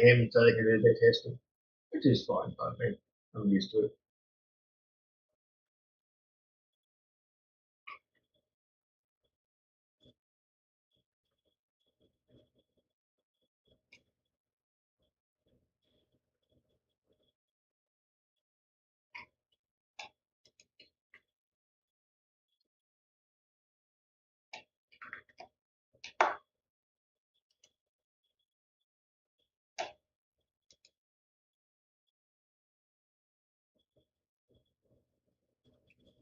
them so they can do their testing, which is fine. I mean, I'm used to it.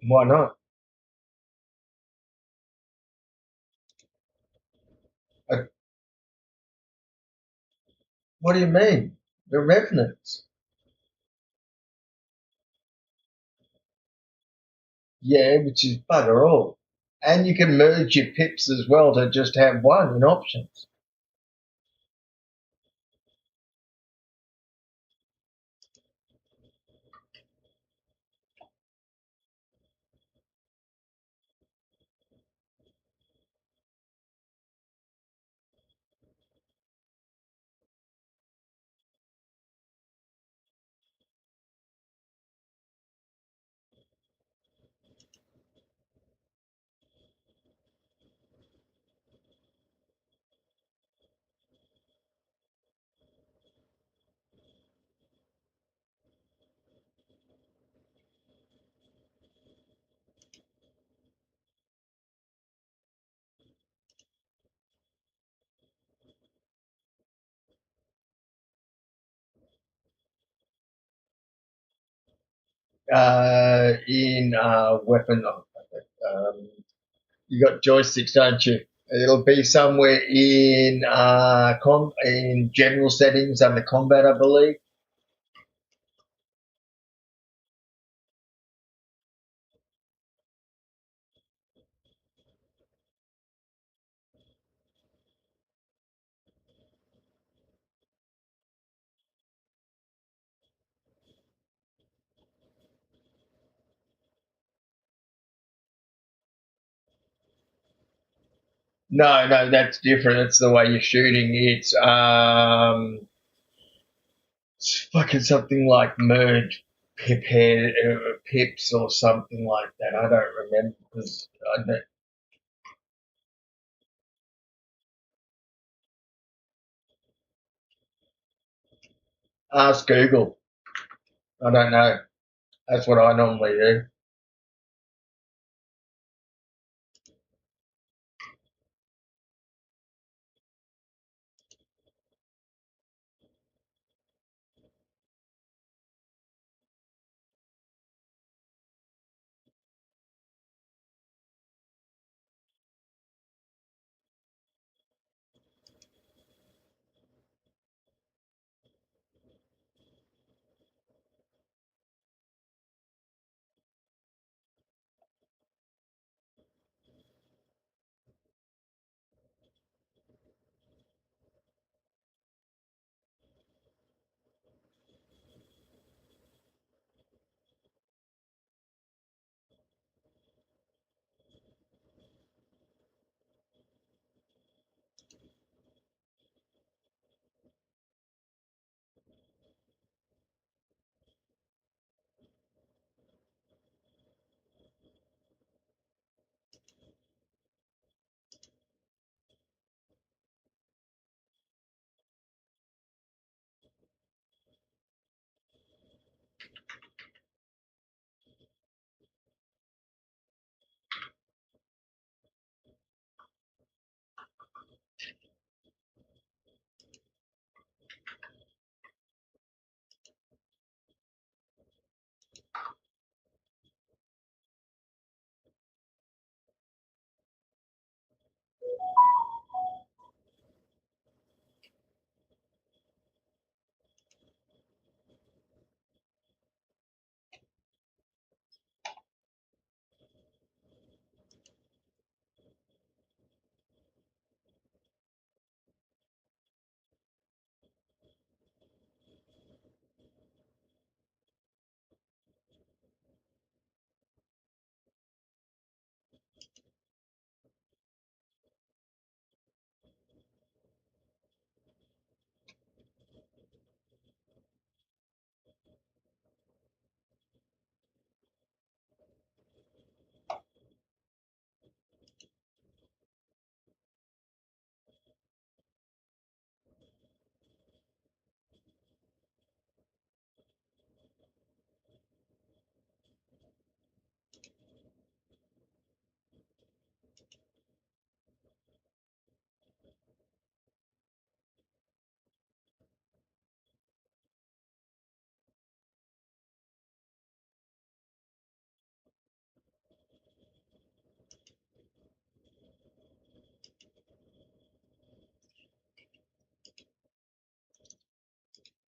Why not? Uh, what do you mean? The revenants. Yeah, which is bugger all. And you can merge your pips as well to just have one in options. In weapon, you got joysticks, don't you? It'll be somewhere in in general settings under combat, I believe. No, no, that's different. It's the way you're shooting. It's fucking something like merge pip head, pips or something like that. I don't remember because I don't, ask Google. I don't know. That's what I normally do.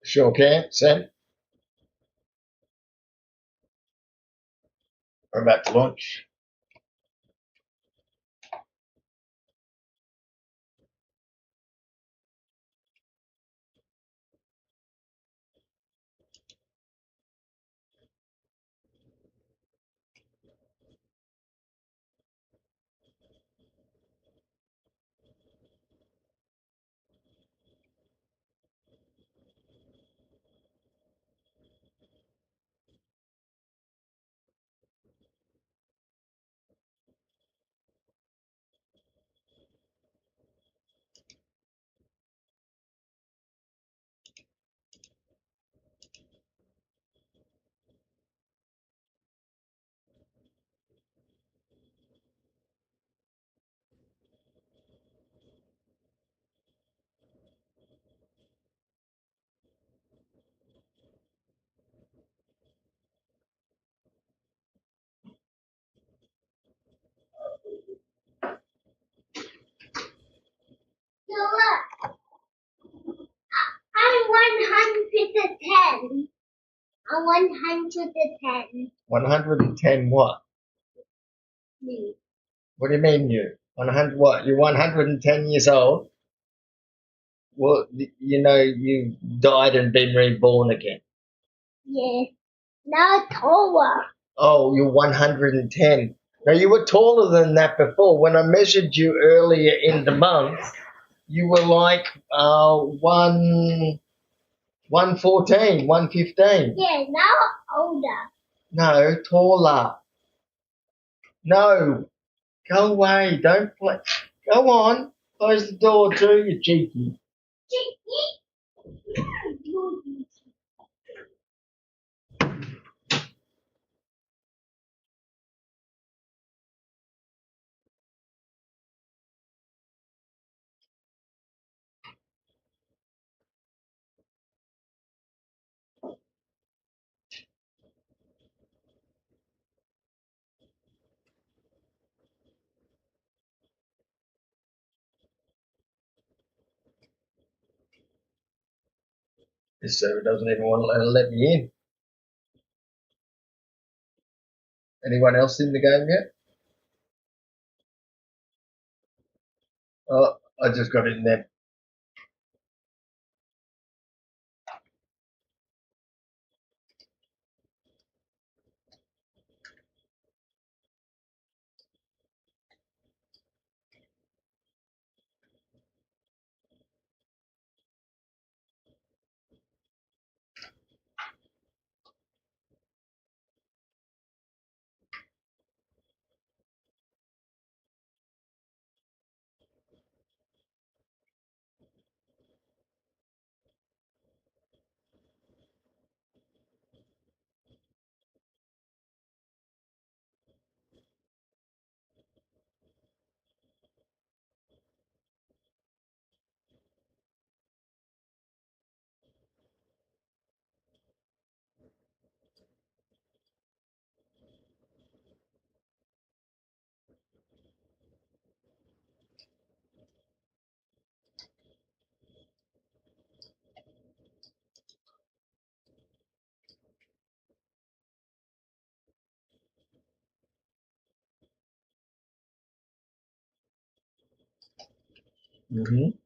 Sure can, Sam. We're about to launch. I'm 110. I'm 110. 110 what? Me. What do you mean you? 100 what? You're 110 years old? Well, you know you died and been reborn again. Yeah. Now taller. Oh, you're 110. Now you were taller than that before. When I measured you earlier in the month, you were like 114, 115. Yeah, now older. No, taller. No, go away. Don't play. Go on. Close the door too, you cheeky. This server doesn't even want to let me in. Anyone else in the game yet? Oh, I just got in there. Mm-hmm.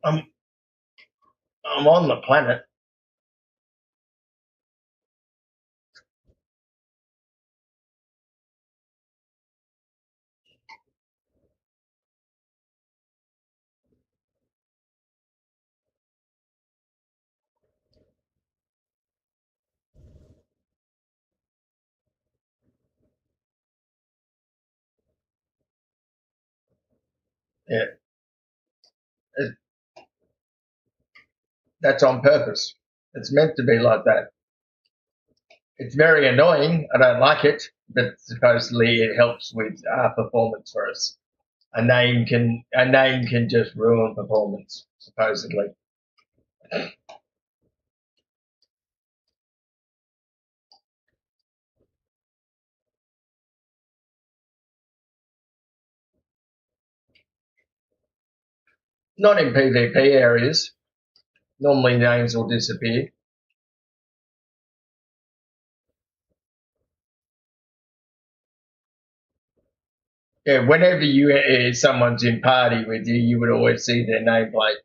I'm I'm on the planet. Yeah, it, that's on purpose. It's meant to be like that. It's very annoying. I don't like it, but supposedly it helps with performance for us. A name can just ruin performance. Supposedly, not in PvP areas. Normally, names will disappear. Yeah, whenever someone's in party with you, you would always see their nameplate.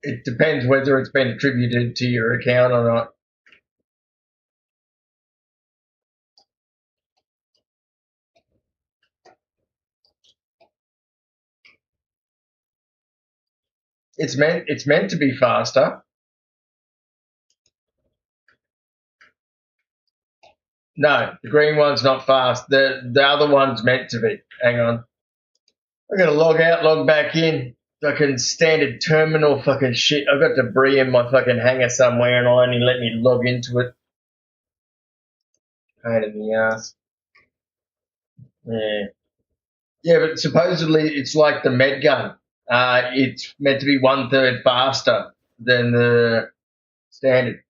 It depends whether it's been attributed to your account or not. It's meant to be faster. No, the green one's not fast. The other one's meant to be. Hang on. I gotta log out, log back in. Fucking standard terminal fucking shit. I've got debris in my fucking hangar somewhere and it'll only let me log into it. Pain in the ass. Yeah. Yeah, but supposedly it's like the med gun. It's meant to be 1/3 faster than the standard.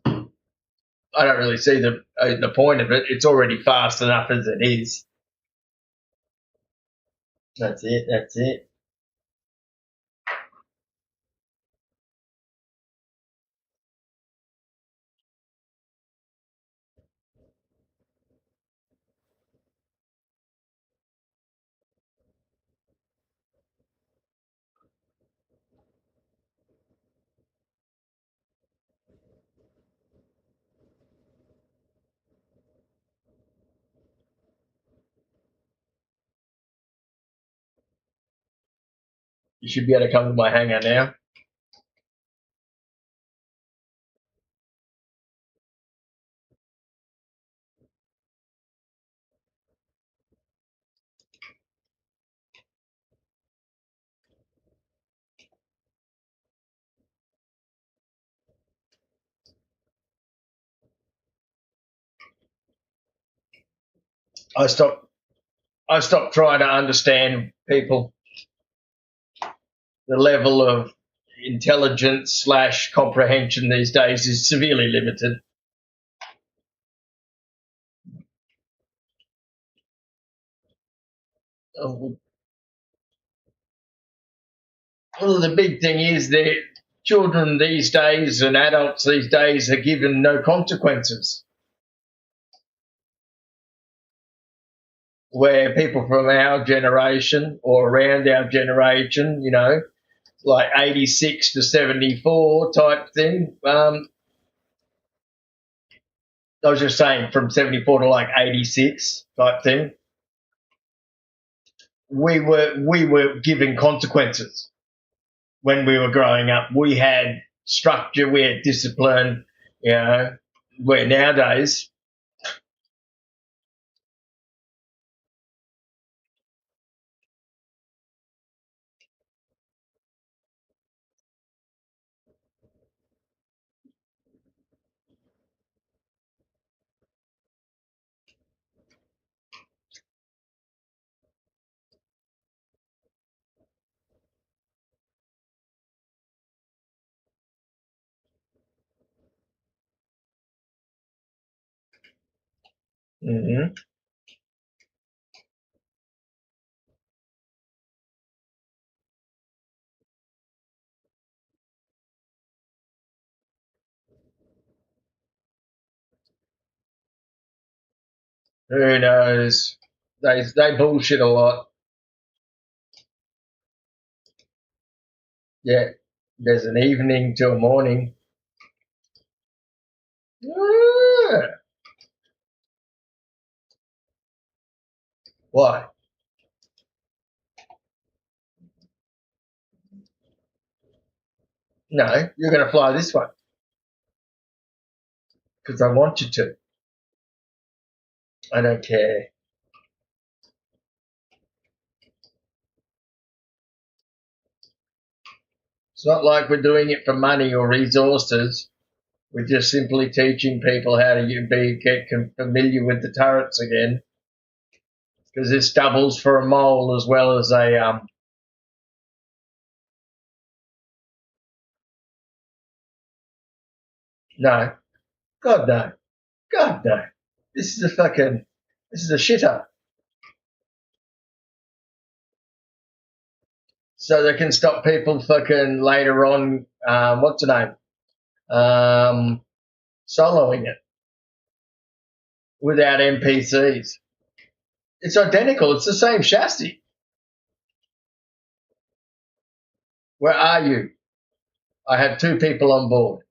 I don't really see the point of it. It's already fast enough as it is. That's it. That's it. You should be able to come to my hangar now. I stopped. I stopped trying to understand people. The level of intelligence slash comprehension these days is severely limited. Well, the big thing is that children these days and adults these days are given no consequences. Where people from our generation or around our generation, like 86 to 74 type thing. I was just saying from 74 to like 86 type thing. We were given consequences when we were growing up. We had structure, we had discipline, where nowadays Mm-hmm. Who knows? They bullshit a lot. Yeah. There's an evening till morning. Ah. Why? No, you're going to fly this one because I want you to. I don't care. It's not like we're doing it for money or resources. We're just simply teaching people how to get familiar with the turrets again, because this doubles for a mole as well as a no, God no, God no. This is a fucking this is a shitter. So they can stop people fucking later on. What's the name? Soloing it without NPCs. It's identical. It's the same chassis. Where are you? I have two people on board.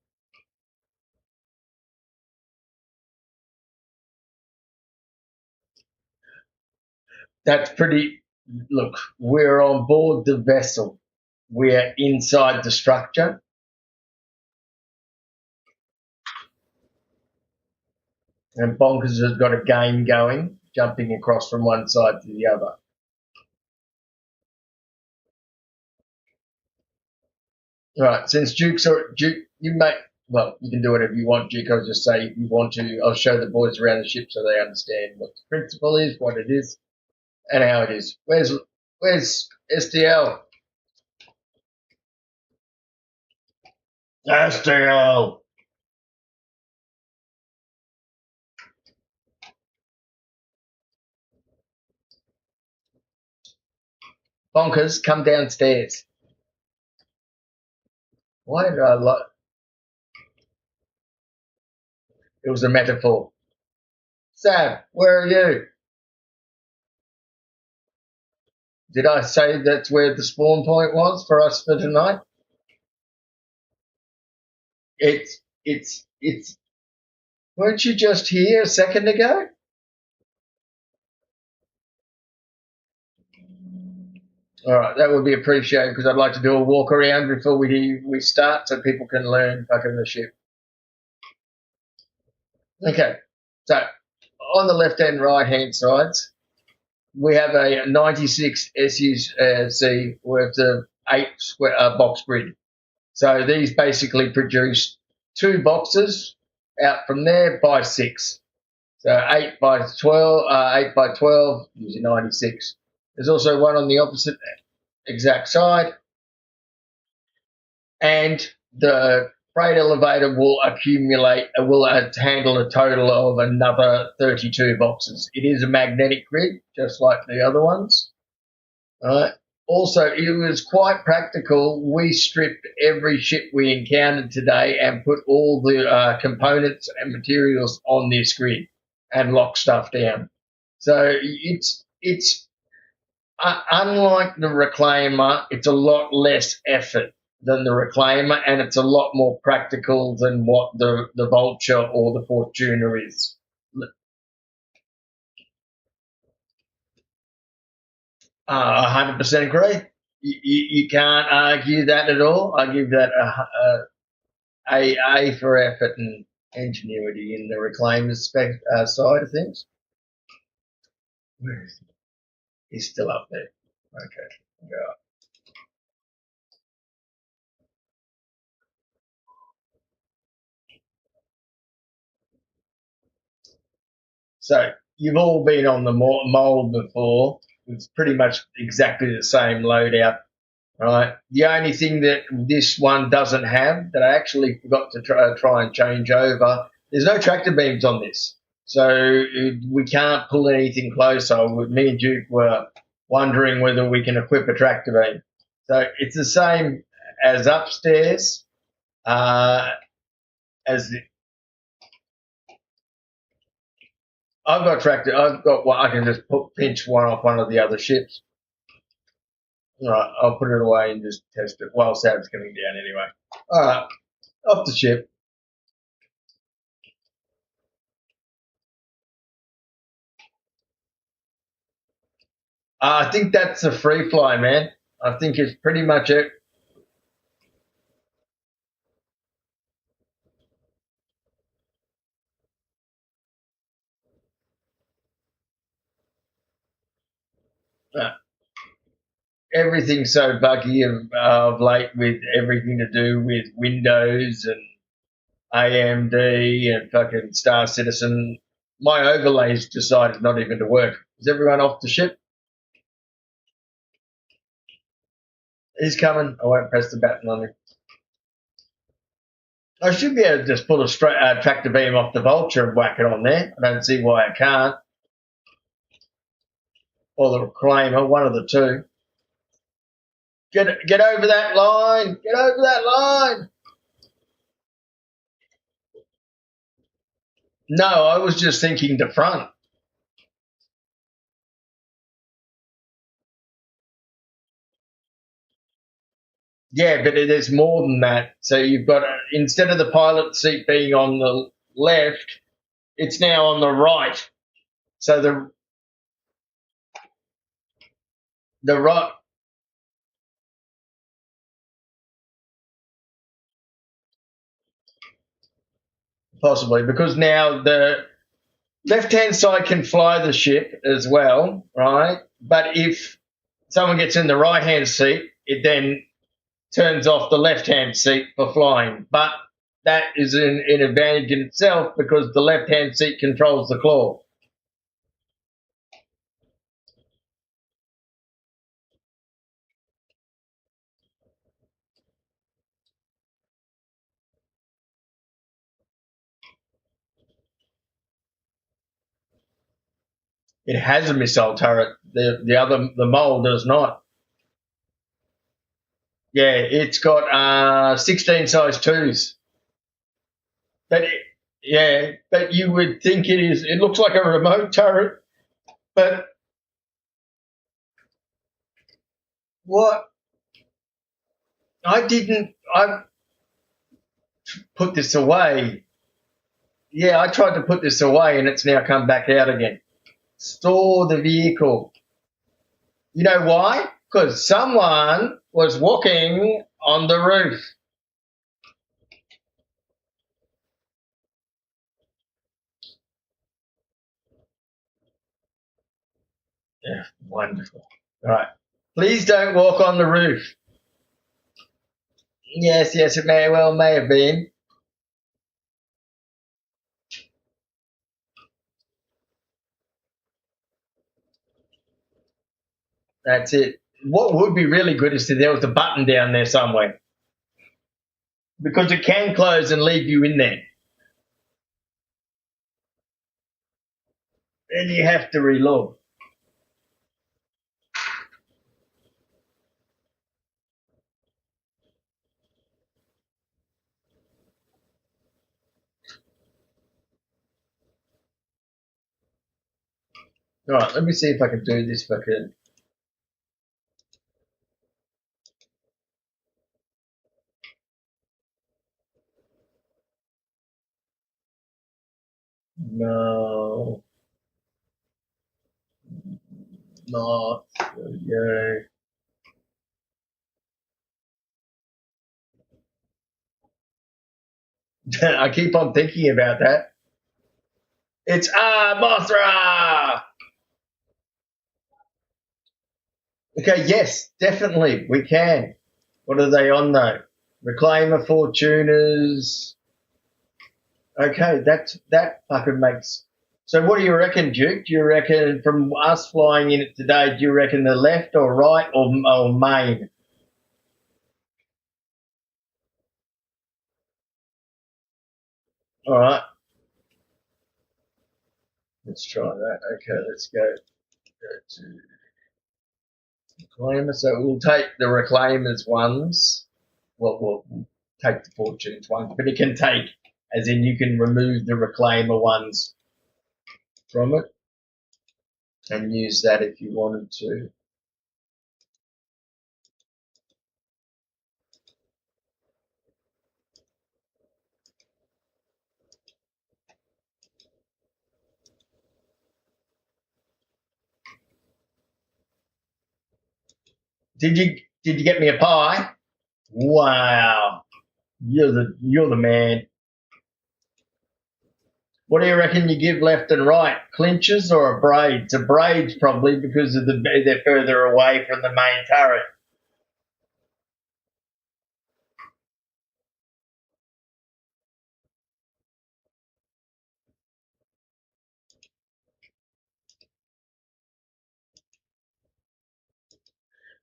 That's pretty. Look, we're on board the vessel. We're inside the structure. And Bonkers has got a game going, jumping across from one side to the other. Right, since Duke, you make, well, you can do whatever you want, Duke. I'll just say if you want to, I'll show the boys around the ship so they understand what the principle is, what it is, and how it is. Where's SDL? SDL. Bonkers, come downstairs. Why did I like? It was a metaphor. Sam, where are you? Did I say that's where the spawn point was for us for tonight? It's. Weren't you just here a second ago? All right, that would be appreciated because I'd like to do a walk around before we start so people can learn fucking the ship. Okay, so on the left and right hand sides, we have a 96 SUC worth of 8 box grid. So these basically produce 2 boxes out from there by 6. So 8 by 12, 8 by 12 using 96. There's also one on the opposite exact side, and the freight elevator will handle a total of another 32 boxes. It is a magnetic grid, just like the other ones. Also, it was quite practical. We stripped every ship we encountered today and put all the components and materials on this grid and locked stuff down. So it's unlike the Reclaimer, it's a lot less effort than the Reclaimer, and it's a lot more practical than what the Vulture or the Fortuna is. 100% agree. You can't argue that at all. I give that a for effort and ingenuity in the Reclaimer's side of things. Where is he? He's still up there. Okay, go up. So you've all been on the mold before. It's pretty much exactly the same loadout, right? The only thing that this one doesn't have that I actually forgot to try and change over, there's no tractor beams on this. So we can't pull anything closer. Me and Duke were wondering whether we can equip a tractor beam. So it's the same as upstairs. As I've got tractor, I've got one. I can just pinch one off one of the other ships. All right, I'll put it away and just test it while Sab's coming down anyway. All right, off the ship. I think that's a free fly, man. I think it's pretty much it. Uh, Everything's so buggy of late with everything to do with Windows and AMD and fucking Star Citizen. My overlays decided not even to work. Is everyone off the ship? He's coming. I won't press the button on him. I should be able to just pull a straight tractor beam off the Vulture and whack it on there. I don't see why I can't. Or the Reclaimer, one of the two. Get over that line. Get over that line. No, I was just thinking the front. Yeah, but there's more than that. So you've got, instead of the pilot seat being on the left, it's now on the right. So the right, possibly, because now the left-hand side can fly the ship as well, right? But if someone gets in the right-hand seat, it then turns off the left-hand seat for flying. But that is an advantage in itself because the left-hand seat controls the claw. It has a missile turret. The mole does not. Yeah, it's got 16 size twos. But yeah, but you would think it is. It looks like a remote turret, but what I didn't. I put this away. Yeah, I tried to put this away, and it's now come back out again. Store the vehicle. You know why? Because someone was walking on the roof. Yeah, wonderful. All right. Please don't walk on the roof. Yes, yes, it may have been. That's it. What would be really good is if there was a button down there somewhere because it can close and leave you in there. Then you have to reload. All right, let me see if I can do this fucking. No, not. Yeah. I keep on thinking about that. It's Mothra. Okay, yes, definitely we can. What are they on though? Reclaimer Fortuners. Okay, that fucking makes. So what do you reckon, Duke? Do you reckon from us flying in it today? Do you reckon the left or right or main? All right. Let's try that. Okay, let's go to Reclaimer. So we'll take the Reclaimers ones. Well, we'll take the Fortunes ones, but it can take, as in you can remove the Reclaimer ones from it and use that if you wanted to. Did you get me a pie? Wow, you're the man. What do you reckon you give left and right? Clinches or a braids? A braids probably because of they're further away from the main turret.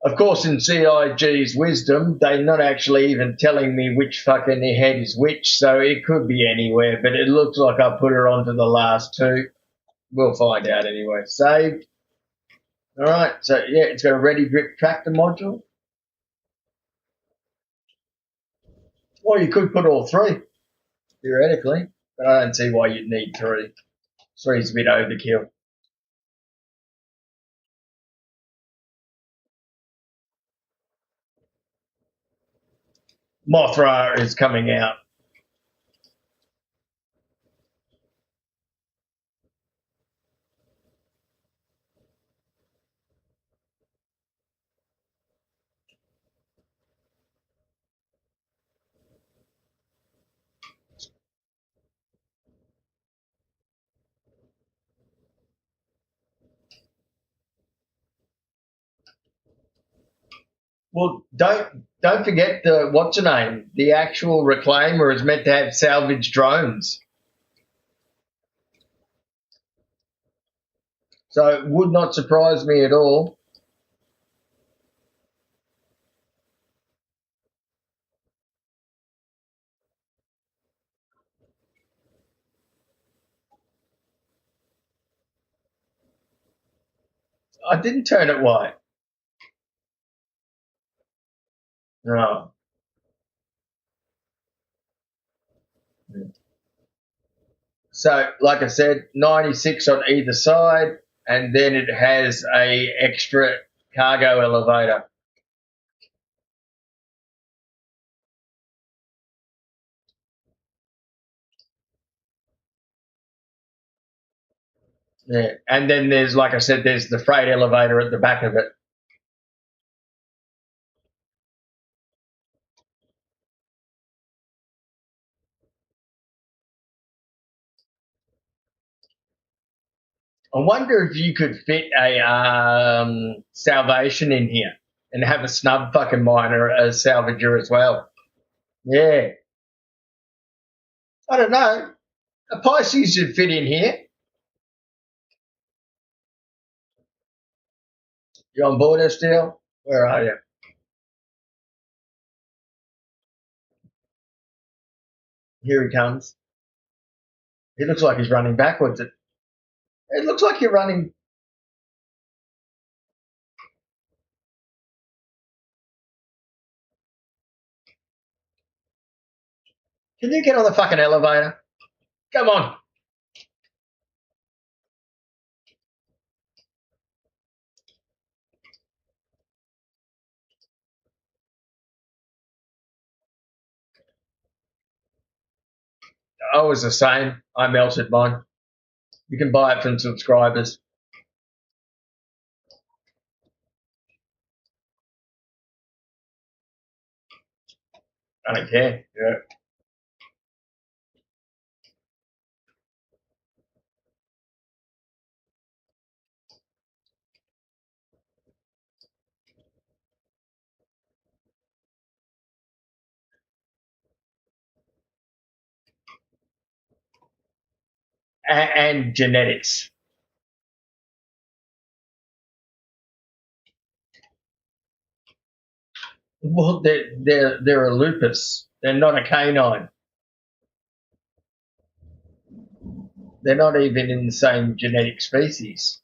Of course, in CIG's wisdom, they're not actually even telling me which fucking head is which, so it could be anywhere, but it looks like I put her onto the last two. We'll find out anyway. Save. All right, so yeah, it's got a ready grip tractor module. Well, you could put all three, theoretically, but I don't see why you'd need three. Three's a bit overkill. Mothra is coming out. Well, don't forget the what's her name? The actual Reclaimer is meant to have salvage drones, so it would not surprise me at all. I didn't turn it white. No. So, like I said, 96 on either side, and then it has a extra cargo elevator. Yeah, and then there's, like I said, there's the freight elevator at the back of it. I wonder if you could fit a salvation in here and have a snub fucking miner as salvager as well. Yeah, I don't know. A Pisces should fit in here. You on board, still? Where are you? Here he comes. He looks like he's running backwards. It looks like you're running. Can you get on the fucking elevator? Come on. I was the same. I melted mine. You can buy it from subscribers. I don't care. Yeah. And genetics. Well, they're a lupus. They're not a canine. They're not even in the same genetic species.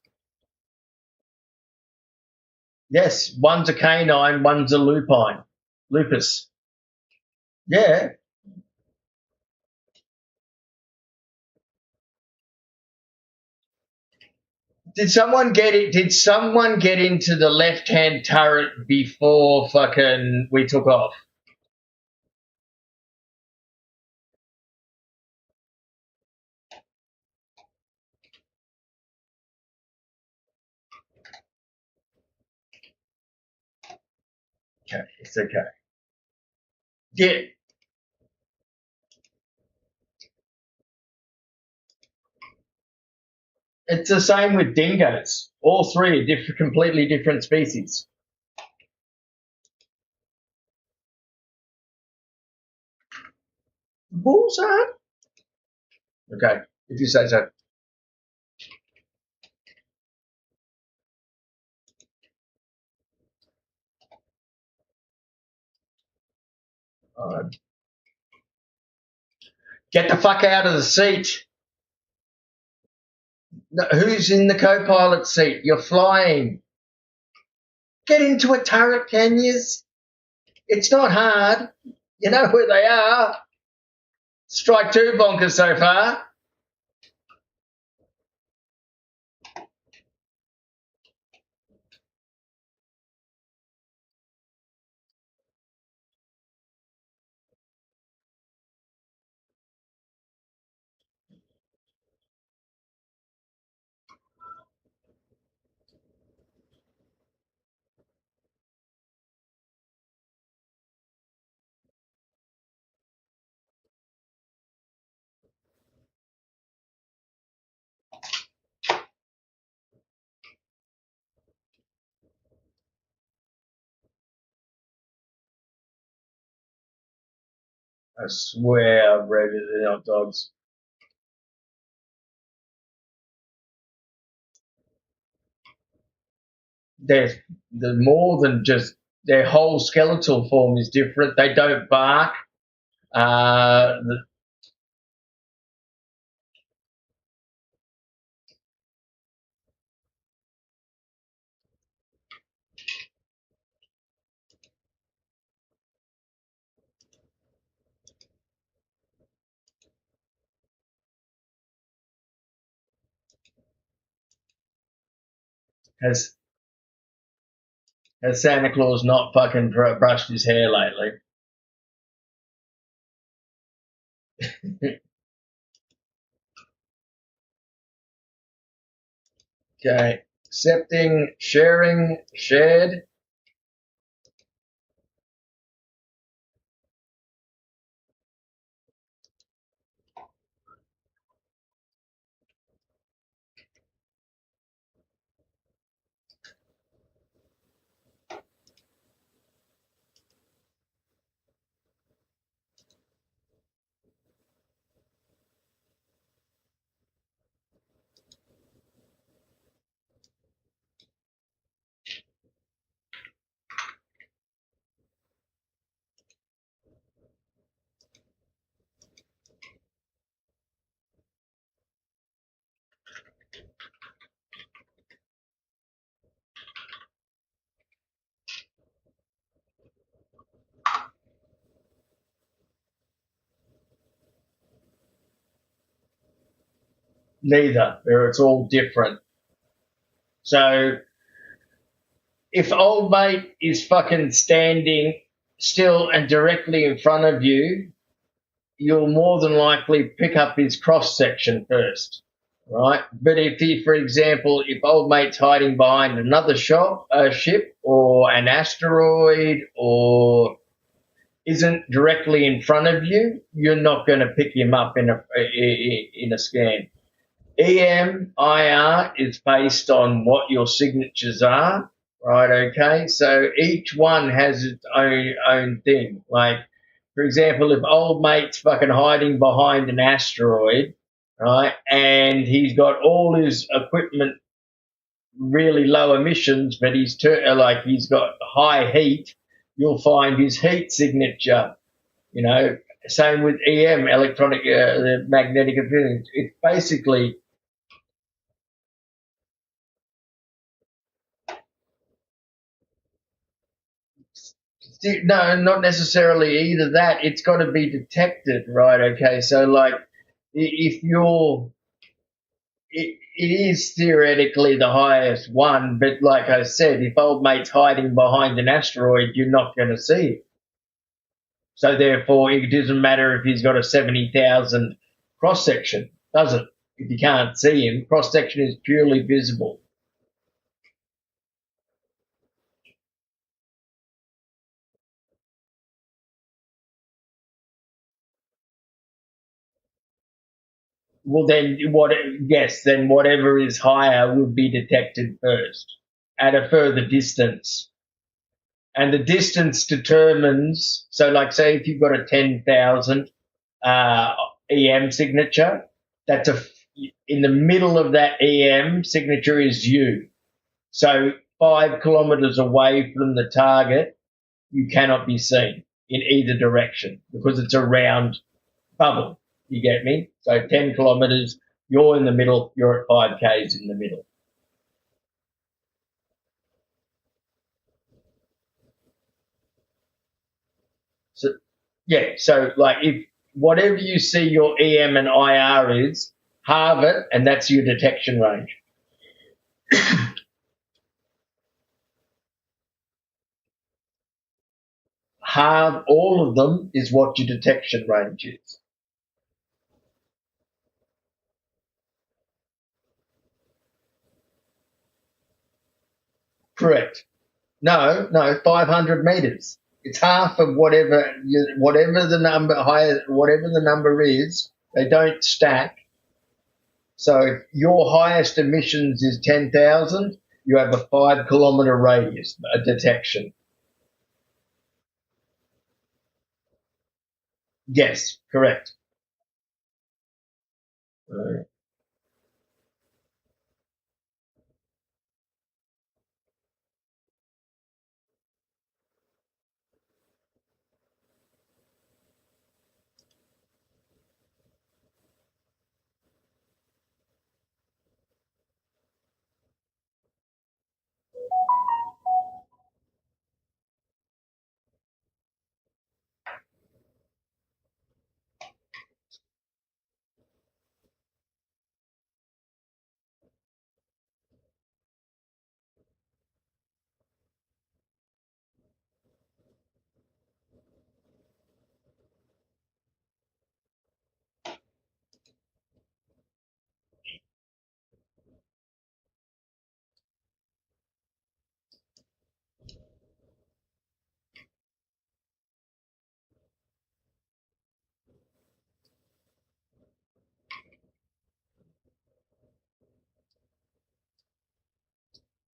Yes, one's a canine, one's a lupine. Lupus. Yeah. Did someone get it? Did someone get into the left-hand turret before fucking we took off? Okay, it's okay. Yeah, it's the same with dingoes. All three are different, completely different species. Bulls are? Okay, if you say so. Uh, get the fuck out of the seat. No, who's in the co-pilot seat? You're flying. Get into a turret, can yous? It's not hard. You know where they are. Strike two bonkers so far. I swear I've read it in hot dogs. They're more than just their whole skeletal form is different. They don't bark. Uh, has has Santa Claus not fucking brushed his hair lately? Okay, accepting, sharing, shared. Neither. It's all different. So if old mate is fucking standing still and directly in front of you, you'll more than likely pick up his cross section first, right? But if he, for example, if old mate's hiding behind another ship or an asteroid or isn't directly in front of you, you're not going to pick him up in a scan. EMIR is based on what your signatures are, right? Okay, so each one has its own thing. Like, for example, if old mate's fucking hiding behind an asteroid, right, and he's got all his equipment really low emissions, but he's got high heat, you'll find his heat signature, you know, Same with EM, electronic magnetic field. It's basically no, not necessarily either that. It's got to be detected, right? Okay, so like if you're, it is theoretically the highest one, but like I said, if old mate's hiding behind an asteroid, you're not going to see it. So therefore, it doesn't matter if he's got a 70,000 cross section, does it? If you can't see him, cross section is purely visible. Well, then what? Yes, then whatever is higher would be detected first at a further distance, and the distance determines. So, like, say if you've got a 10,000 uh, EM signature, that's in the middle of that EM signature is you. So 5 kilometres away from the target, you cannot be seen in either direction because it's a round bubble. You get me? So 10 kilometres, you're in the middle, you're at 5Ks in the middle. So, yeah, so like if whatever you see your EM and IR is, halve it, and that's your detection range. Halve all of them is what your detection range is. Correct. No, no, 500 meters. It's half of whatever the number higher, whatever the number is. They don't stack. So if your highest emissions is 10,000, you have a 5 kilometer radius, a detection. Yes, correct. Uh,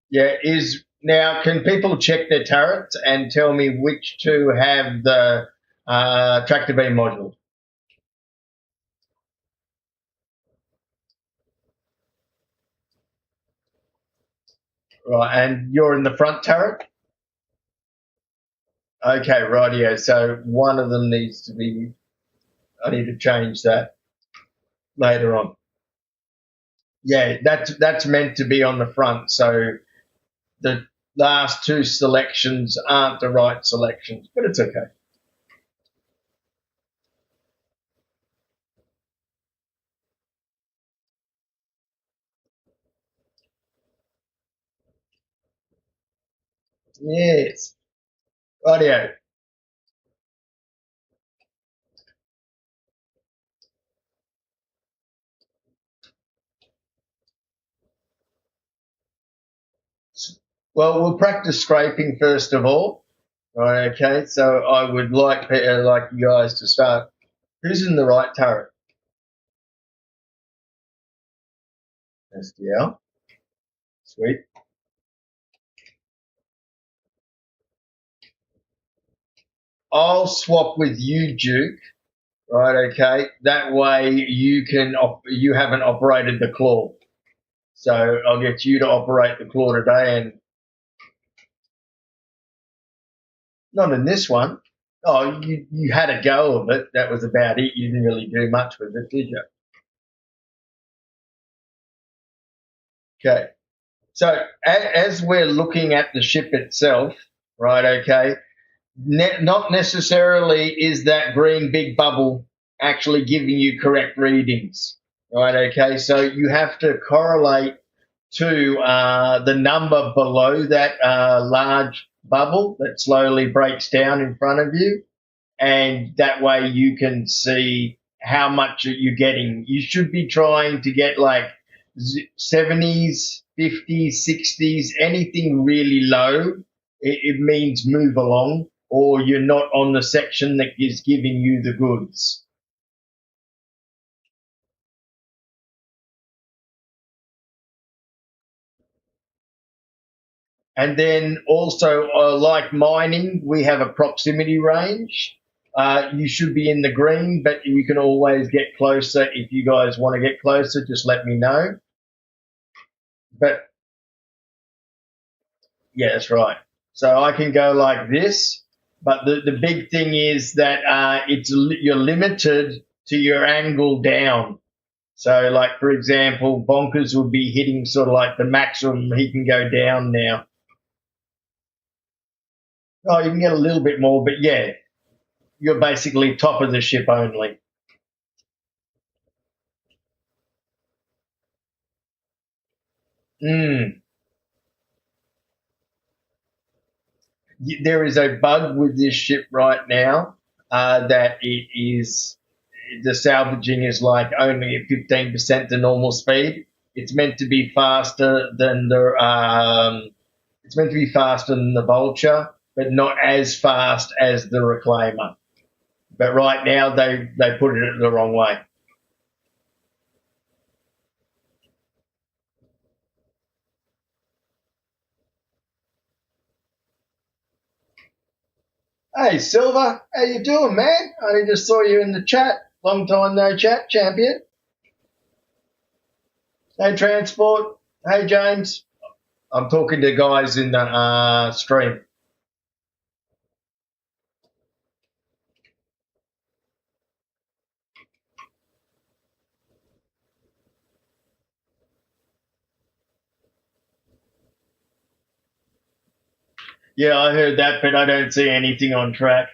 yeah, is now can people check their turrets and tell me which two have the tractor beam module? Right, and you're in the front turret? Okay, rightio. So one of them needs to be. I need to change that later on. Yeah, that's meant to be on the front. So the last two selections aren't the right selections, but it's okay. Yes, rightio. Well, we'll practice scraping first of all. Right, okay. So I would like you guys to start. Who's in the right turret? SDL. Sweet. I'll swap with you, Duke. Right, okay. That way you haven't operated the claw. So I'll get you to operate the claw today, and not in this one. Oh, you had a go of it. That was about it. You didn't really do much with it, did you? Okay. So as we're looking at the ship itself, right? Okay. Not necessarily is that green big bubble actually giving you correct readings, right? Okay. So you have to correlate to the number below that large bubble that slowly breaks down in front of you, and that way you can see how much you're getting. You should be trying to get like 70s, 50s, 60s, anything really low. It means move along, or you're not on the section that is giving you the goods. And then also, like mining, we have a proximity range. You should be in the green, but you can always get closer. If you guys want to get closer, just let me know. But yeah, that's right. So I can go like this, but the big thing is that you're limited to your angle down. So, like for example, Bonkers will be hitting sort of like the maximum he can go down now. Oh, you can get a little bit more, but yeah, you're basically top of the ship only. Mm. There is a bug with this ship right now that it is the salvaging is like only at 15% the normal speed. It's meant to be faster than the Vulture, but not as fast as the Reclaimer. But right now they put it the wrong way. Hey Silver, how you doing, man? I just saw you in the chat. Long time no chat, champion. Hey Transport. Hey James. I'm talking to guys in the stream. Yeah, I heard that, but I don't see anything on track.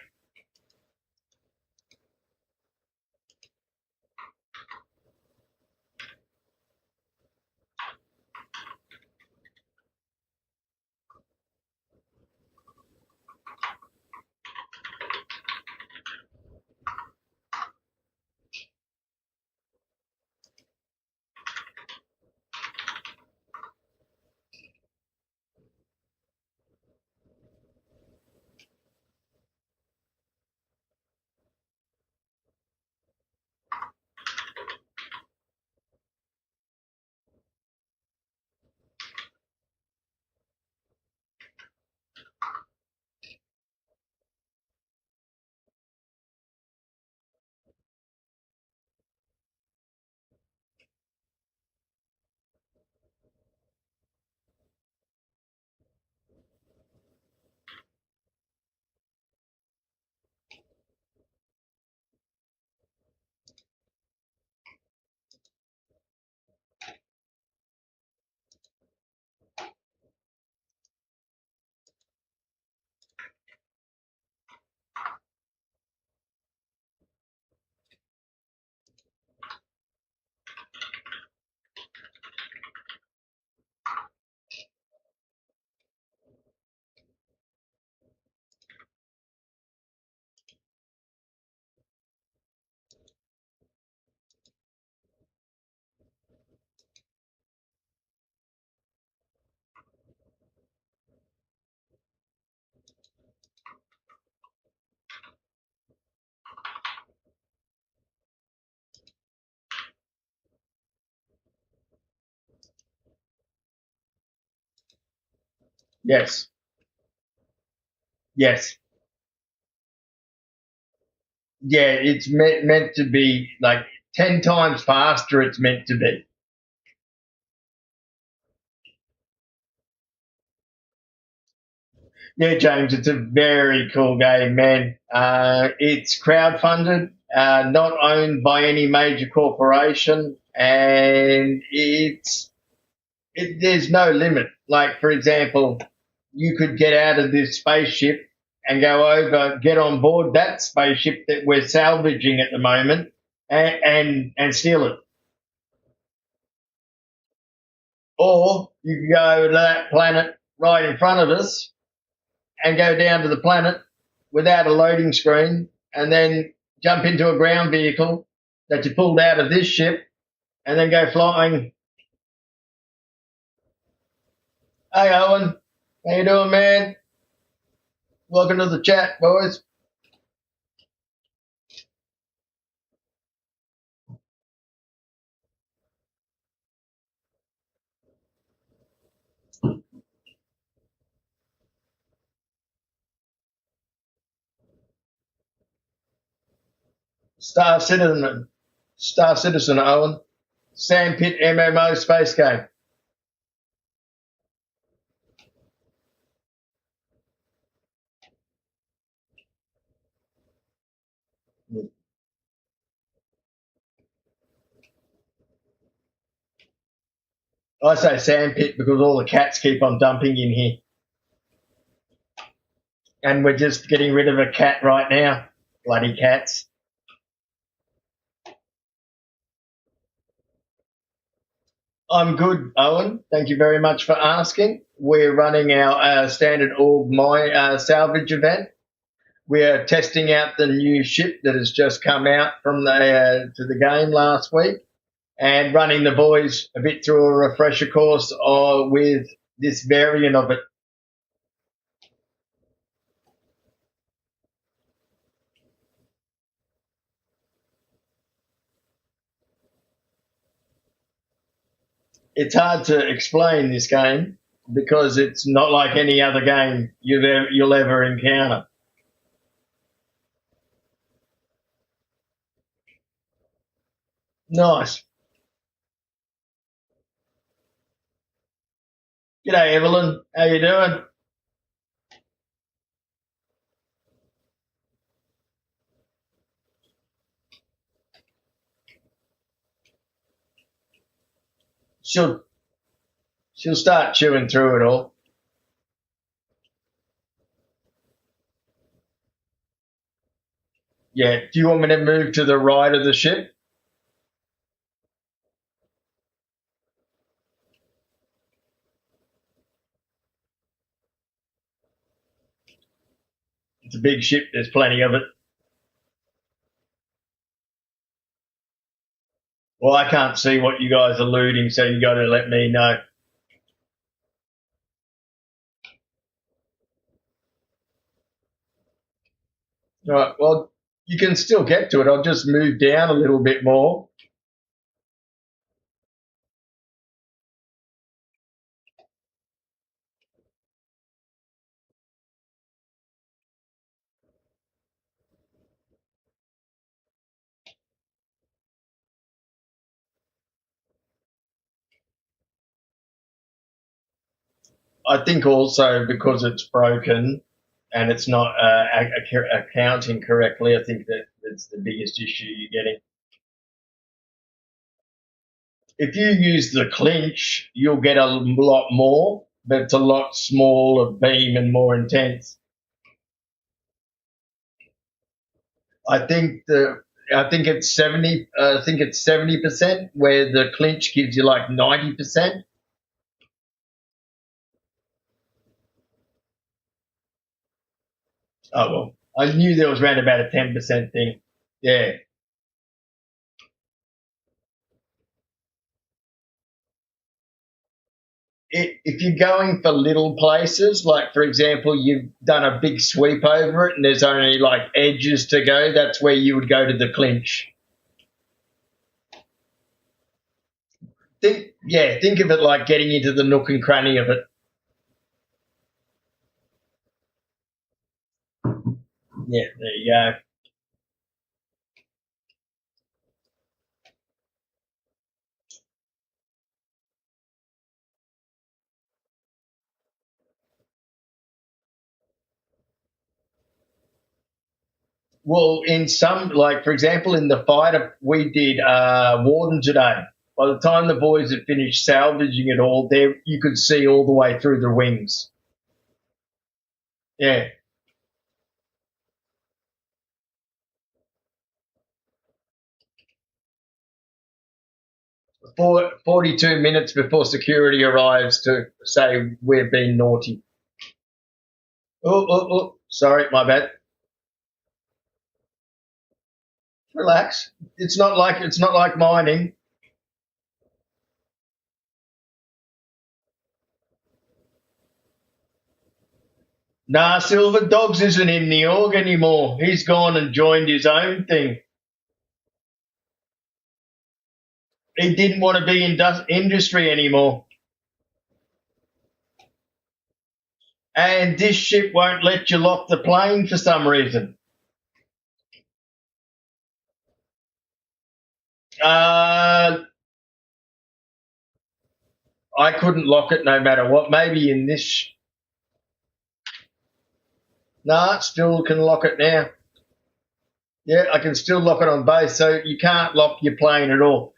Yes. Yes. Yeah, it's meant to be like 10 times faster, it's meant to be. Yeah, James, it's a very cool game, man. It's crowdfunded, not owned by any major corporation, and there's no limit. Like, for example, you could get out of this spaceship and go over, get on board that spaceship that we're salvaging at the moment, and steal it. Or you could go over to that planet right in front of us and go down to the planet without a loading screen and then jump into a ground vehicle that you pulled out of this ship and then go flying. Hey, Owen. How you doing, man? Welcome to the chat, boys. Star Citizen. Star Citizen, Owen. Sandpit MMO space game. I say sandpit because all the cats keep on dumping in here. And we're just getting rid of a cat right now. Bloody cats. I'm good, Owen. Thank you very much for asking. We're running our standard org mine salvage event. We are testing out the new ship that has just come out from the to the game last week, and running the boys a bit through a refresher course with this variant of it. It's hard to explain this game because it's not like any other game you'll ever encounter. Nice. G'day, Evelyn. How you doing? She'll she'll start chewing through it all. Yeah. Do you want me to move to the right of the ship? It's a big ship. There's plenty of it. Well, I can't see what you guys are looting, so you got to let me know. All right. Well, you can still get to it. I'll just move down a little bit more. I think also because it's broken and it's not accounting correctly, I think that that's the biggest issue you're getting. If you use the clinch, you'll get a lot more, but it's a lot smaller beam and more intense. I think the I think it's 70. I think it's 70%, where the clinch gives you like 90%. Oh well, I knew there was around about a 10% thing. Yeah. If you're going for little places, like for example, you've done a big sweep over it and there's only like edges to go, that's where you would go to the clinch. Think of it like getting into the nook and cranny of it. Yeah, there you go. Well, in some, like for example, in the fighter we did Warden today. By the time the boys had finished salvaging it all, there you could see all the way through the wings. Yeah, 42 minutes before security arrives to say we've been naughty. Oh, sorry, my bad. Relax. It's not like mining. Nah, Silver Dogs isn't in the org anymore. He's gone and joined his own thing. He didn't want to be in industry anymore. And this ship won't let you lock the plane for some reason. Uh, I couldn't lock it no matter what. Maybe in this. Nah, still can lock it now. Yeah, I can still lock it on both, so you can't lock your plane at all.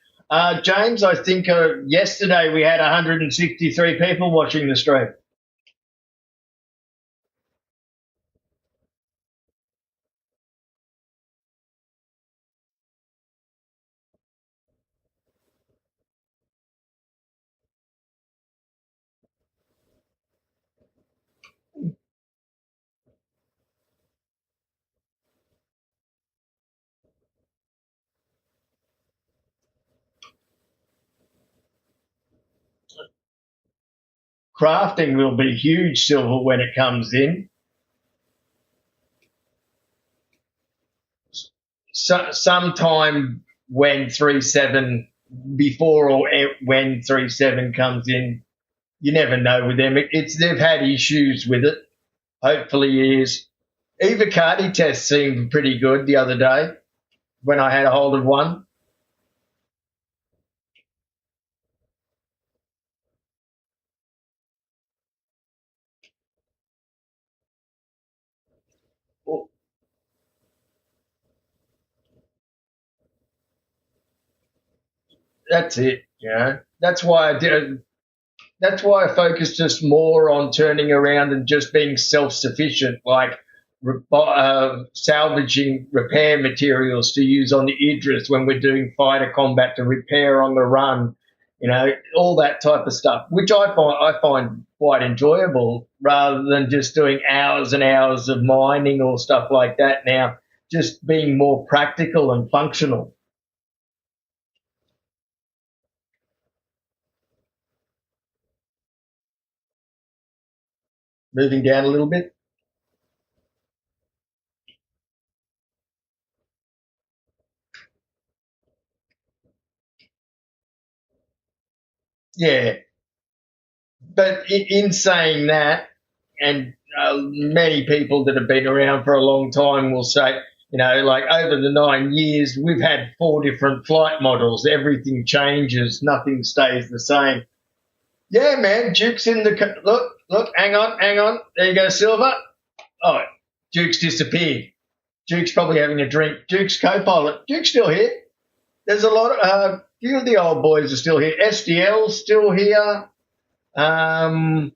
James, I think yesterday we had 163 people watching the stream. Crafting will be huge, Silver, when it comes in. So, sometime when 3.7, before or when 3.7 comes in, you never know with them. They've had issues with it. Hopefully, he is. Evocati test seemed pretty good the other day when I had a hold of one. Well, that's it. That's why I did. That's why I focused just more on turning around and just being self-sufficient, like salvaging repair materials to use on the Idris when we're doing fighter combat to repair on the run, all that type of stuff, which I find quite enjoyable rather than just doing hours and hours of mining or stuff like that. Now, just being more practical and functional. Moving down a little bit. Yeah, but in saying that, and many people that have been around for a long time will say, like over the 9 years, we've had 4 different flight models. Everything changes, nothing stays the same. Yeah, man, Duke's in the look. Hang on. There you go, Silver. Oh, Duke's disappeared. Duke's probably having a drink. Duke's co-pilot. Duke's still here. There's a lot of few of the old boys are still here. SDL's still here. Um,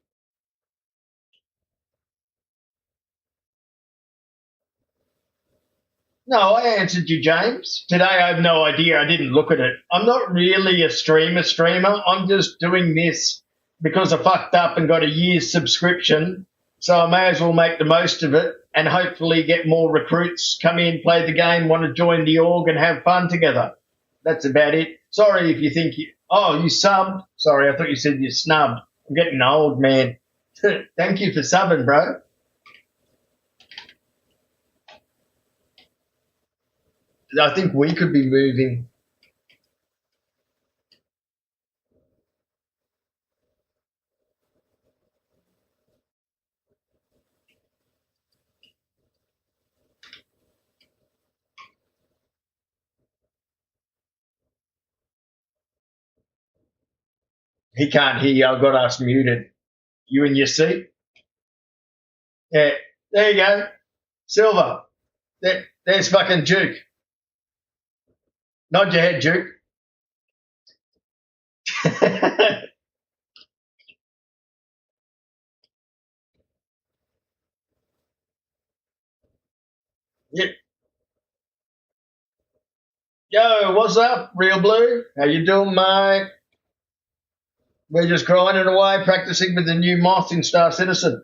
No, I answered you, James. Today I have no idea. I didn't look at it. I'm not really a streamer. I'm just doing this because I fucked up and got a year's subscription. So I may as well make the most of it and hopefully get more recruits come in, play the game, want to join the org and have fun together. That's about it. Sorry if you think you subbed. Sorry, I thought you said you snubbed. I'm getting old, man. Thank you for subbing, bro. I think we could be moving. He can't hear you. I've got us muted. You in your seat? Yeah. There you go. Silver. There's fucking Duke. Nod your head, Duke. Yeah. Yo, what's up, Real Blue? How you doing, mate? We're just grinding away, practicing with the new moth in Star Citizen.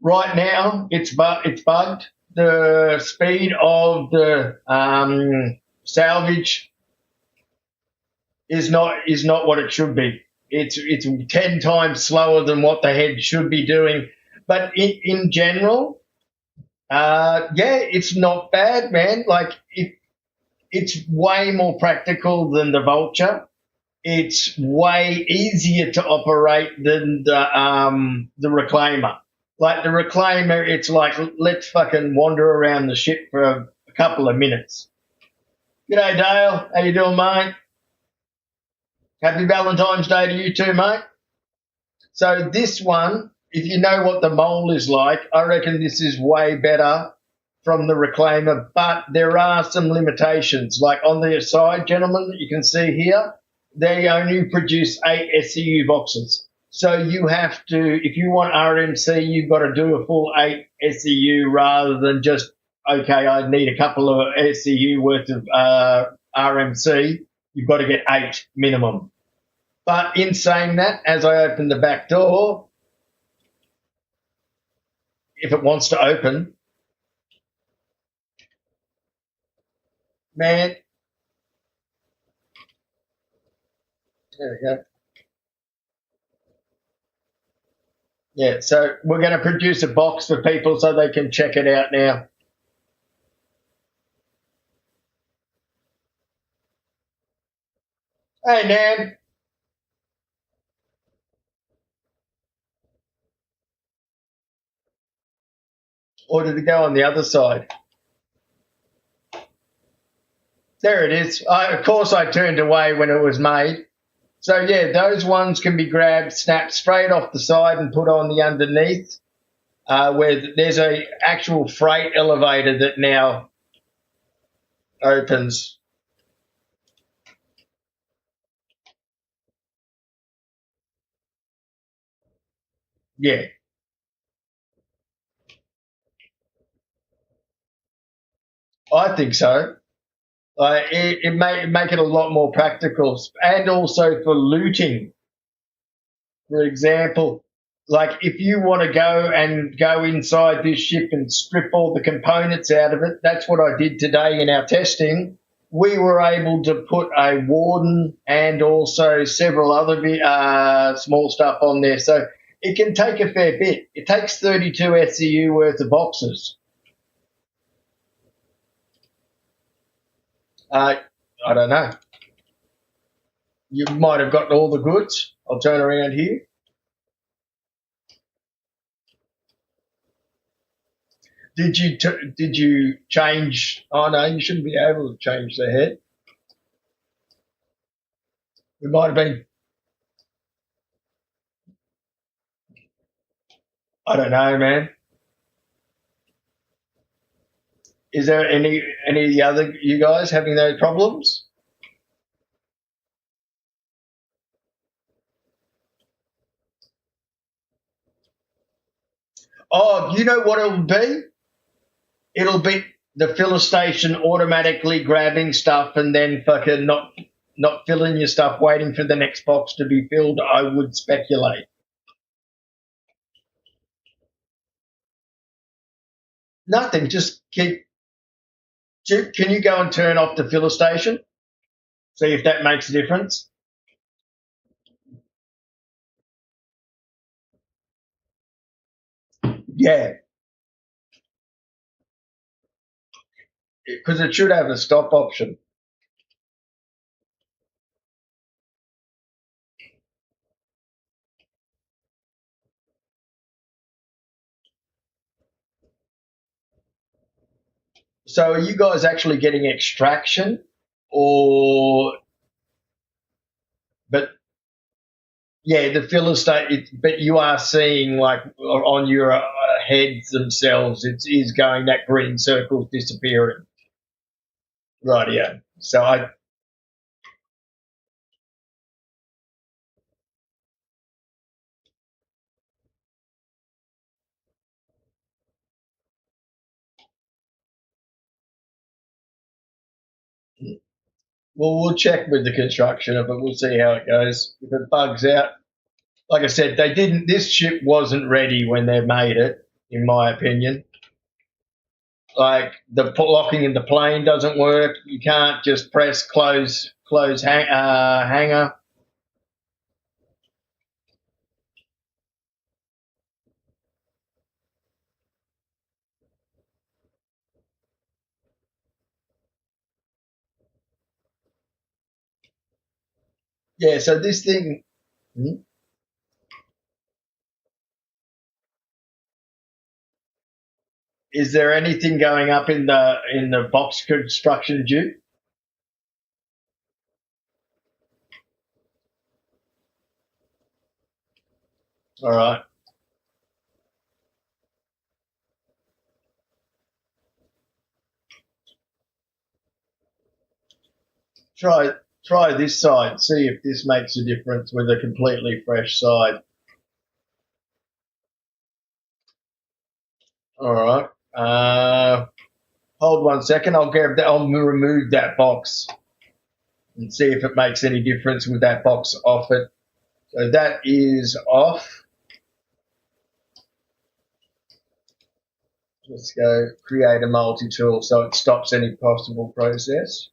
Right now, it's bugged. The speed of the salvage is not what it should be. It's 10 times slower than what the head should be doing. But in general, yeah, it's not bad, man. Like it's way more practical than the Vulture. It's way easier to operate than the Reclaimer. Like the Reclaimer, it's like let's fucking wander around the ship for a couple of minutes. G'day, Dale. How you doing, mate? Happy Valentine's Day to you too, mate. So this one, if you know what the mole is like, I reckon this is way better from the Reclaimer, but there are some limitations. Like on the side, gentlemen, you can see here, they only produce 8 SCU boxes. So you have to, if you want RMC, you've got to do a full 8 SCU rather than just, okay, I need a couple of SCU worth of RMC. You've got to get 8 minimum. But in saying that, as I open the back door, if it wants to open, man, there we go. Yeah, so we're going to produce a box for people so they can check it out now. Hey, Nan. Or did it go on the other side? There it is. Of course, I turned away when it was made. So, yeah, those ones can be grabbed, snapped straight off the side and put on the underneath, where there's a actual freight elevator that now opens. Yeah, I think so. It make it a lot more practical, and also for looting. For example, like if you want to go inside this ship and strip all the components out of it, that's what I did today in our testing. We were able to put a warden and also several other small stuff on there, so it can take a fair bit. It takes 32 SCU worth of boxes. I don't know. You might have gotten all the goods. I'll turn around here. Did you change? Oh no, you shouldn't be able to change the head. It might have been. I don't know, man. Is there any of the other you guys having those problems? Oh, you know what it'll be? It'll be the filler station automatically grabbing stuff and then fucking not filling your stuff, waiting for the next box to be filled. I would speculate. Nothing. Just keep. Can you go and turn off the filler station? See if that makes a difference. Yeah, because it should have a stop option. So are you guys actually getting extraction, or but yeah, the filler state? But you are seeing like on your heads themselves, it is going, that green circle's disappearing. Rightio. So we'll check with the construction of it. We'll see how it goes. If it bugs out, like I said, they didn't. This ship wasn't ready when they made it, in my opinion. Like the locking in the plane doesn't work. You can't just press close hanger. Yeah. So this thing. Hmm? Is there anything going up in the box construction due? All right. Try this side. See if this makes a difference with a completely fresh side. All right. Hold 1 second. I'll remove that box and see if it makes any difference with that box off it. So that is off. Let's go create a multi-tool so it stops any possible process.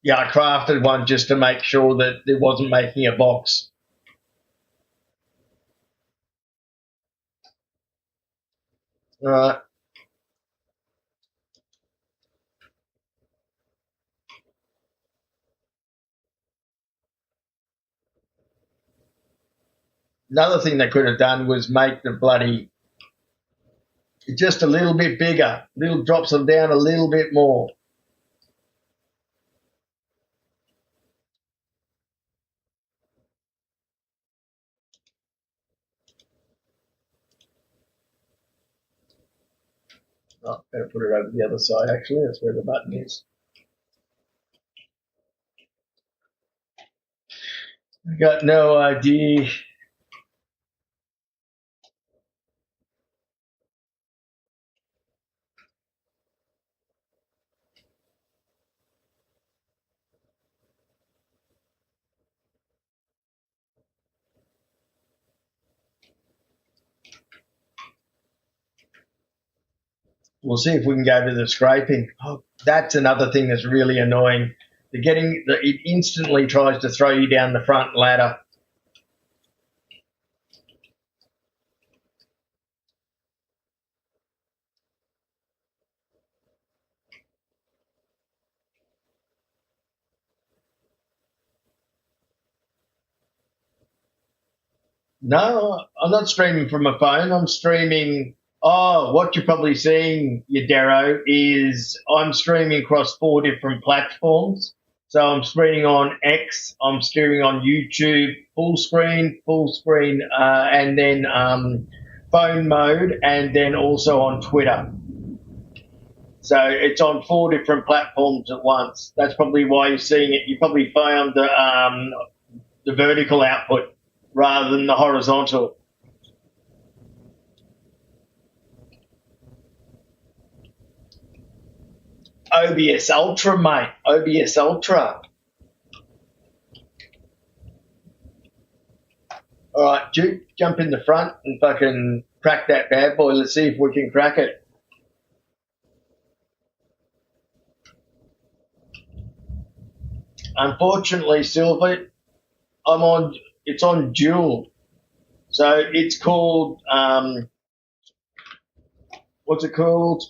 Yeah, I crafted one just to make sure that it wasn't making a box. All right. Another thing they could have done was make the bloody just a little bit bigger, little drops them down a little bit more. Oh, better put it over the other side actually, that's where the button is. I got no idea. We'll see if we can go to the scraping. Oh, that's another thing that's really annoying. It instantly tries to throw you down the front ladder. No, I'm not streaming from my phone. I'm streaming. Oh, what you're probably seeing, you Darrow, is I'm streaming across 4 different platforms. So I'm streaming on X, I'm streaming on YouTube, full screen, and then phone mode, and then also on Twitter. So it's on 4 different platforms at once. That's probably why you're seeing it. You probably found the vertical output rather than the horizontal. OBS Ultra, mate. OBS Ultra. All right, Duke, jump in the front and fucking crack that bad boy. Let's see if we can crack it. Unfortunately, Silver, it's on dual. So it's called, what's it called?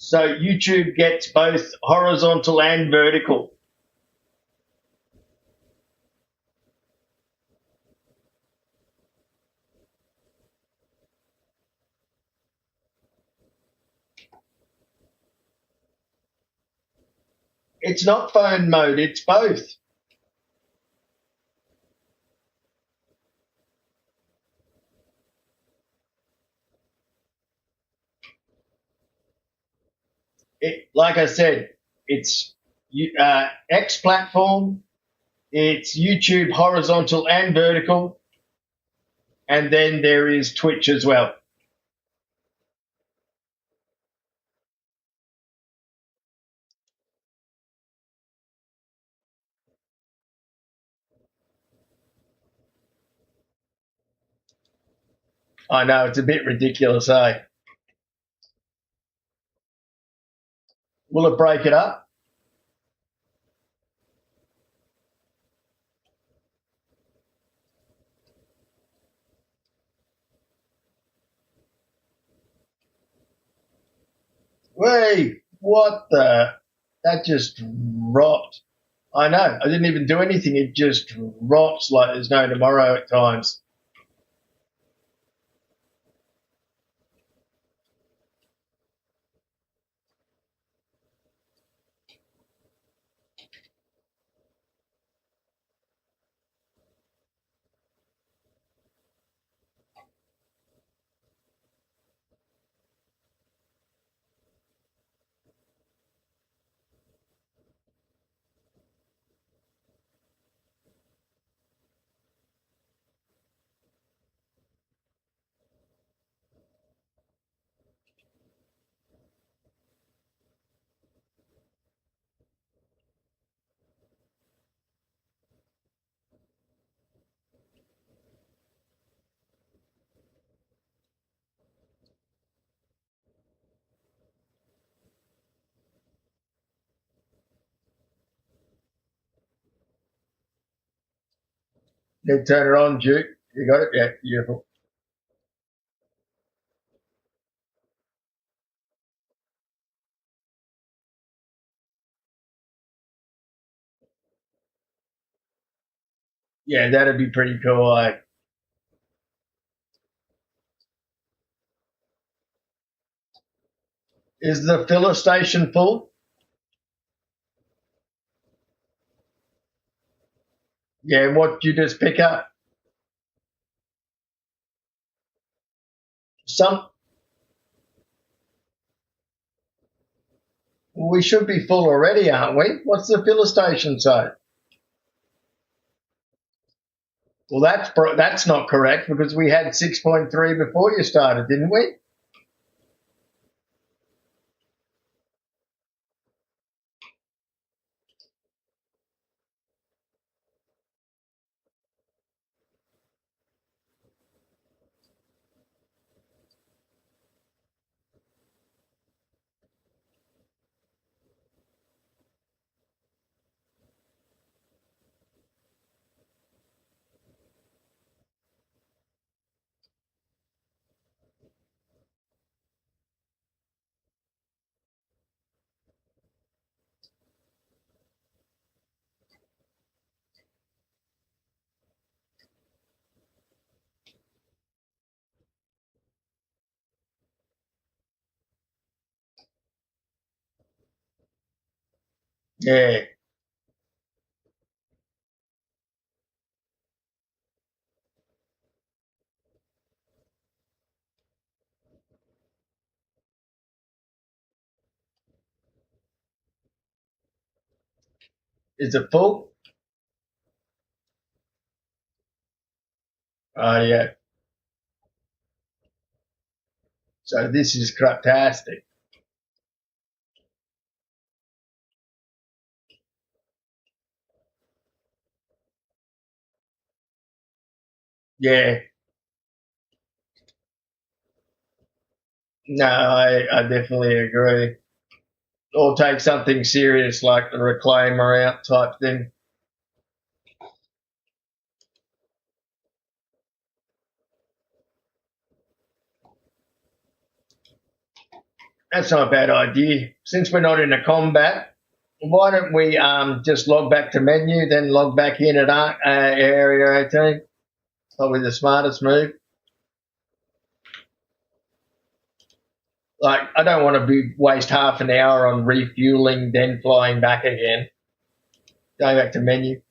So YouTube gets both horizontal and vertical. It's not phone mode, it's both. Like I said, it's X platform, it's YouTube horizontal and vertical, and then there is Twitch as well. I know, it's a bit ridiculous, eh? Will it break it up? Wait, what the? That just rocked. I know. I didn't even do anything. It just rocks like there's no tomorrow at times. Then turn it on, Duke. You got it? Yeah, beautiful. Yeah, that'd be pretty cool. Is the filler station full? Yeah, what you just pick up? Some. We should be full already, aren't we? What's the filler station say? Well, that's not correct because we had 6.3 before you started, didn't we? Yeah. Is it full? Oh, yeah. So this is craptastic. Yeah. No, I definitely agree. Or take something serious like the reclaimer out type thing. That's not a bad idea. Since we're not in a combat, why don't we just log back to menu, then log back in at area 18? Probably the smartest move. Like, I don't want to waste half an hour on refueling, then flying back again. Going back to menu.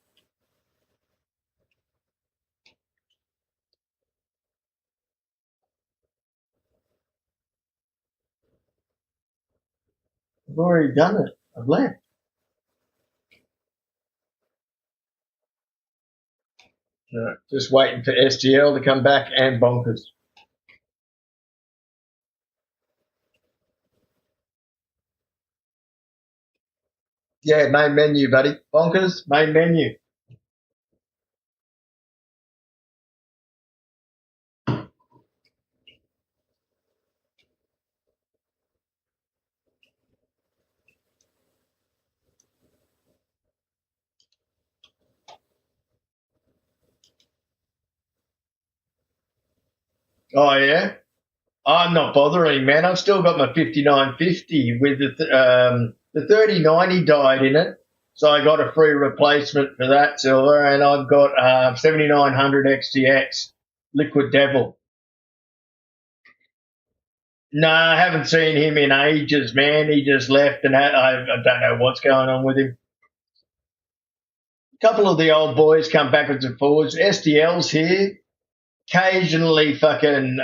I've already done it. I've left. Just waiting for SGL to come back and Bonkers. Yeah, main menu, buddy. Bonkers, main menu. Oh, yeah? I'm not bothering, man. I've still got my 5950 with the 3090 died in it. So I got a free replacement for that silver, and I've got 7900 XTX Liquid Devil. No, I haven't seen him in ages, man. He just left, and I don't know what's going on with him. A couple of the old boys come backwards and forwards. SDL's here. Occasionally, fucking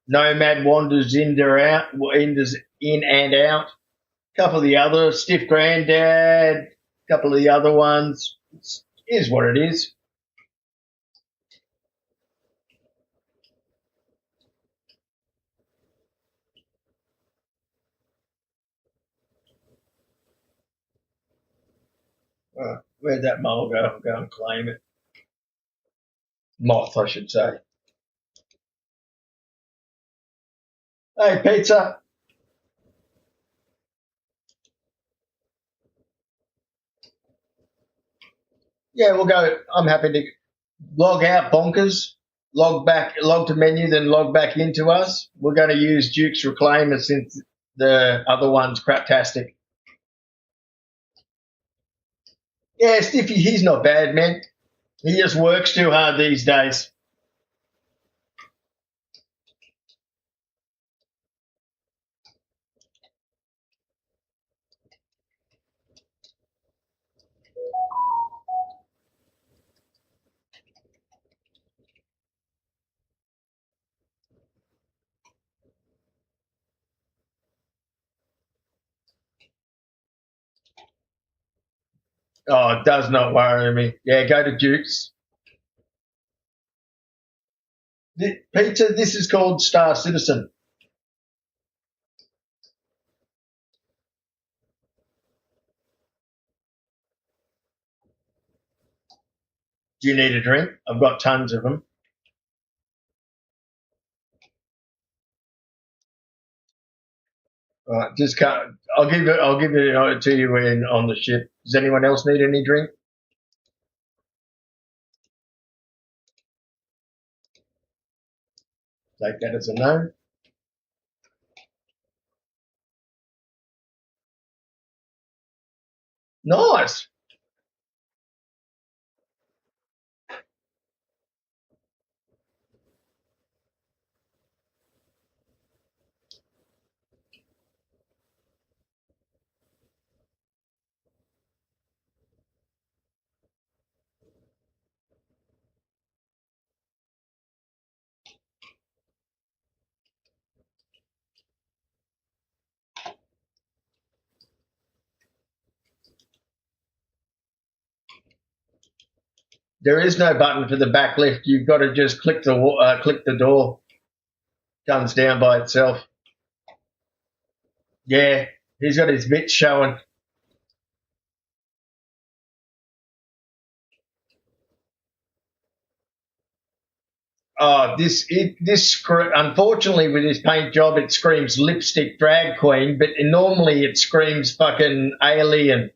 Nomad wanders in and out. A couple of the other Stiff Granddad. A couple of the other ones. It is what it is. Where'd that mole go? I'll go and claim it. Moth, I should say. Hey, pizza. Yeah, we'll go. I'm happy to log out Bonkers, log to menu, then log back into us. We're going to use Duke's Reclaimer since the other one's craptastic. Yeah, Stiffy, he's not bad, man. He just works too hard these days. Oh, it does not worry me. Yeah, go to Duke's. Pizza, this is called Star Citizen. Do you need a drink? I've got tons of them. Right, just can't. I'll give it to you when on the ship. Does anyone else need any drink? Take that as a no. Nice. There is no button for the back lift. You've got to just click the door. Comes down by itself. Yeah, he's got his bits showing. Oh, unfortunately with this paint job, it screams lipstick drag queen, but normally it screams fucking alien.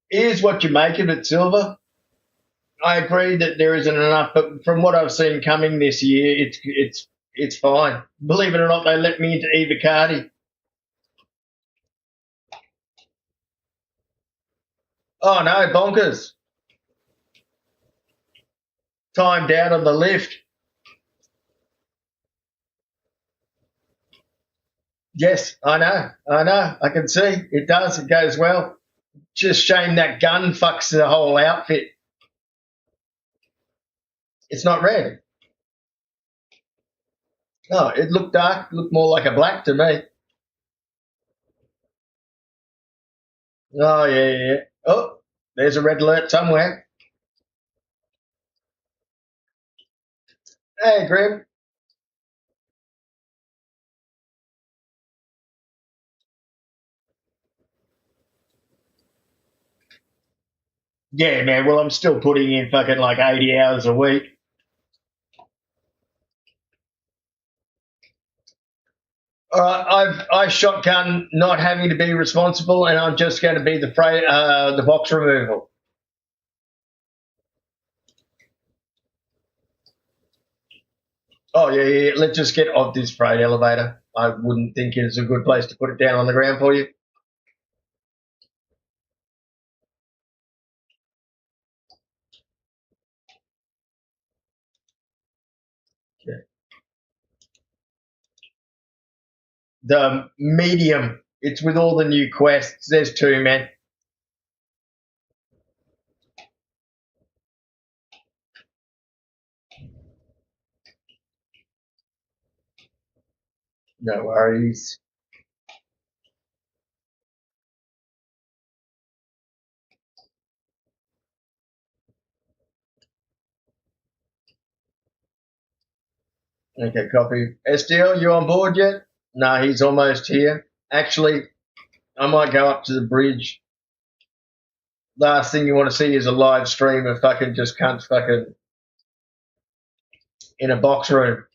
Here's what you make of it, Silver. I agree that there isn't enough, but from what I've seen coming this year, it's fine. Believe it or not, they let me into Eva Cardi. Oh no, bonkers. Timed out on the lift. Yes, I know. I can see. It does. It goes well. Just shame that gun fucks the whole outfit. It's not red. Oh, it looked dark. It looked more like a black to me. Oh, yeah. Oh, there's a red alert somewhere. Hey, Grim. Yeah, man. Well, I'm still putting in fucking like 80 hours a week. All right, I shotgun not having to be responsible, and I'm just going to be the box removal. Oh yeah. Let's just get off this freight elevator. I wouldn't think it's a good place to put it down on the ground for you. Yeah. The medium. It's with all the new quests. There's two, man. No worries. Okay, copy. SDL, you on board yet? No, he's almost here. Actually, I might go up to the bridge. Last thing you want to see is a live stream of fucking just cunts fucking in a box room.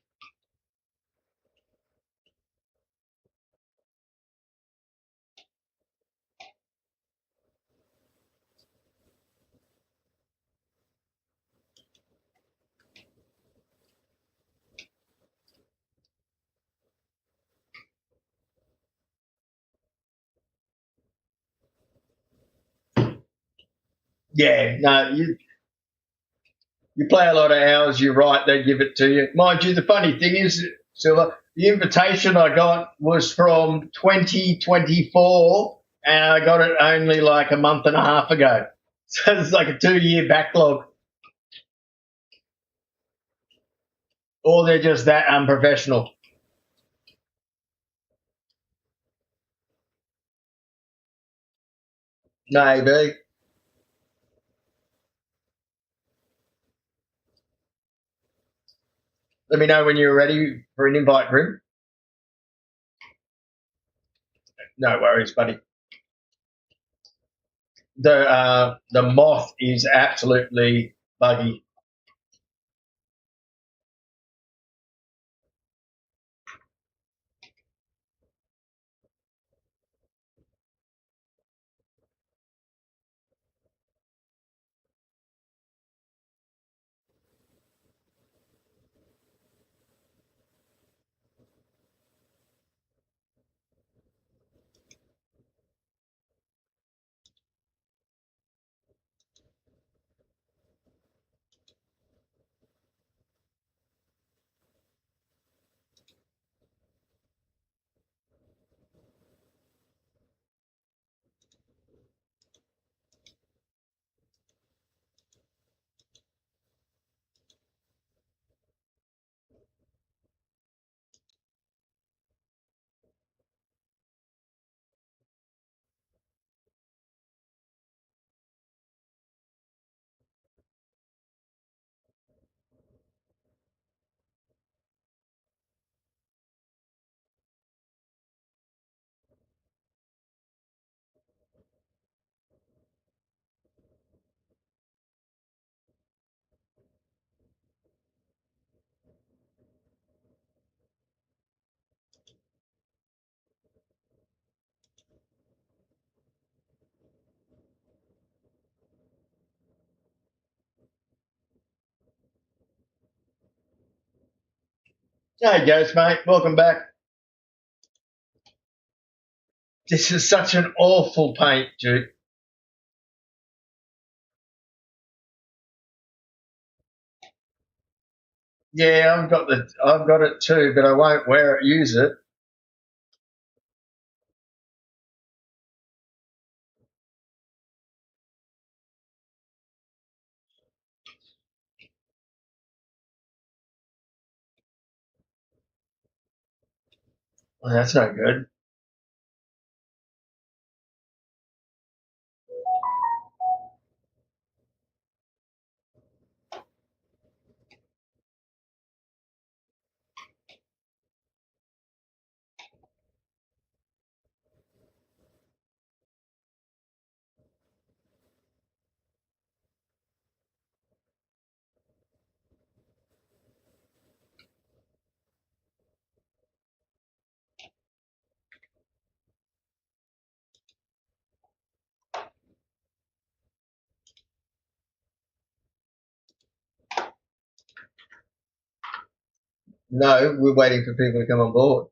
Yeah, no, you play a lot of hours, you're right, they give it to you. Mind you, the funny thing is, Silver, the invitation I got was from 2024, and I got it only like a month and a half ago. So it's like a 2 year backlog. Or they're just that unprofessional. Maybe. Let me know when you're ready for an invite, Grim. No worries, buddy. The moth is absolutely buggy. Hey, Ghost, mate. Welcome back. This is such an awful paint, dude. Yeah, I've got it too, but I won't use it. Well, that's no good. No, we're waiting for people to come on board.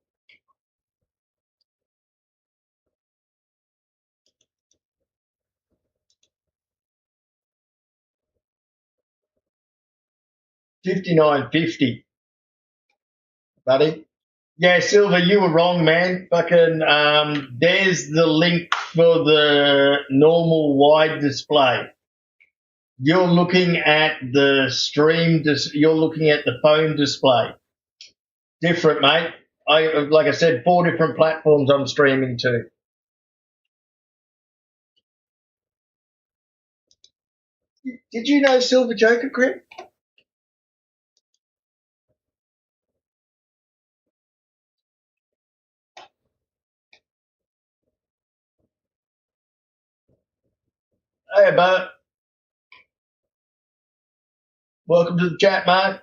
$59.50, buddy. Yeah, Silver, you were wrong, man. Fucking, there's the link for the normal wide display. You're looking at the you're looking at the phone display. Different, mate. Like I said, 4 different platforms I'm streaming to. Did you know Silver Joker, Crip? Hey, bud. Welcome to the chat, mate.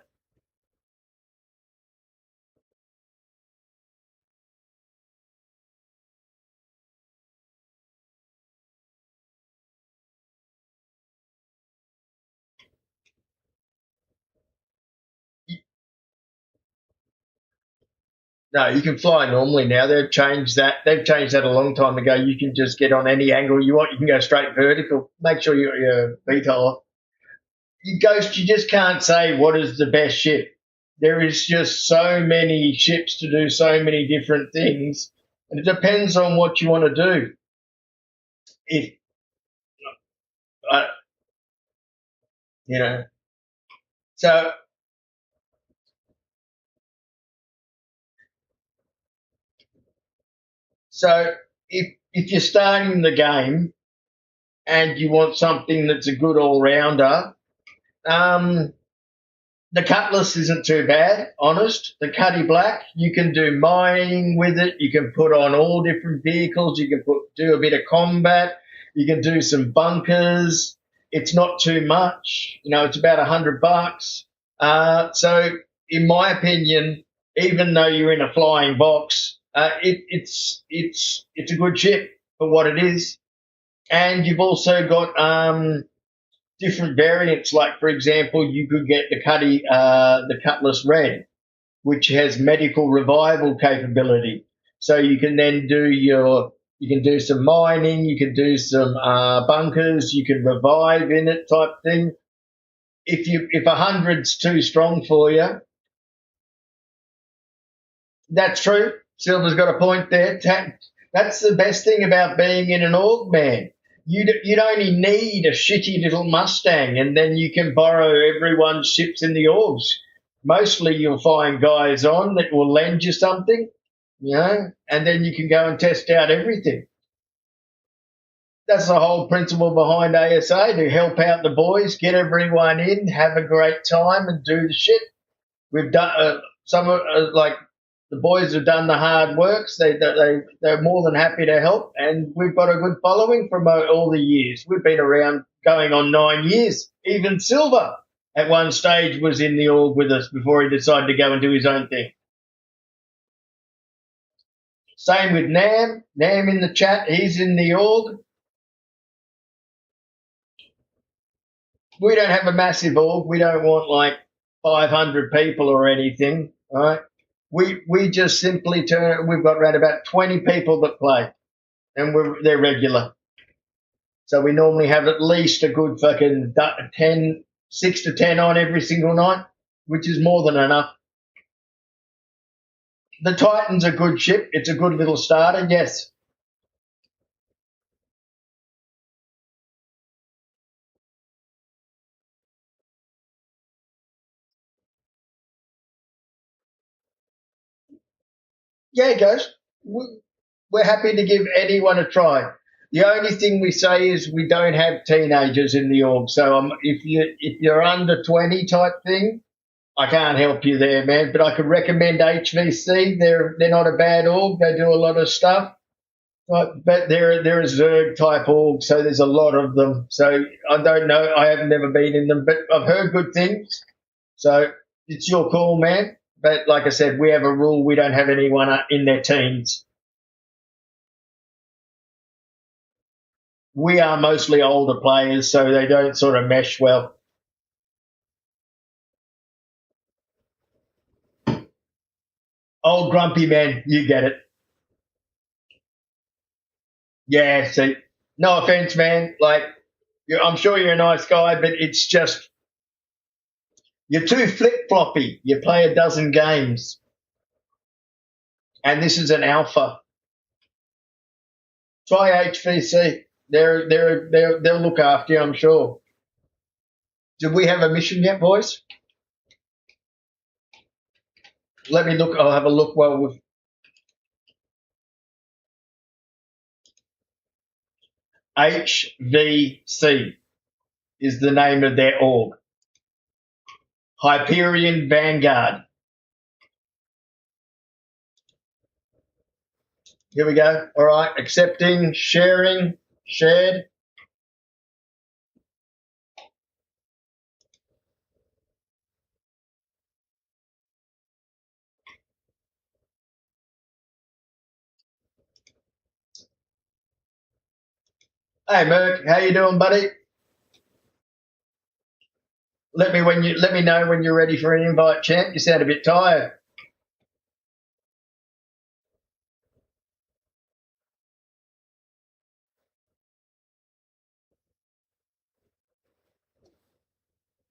No, you can fly normally now. They've changed that. They've changed that a long time ago. You can just get on any angle you want. You can go straight vertical. Make sure you got your VTOL off. You Ghost, you just can't say what is the best ship. There is just so many ships to do so many different things, and it depends on what you want to do. If uh, you know, so so if you're starting the game and you want something that's a good all rounder, um, the Cutlass isn't too bad, honest. The Cuddy Black, you can do mining with it. You can put on all different vehicles. You can do a bit of combat. You can do some bunkers. It's not too much. You know, it's about $100. So, in my opinion, even though you're in a flying box, it's a good ship for what it is. And you've also got different variants. Like, for example, you could get the Cutlass Red, which has medical revival capability. So you can then you can do some mining, you can do some bunkers, you can revive in it type thing. If 100's too strong for you, that's true. Silver's got a point there. That's the best thing about being in an org, man. You'd only need a shitty little Mustang, and then you can borrow everyone's ships in the orgs. Mostly you'll find guys on that will lend you something, and then you can go and test out everything. That's the whole principle behind ASA, to help out the boys, get everyone in, have a great time, and do the shit. We've done some like the boys have done the hard works. They're more than happy to help, and we've got a good following from all the years. We've been around going on 9 years. Even Silver at one stage was in the org with us before he decided to go and do his own thing. Same with Nam. Nam in the chat, he's in the org. We don't have a massive org. We don't want like 500 people or anything, right? We just simply we've got around about 20 people that play, and they're regular. So we normally have at least a good fucking 6 to 10 on every single night. which is more than enough. The Titan's a good ship. It's a good little starter, yes. Yeah, it goes. We're happy to give anyone a try. The only thing we say is we don't have teenagers in the org. So if you're under 20 type thing, I can't help you there, man. But I could recommend HVC. They're not a bad org. They do a lot of stuff. But they're a Zerg type org, so there's a lot of them. So I don't know. I have never been in them, but I've heard good things. So it's your call, man. But like I said, we have a rule: we don't have anyone in their teens. We are mostly older players, so they don't sort of mesh well. Old grumpy man, you get it. Yeah, see, no offense, man. Like, I'm sure you're a nice guy, but it's just you're too flip floppy. You play a dozen games, and this is an alpha. Try HVC. They'll look after you, I'm sure. Did we have a mission yet, boys? Let me look. I'll have a look while we've. HVC is the name of their org. Hyperion Vanguard. Here we go. All right. Accepting, sharing, shared. Hey, Merc, how you doing, buddy? Let me know when you're ready for an invite, champ. You sound a bit tired.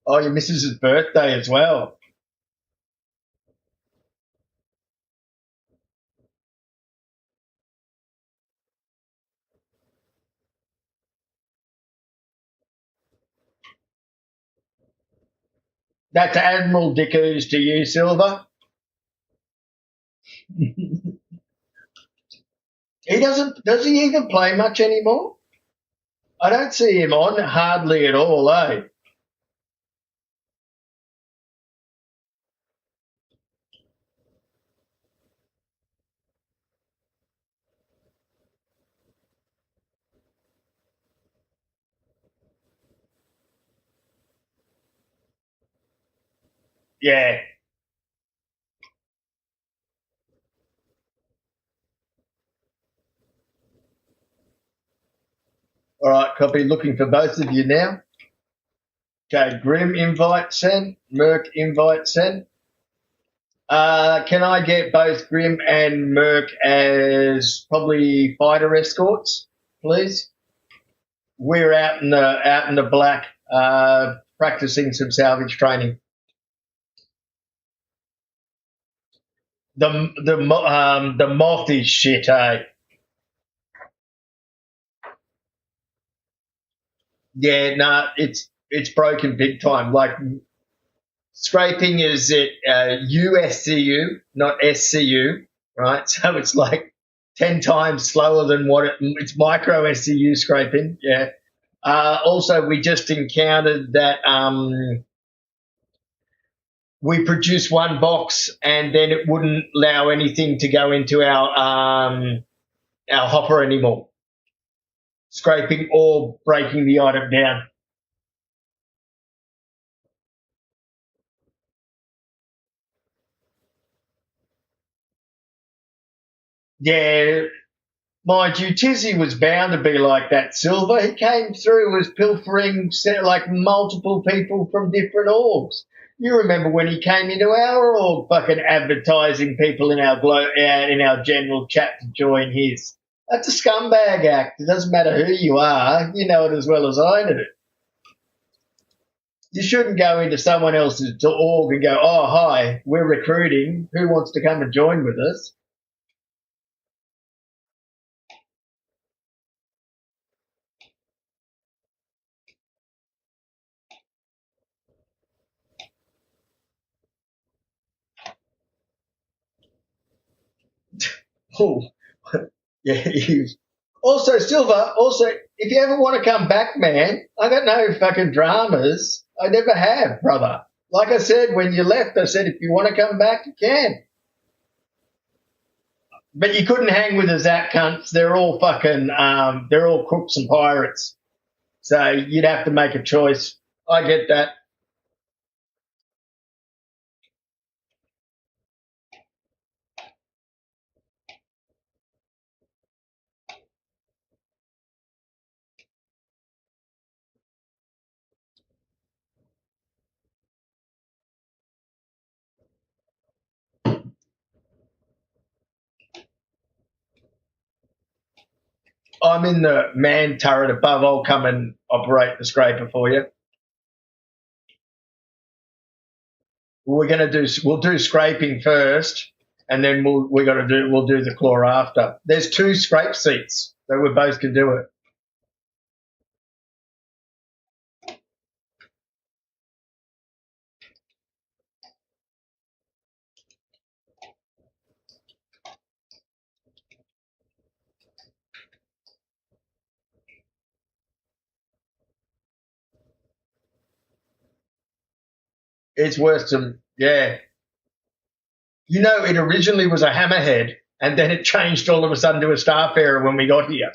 Oh, your missus's birthday as well. That's Admiral Dickoos to you, Silver. Does he even play much anymore? I don't see him on hardly at all, eh? Yeah. All right, copy. Looking for both of you now. Okay, Grim invite sent. Merc invite sent. Can I get both Grim and Merc as probably fighter escorts, please? We're out in the black, practicing some salvage training. The moth is shit, eh? Yeah, no, it's broken big time. Like scraping is at USCU, not SCU, right? So it's like 10 times slower than it's micro SCU scraping. Yeah. Also, we just encountered that we produced one box and then it wouldn't allow anything to go into our hopper anymore, scraping or breaking the item down. Yeah, mind you, Tizzy was bound to be like that, Silver. He came through, was pilfering like multiple people from different orgs. You remember when he came into our org, fucking advertising people in our general chat to join his. That's a scumbag act. It doesn't matter who you are. You know it as well as I do. You shouldn't go into someone else's org and go, oh, hi, we're recruiting. Who wants to come and join with us? Oh, yeah. Also, Silver, if you ever want to come back, man, I got no fucking dramas. I never have, brother. Like I said, when you left, I said, if you want to come back, you can. But you couldn't hang with the Zap cunts. They're all fucking, they're all crooks and pirates. So you'd have to make a choice. I get that. I'm in the man turret above. I'll come and operate the scraper for you. We'll do scraping first, and then we'll do the claw after. There's two scrape seats, so we both can do it. It's worse than, yeah. You know, it originally was a hammerhead, and then it changed all of a sudden to a starfarer when we got here.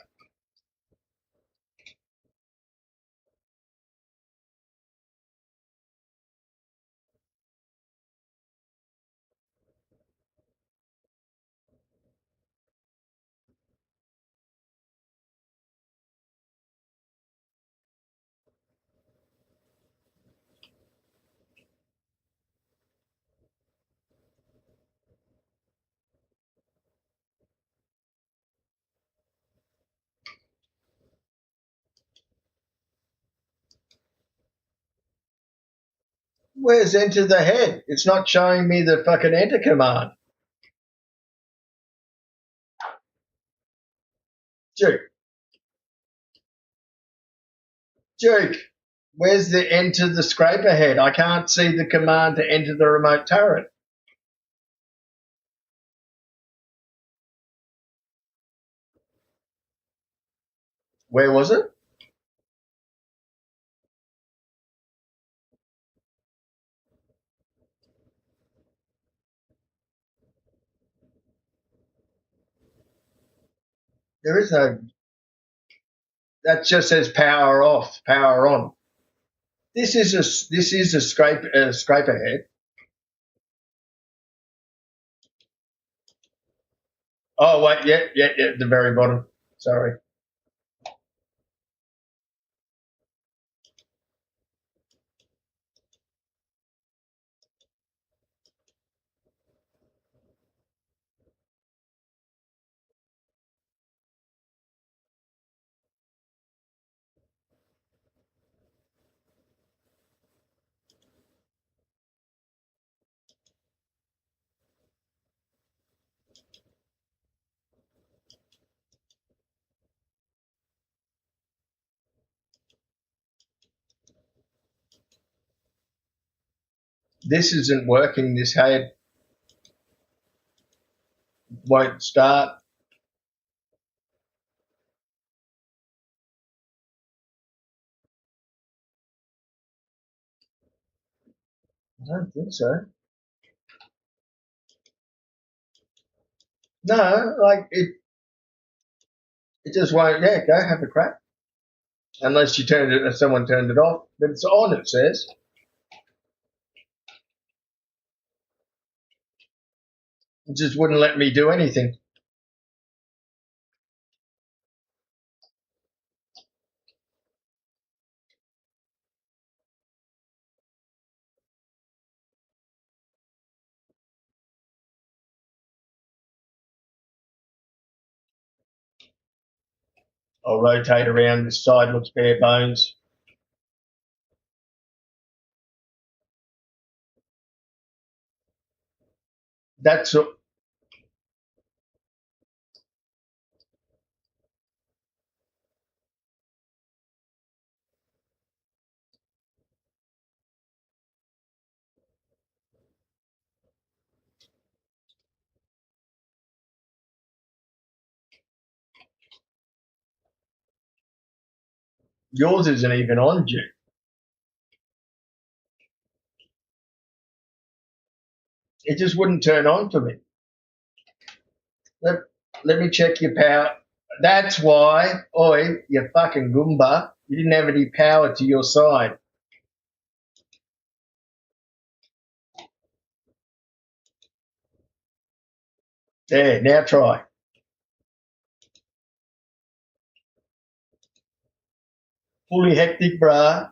Where's enter the head? It's not showing me the fucking enter command. Duke, Duke, where's the enter the scraper head? I can't see the command to enter the remote turret. Where was it? There is no. That just says power off, power on. This is a scraper head. Oh wait, yeah, at the very bottom. Sorry. This isn't working. This head won't start. I don't think so. No, like it just won't. Yeah, go have a crack. Unless you turned it, if someone turned it off, but it's on. It says it just wouldn't let me do anything. I'll rotate around. This side looks bare bones. That's yours isn't even on, June. It just wouldn't turn on for me. Let, let me check your power. That's why, oi, you fucking Goomba, you didn't have any power to your side. There, now try. Fully hectic, brah.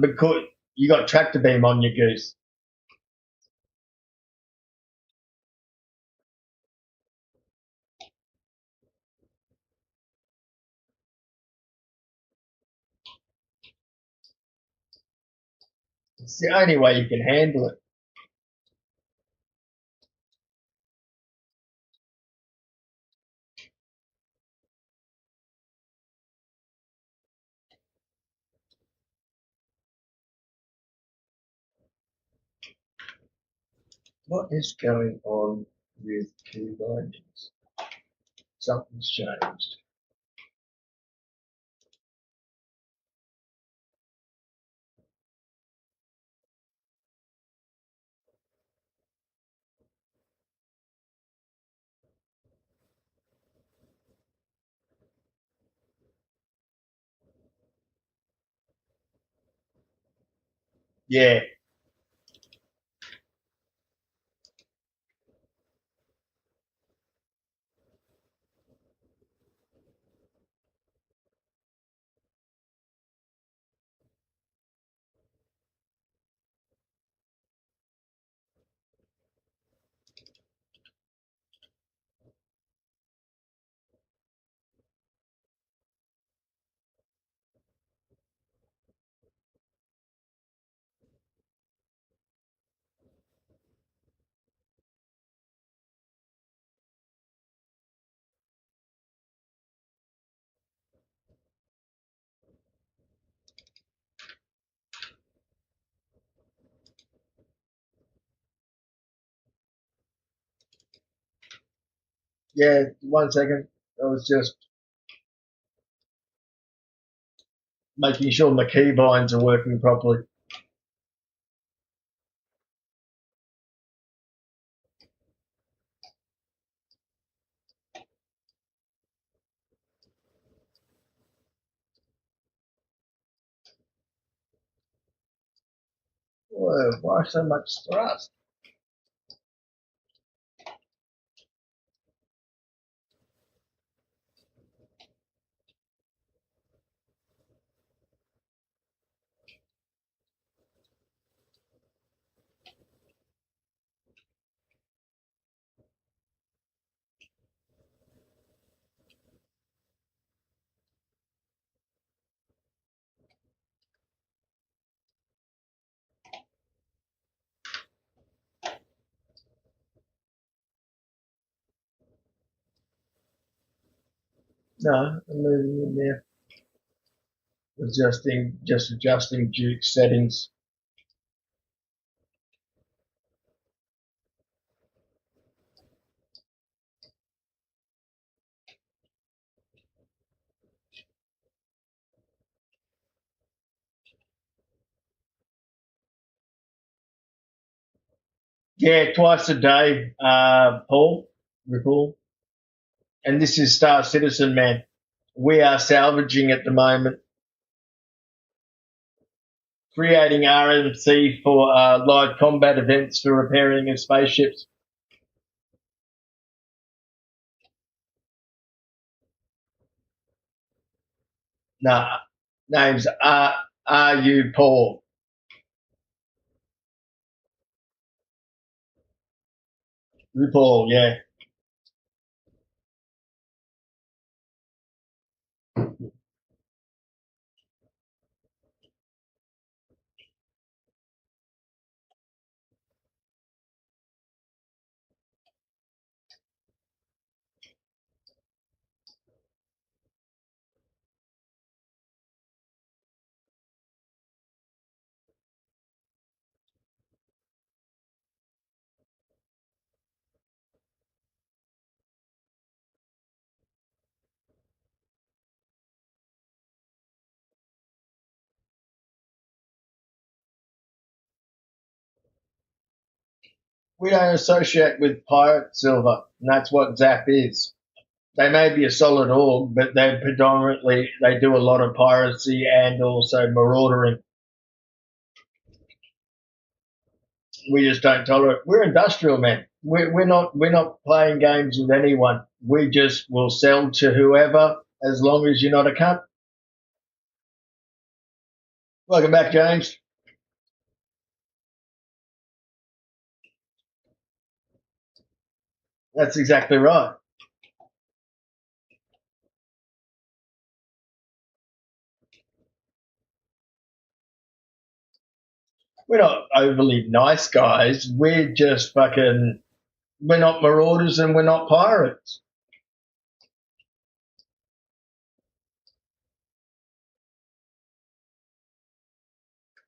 Because you got tractor beam on your goose. It's the only way you can handle it. What is going on with key bindings? Something's changed. Yeah, yeah, 1 second. I was just making sure my key binds are working properly. Whoa, why so much thrust? No, I'm moving in there. Just adjusting Duke settings. Yeah, twice a day, Paul, recall. And this is Star Citizen, man. We are salvaging at the moment, creating RMC for live combat events for repairing of spaceships. Nah, name's R U Paul. RuPaul, yeah. We don't associate with pirate silver, and that's what Zap is. They may be a solid org, but they do a lot of piracy and also maraudering. We just don't tolerate. We're industrial men. We're not playing games with anyone. We just will sell to whoever as long as you're not a cunt. Welcome back, James. That's exactly right. We're not overly nice guys. We're just fucking. We're not marauders and we're not pirates.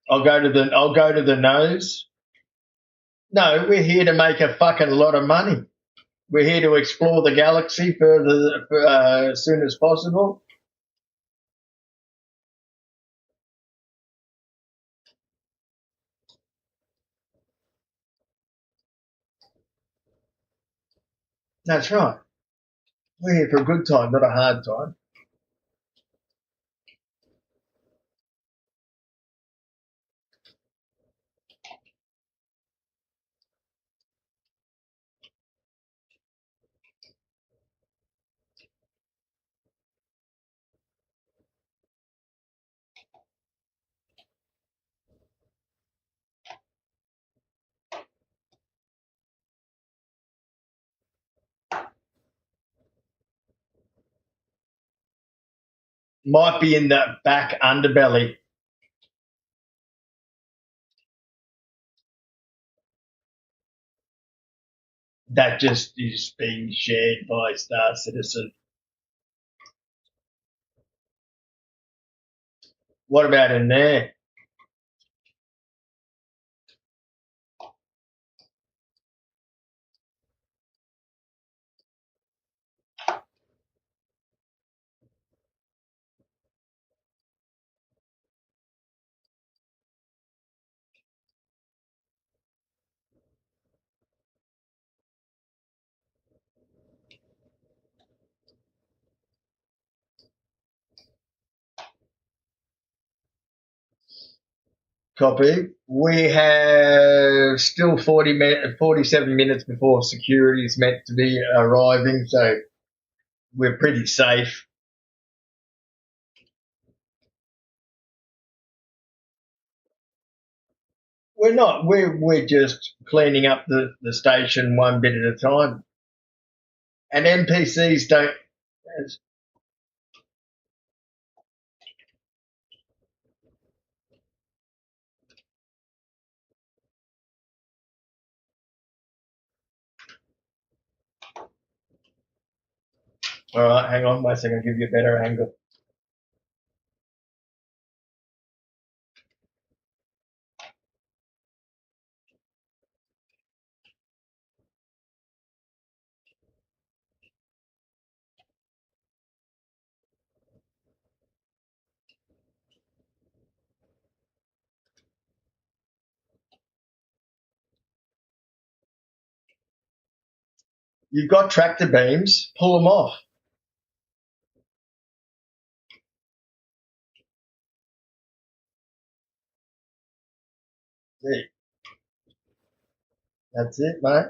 I'll go to the nose. No, we're here to make a fucking lot of money. We're here to explore the galaxy further as soon as possible. That's right. We're here for a good time, not a hard time. Might be in that back underbelly. That just is being shared by Star Citizen. What about in there? Copy. We have still 47 minutes before security is meant to be arriving, so we're pretty safe. We're not. We're just cleaning up the station one bit at a time. And NPCs don't. All right, hang on, wait a second. I'll give you a better angle. You've got tractor beams. Pull them off. There. That's it, mate.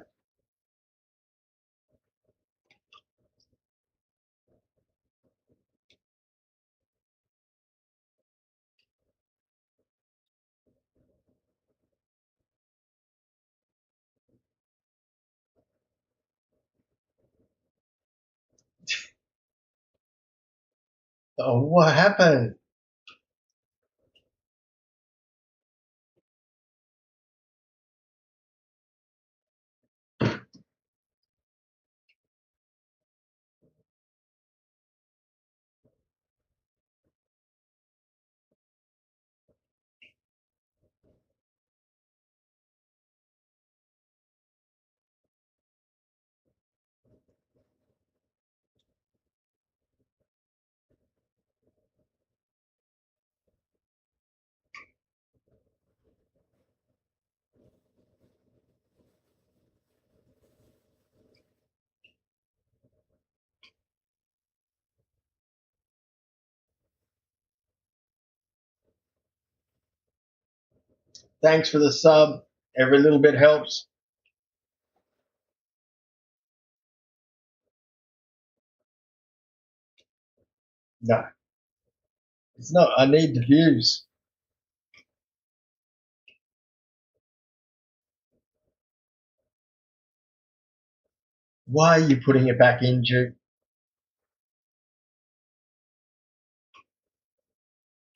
Oh, what happened? Thanks for the sub. Every little bit helps. No, it's not. I need the views. Why are you putting it back in, Duke?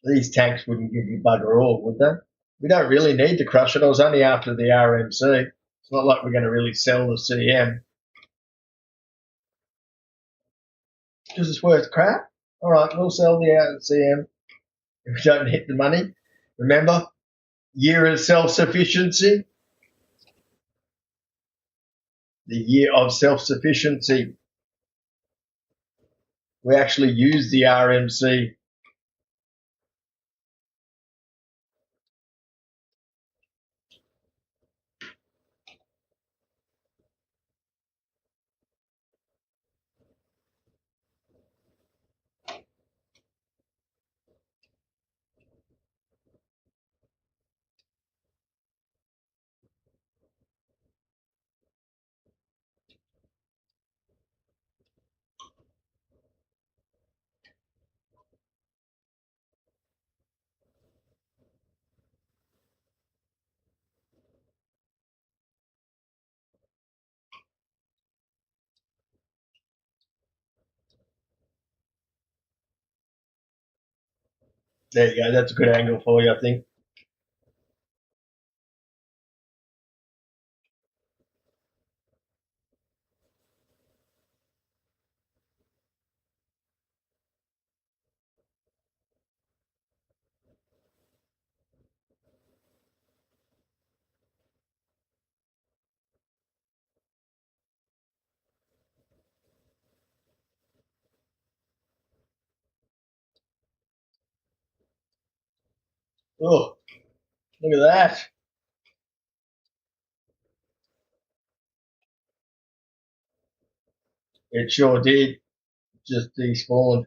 These tanks wouldn't give you bugger all, would they? We don't really need to crush it. I was only after the RMC. It's not like we're going to really sell the CM. Because it's worth crap. All right, we'll sell the CM if we don't hit the money. Remember, year of self-sufficiency. The year of self-sufficiency. We actually use the RMC. There you go. That's a good angle for you, I think. Oh, look at that. It sure did. Just despawned.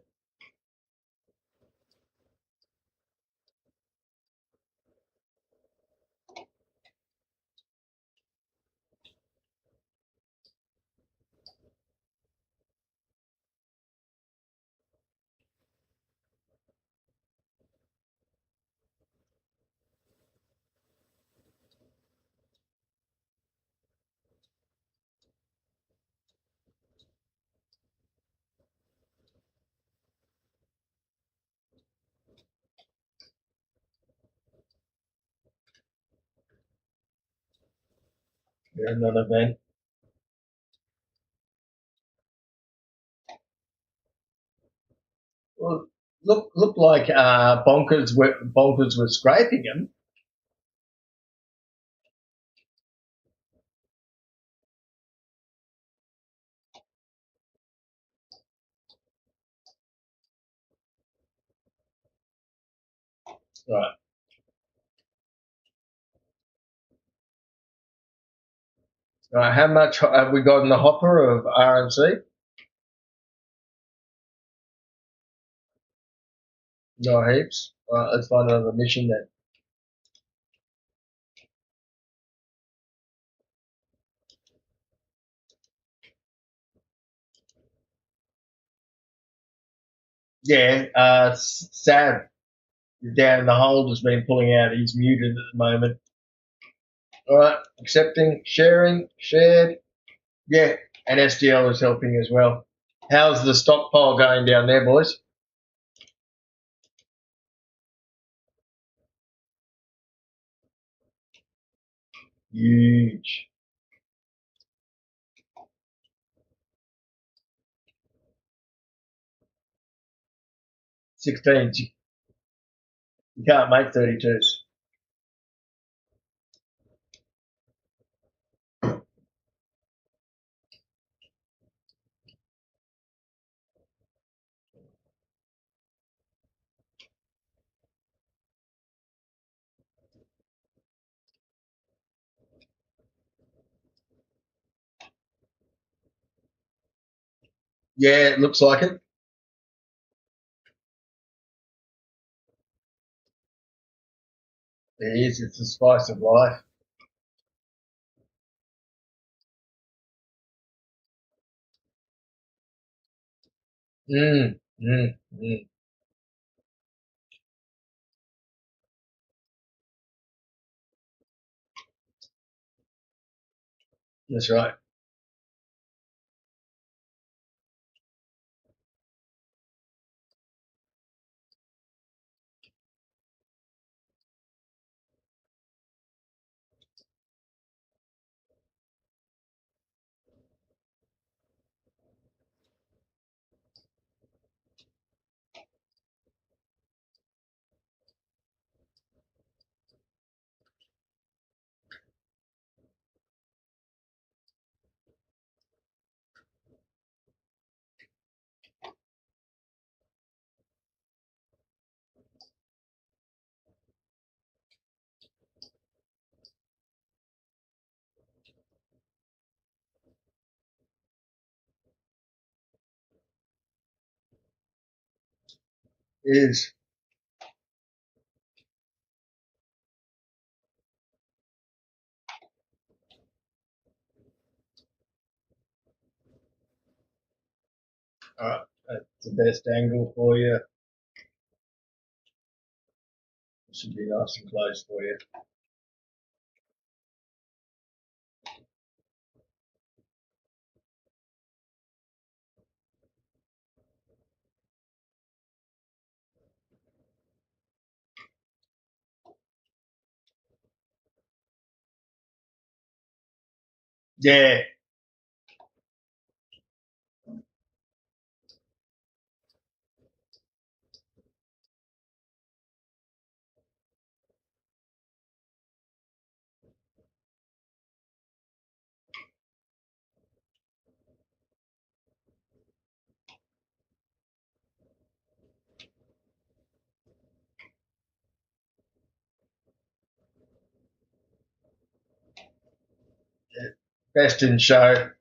There's another event. Well, look like bonkers were scraping him. Right. Right. How much have we got in the hopper of RMC? No heaps. Right, let's find another mission then. Yeah, Sav down the hold has been pulling out. He's muted at the moment. All right, accepting, sharing, shared. Yeah, and SDL is helping as well. How's the stockpile going down there, boys? Huge. 16s. You can't make 32s. Yeah, it looks like it. It is. It's the spice of life. Mm, mm, mm. That's right. It is. All right. That's the best angle for you. It should be nice and close for you. Yeah. Best in show.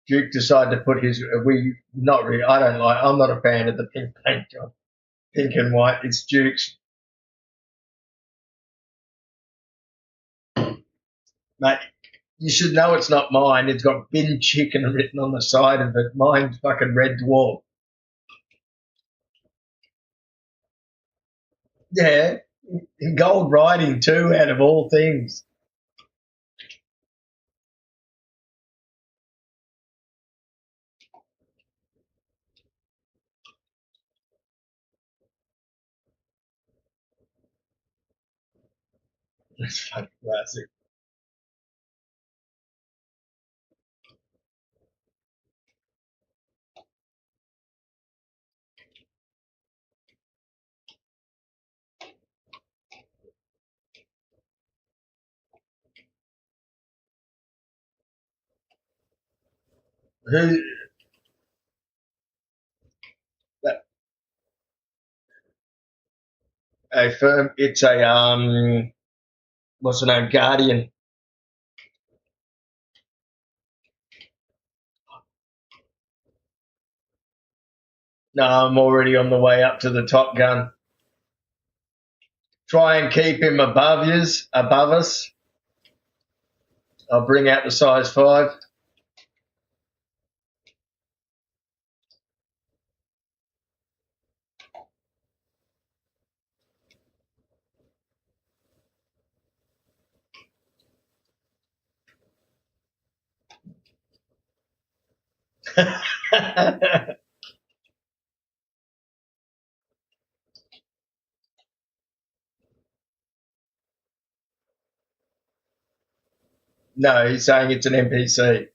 Duke decided to put his. We not really. I don't like. I'm not a fan of the pink paint job. Pink and white. It's Duke's. Mate, you should know it's not mine. It's got bin chicken written on the side of it. Mine's fucking red dwarf. Yeah. Gold writing too, out of all things. That's fucking classic. Who that a firm? It's a what's the name? Guardian. No, I'm already on the way up to the Top Gun. Try and keep him above us. I'll bring out the size 5. No, he's saying it's an NPC.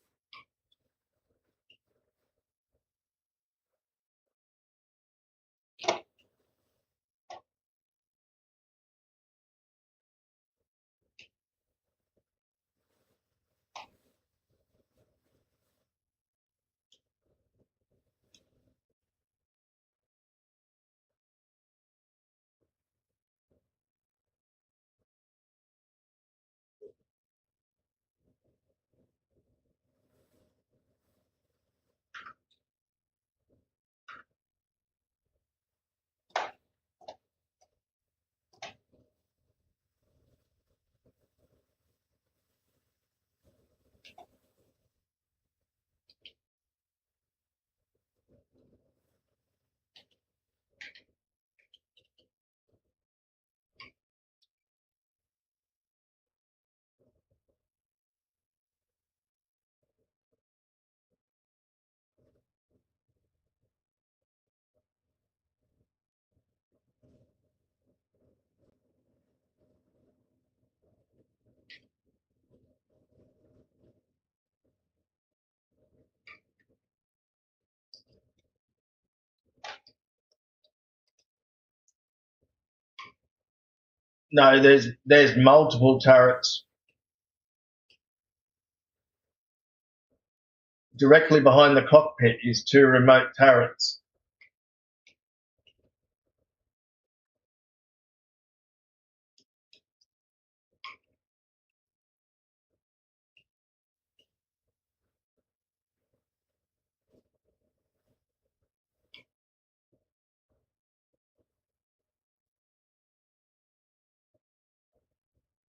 No, there's multiple turrets. Directly behind the cockpit is 2 remote turrets.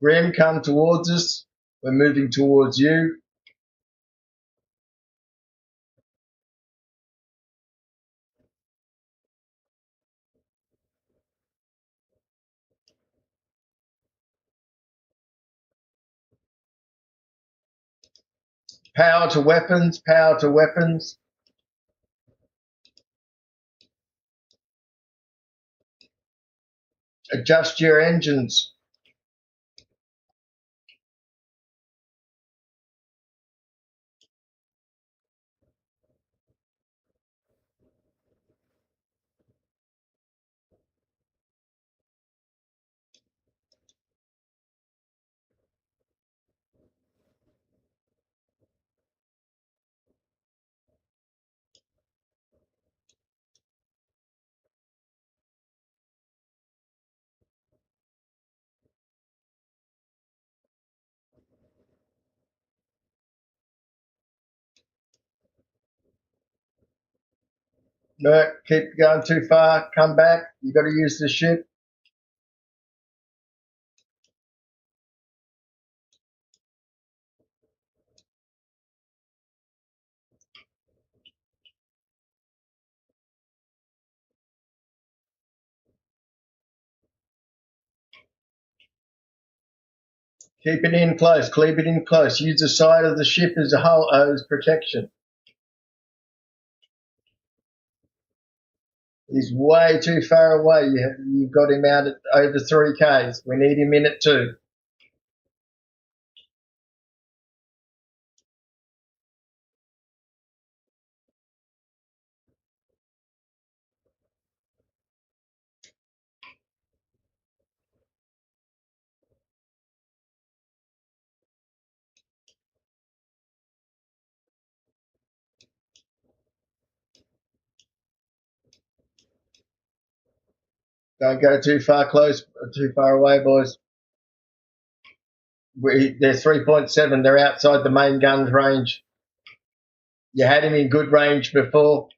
Grim, come towards us. We're moving towards you. Power to weapons, power to weapons. Adjust your engines. Merc, keep going too far. Come back. You've got to use the ship. Keep it in close. Keep it in close. Use the side of the ship as a whole as protection. He's way too far away. You've got him out at over 3Ks. We need him in at 2. Don't go too far close, too far away, boys. They're 3.7. They're outside the main gun's range. You had him in good range before.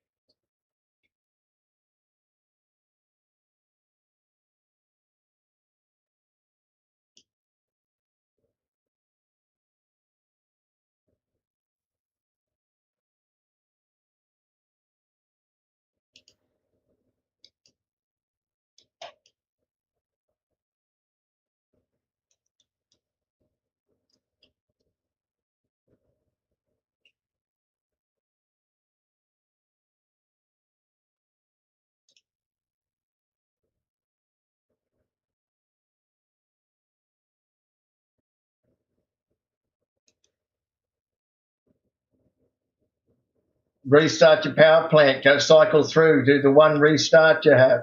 Restart your power plant. Go cycle through. Do the one restart you have.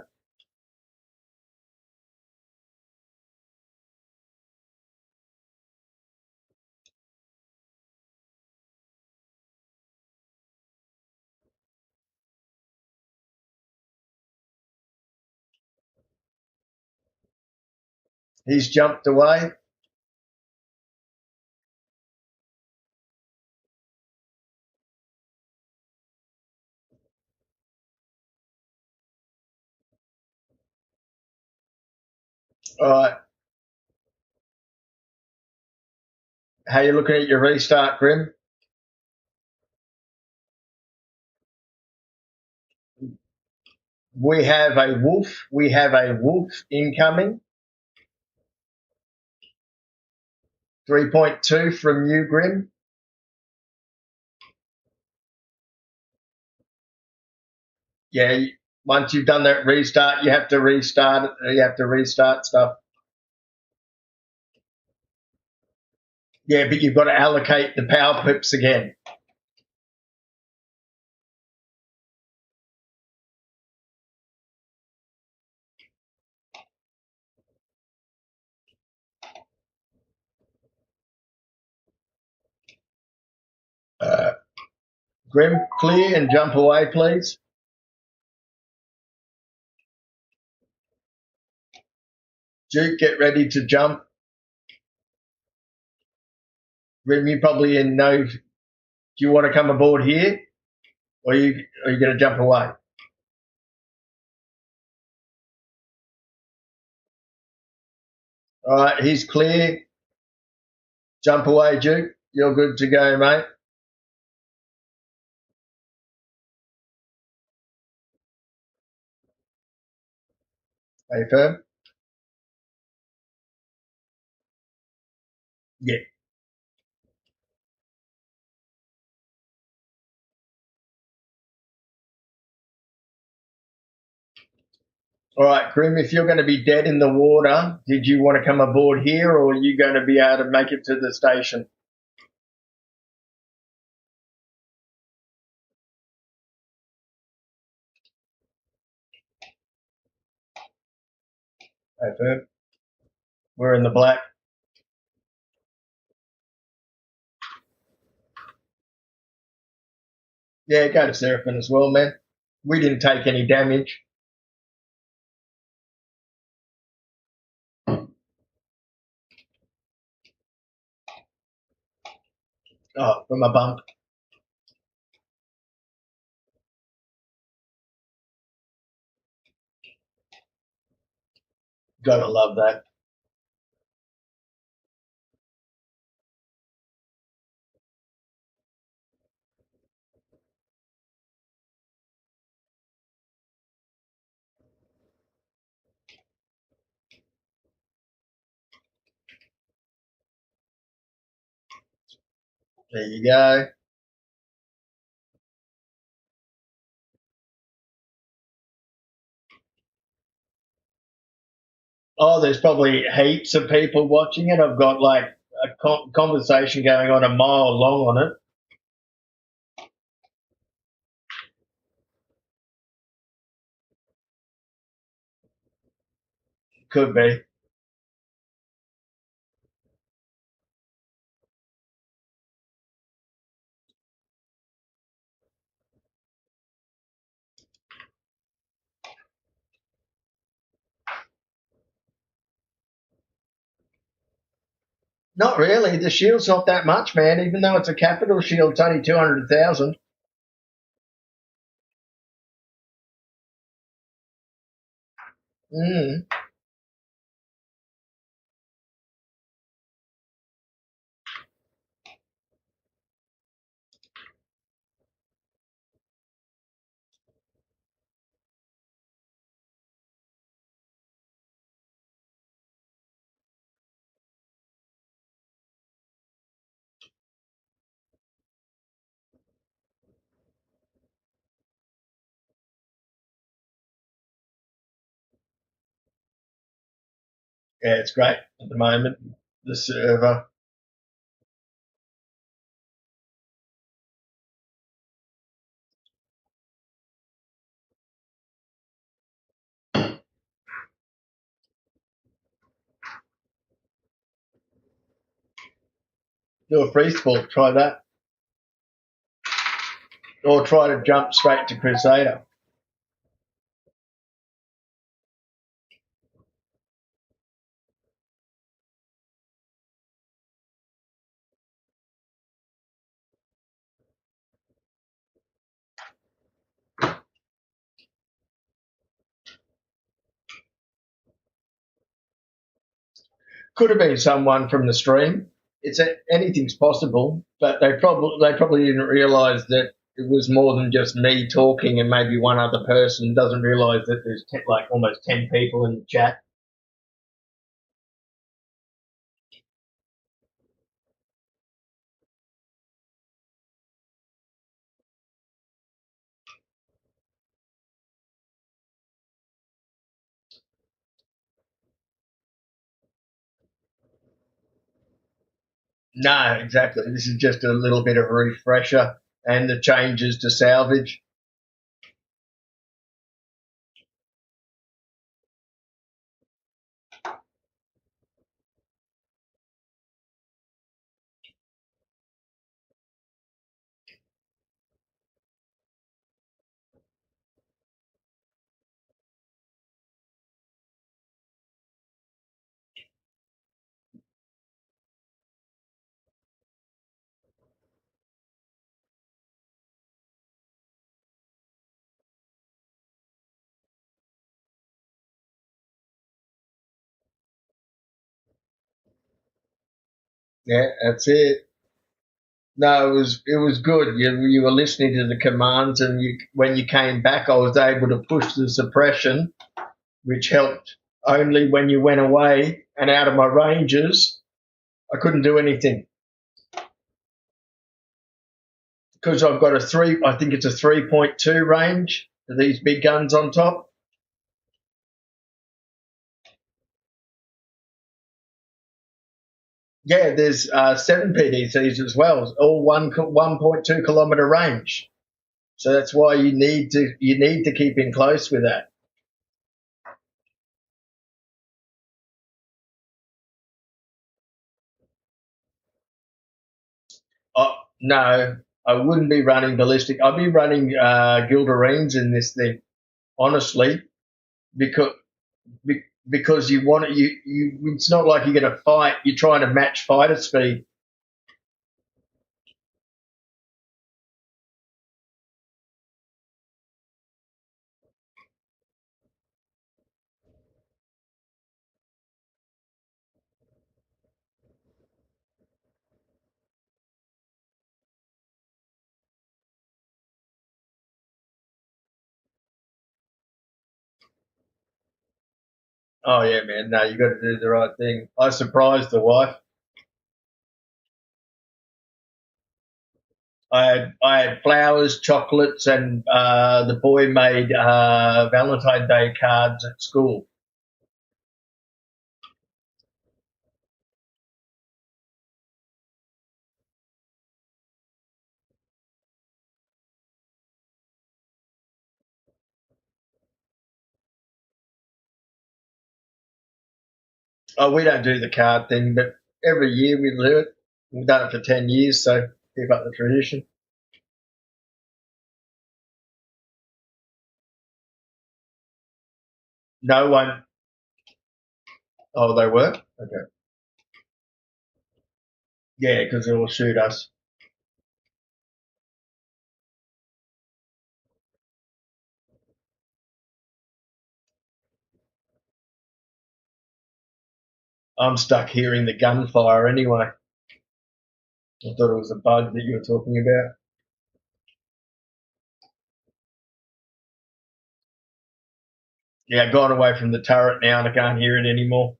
He's jumped away. All right. How you looking at your restart, Grim? We have a wolf. We have a wolf incoming. 3.2 from you, Grim. Yeah. Once you've done that restart, you have to restart it. You have to restart stuff. Yeah, but you've got to allocate the power pips again. Grim, clear and jump away, please. Duke, get ready to jump. Grim, you probably in no. Do you want to come aboard here, or are you going to jump away? All right, he's clear. Jump away, Duke. You're good to go, mate. Hey, firm. Yeah. All right, Grim, if you're going to be dead in the water, did you want to come aboard here, or are you going to be able to make it to the station? Hey, firm. We're in the black. Yeah, go to Seraphim as well, man. We didn't take any damage. Oh, from a bump. Gotta love that. There you go. Oh, there's probably heaps of people watching it. I've got like a conversation going on a mile long on it. Could be. Not really. The shield's not that much, man. Even though it's a capital shield, it's only 200,000. Mm. Yeah, it's great at the moment. The server. Do a free fall. Try that. Or try to jump straight to Crusader. Could have been someone from the stream. Anything's possible, but they probably didn't realise that it was more than just me talking and maybe one other person doesn't realise that there's like almost 10 people in the chat. No, exactly. This is just a little bit of a refresher and the changes to salvage. Yeah, that's it. No, it was good. You were listening to the commands, and when you came back, I was able to push the suppression, which helped. Only when you went away and out of my ranges, I couldn't do anything because I've got a three. I think it's a 3.2 range for these big guns on top. Yeah, there's 7 PDCs as well, all 1.2 kilometer range. So that's why you need to keep in close with that. Oh, no, I wouldn't be running ballistic. I'd be running Gildarines in this thing, honestly, because because you want it. You. It's not like you're going to fight. You're trying to match fighter speed. Oh yeah, man. No, you got to do the right thing. I surprised the wife. I had flowers, chocolates, and the boy made Valentine's Day cards at school. Oh, we don't do the card thing, but every year we do it. We've done it for 10 years, so keep up the tradition. No one. Oh, they were. Okay. Yeah, because they will shoot us. I'm stuck hearing the gunfire anyway. I thought it was a bug that you were talking about. Yeah, I've gone away from the turret now and I can't hear it anymore.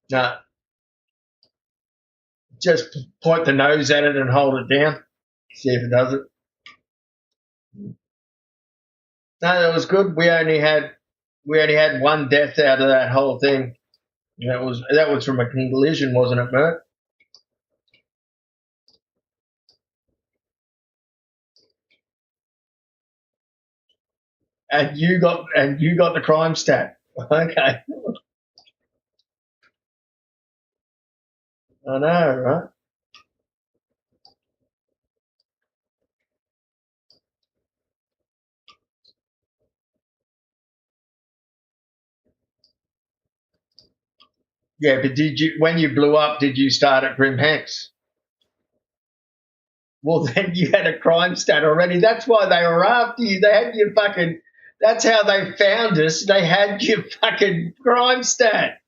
No, just point the nose at it and hold it down. See if it does it. No, that was good. We only had one death out of that whole thing. And that was from a collision, wasn't it, Mert? And you got the crime stat. Okay, I know, right? Yeah, but when you blew up, did you start at Grim Hex? Well, then you had a crime stat already. That's why they were after you. They had your fucking. That's how they found us. They had your fucking crime stat.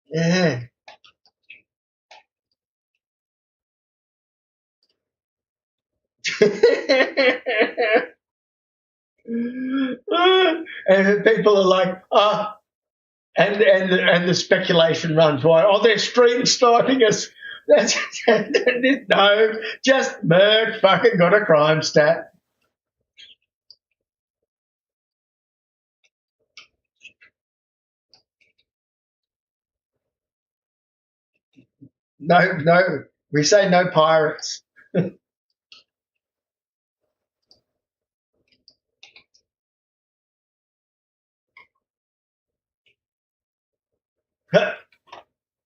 Yeah. And people are like, and the speculation runs wide. Oh, they're stream sniping us. That's, no, just Merck fucking got a crime stat. No, no, we say no pirates.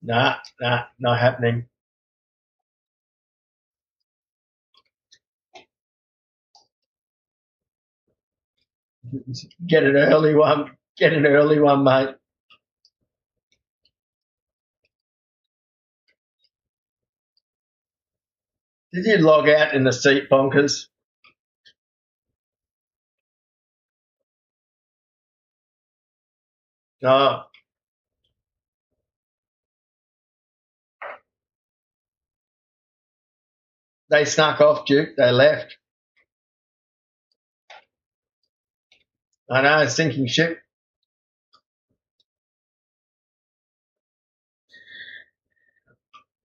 Nah, nah, not happening. Get an early one. Get an early one, mate. Did you log out in the seat, bonkers? Oh, they snuck off, Duke. They left. I know, sinking ship.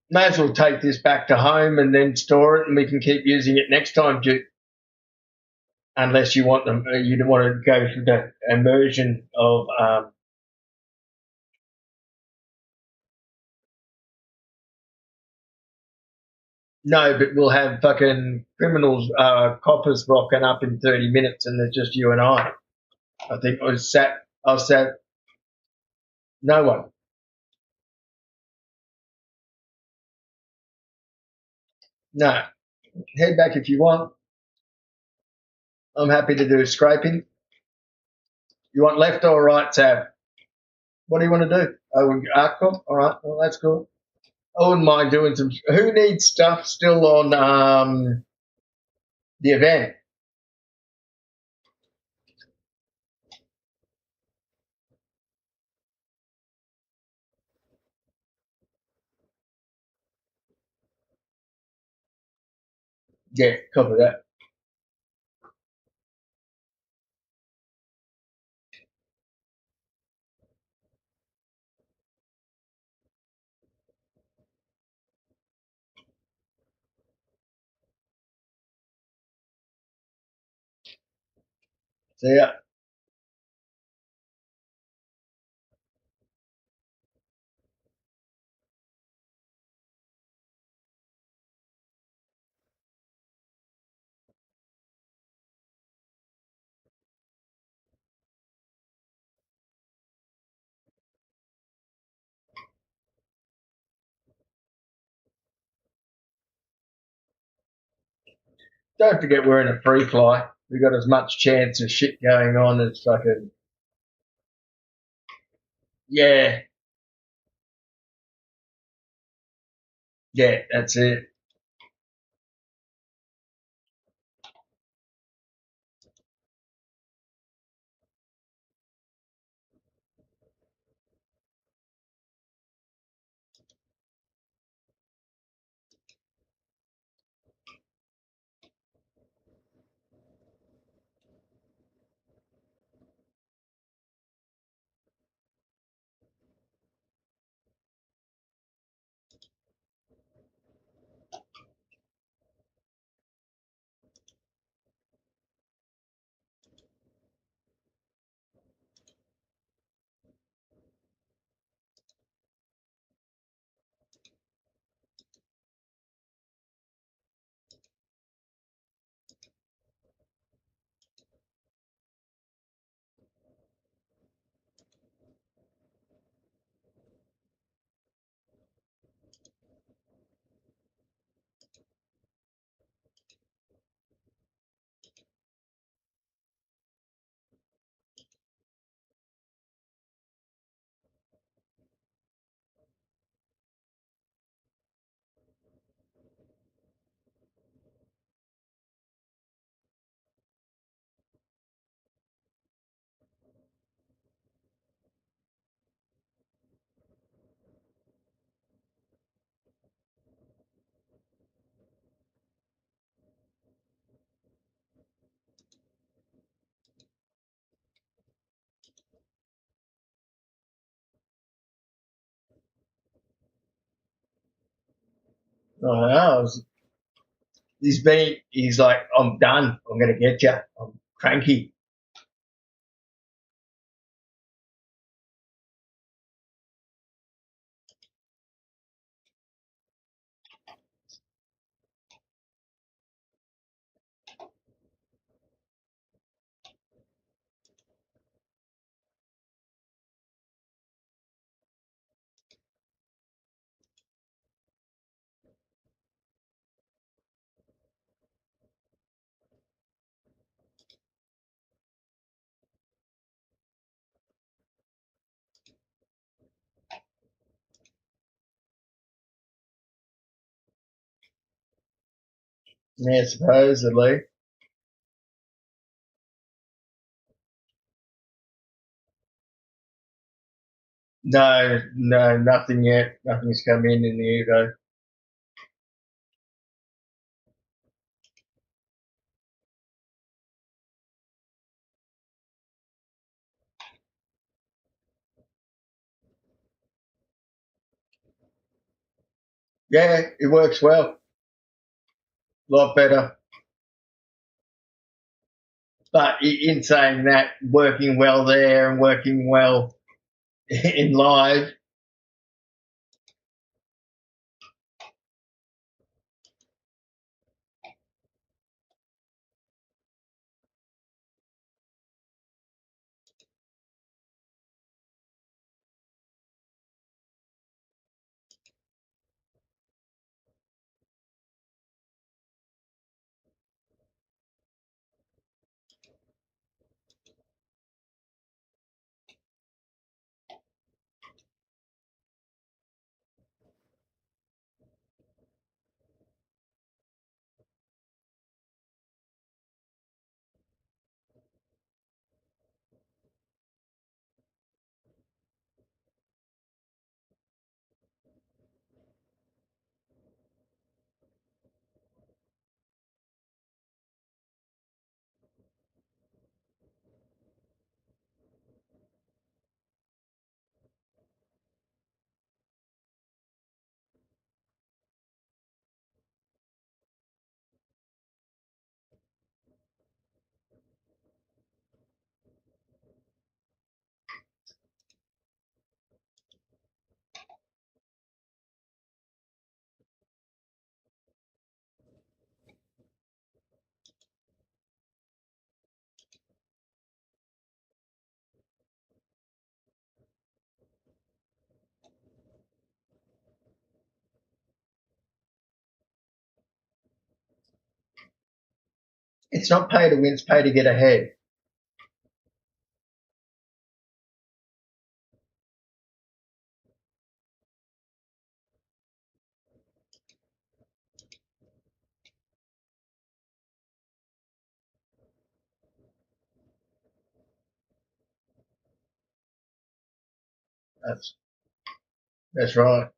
May as well take this back to home and then store it, and we can keep using it next time, Duke. Unless you want them, you don't want to go through the immersion of. No, but we'll have fucking criminals, coppers rocking up in 30 minutes, and it's just you and I. I think I was sat. No one. No. Head back if you want. I'm happy to do scraping. You want left or right tab? What do you want to do? Oh, cool. All right. Well, that's cool. I wouldn't mind doing some. Who needs stuff still on the event? Yeah, copy that. So yeah, don't forget we're in a free fly. We've got as much chance of shit going on as fucking. Yeah, yeah, that's it. I know. He's like, I'm done. I'm gonna get you. I'm cranky. Yeah, supposedly. No, no, nothing yet. Nothing's come in the Udo. Yeah, it works well. A lot better. But in saying that, working well there and working well in live, it's not pay to win, it's pay to get ahead. That's that's right.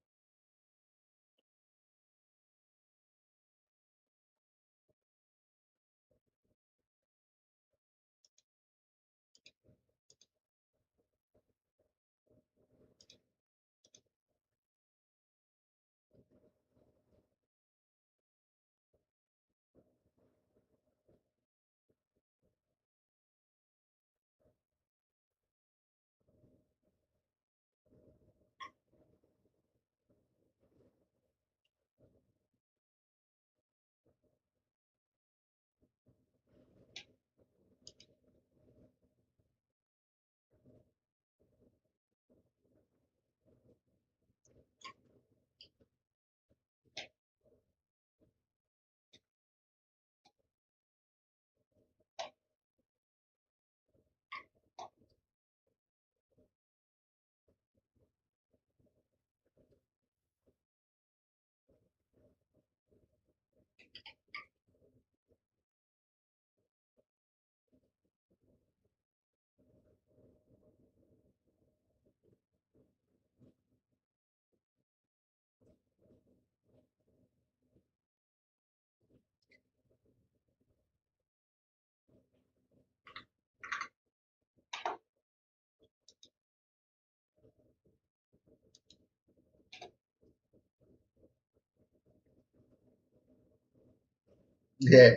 Yeah.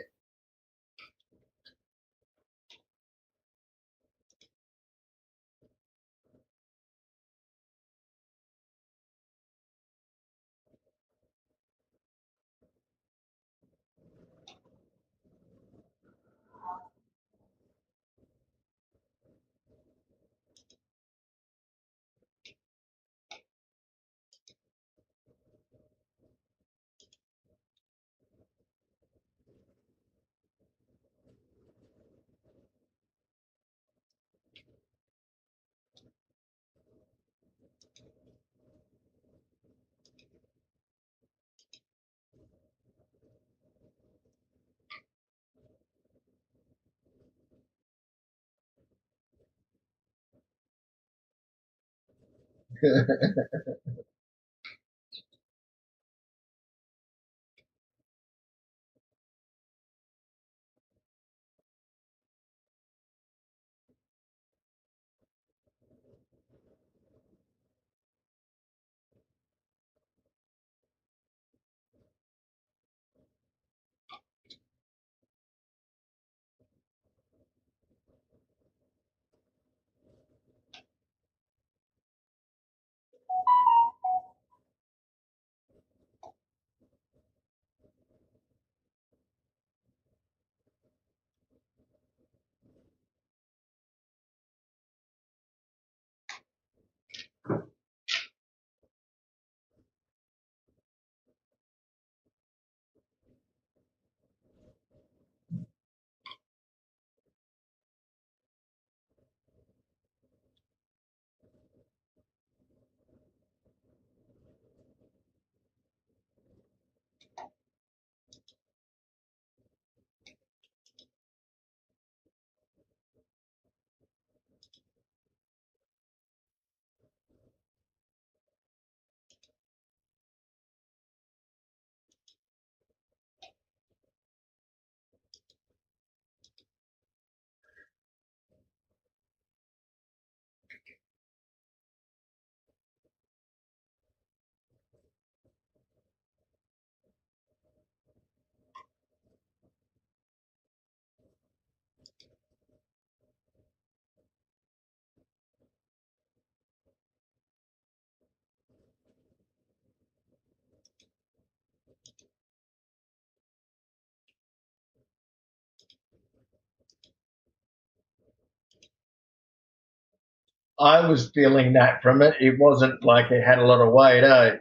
I was feeling that from it. It wasn't like it had a lot of weight, eh?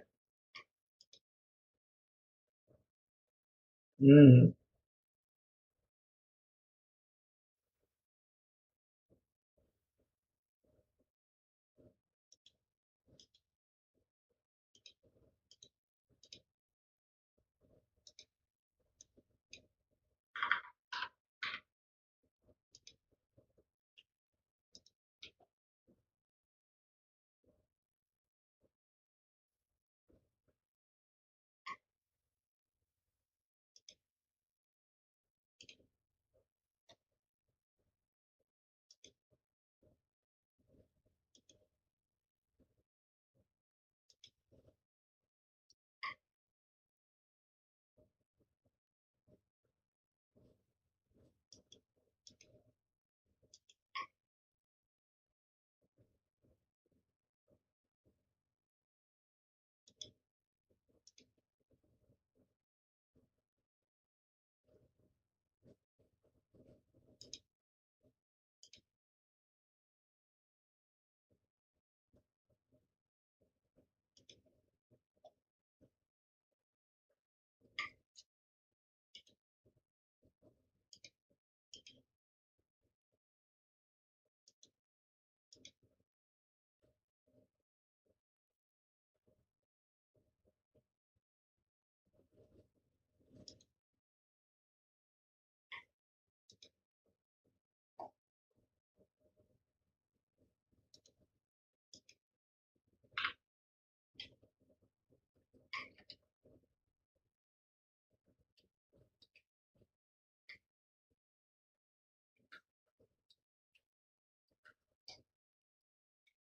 Mm.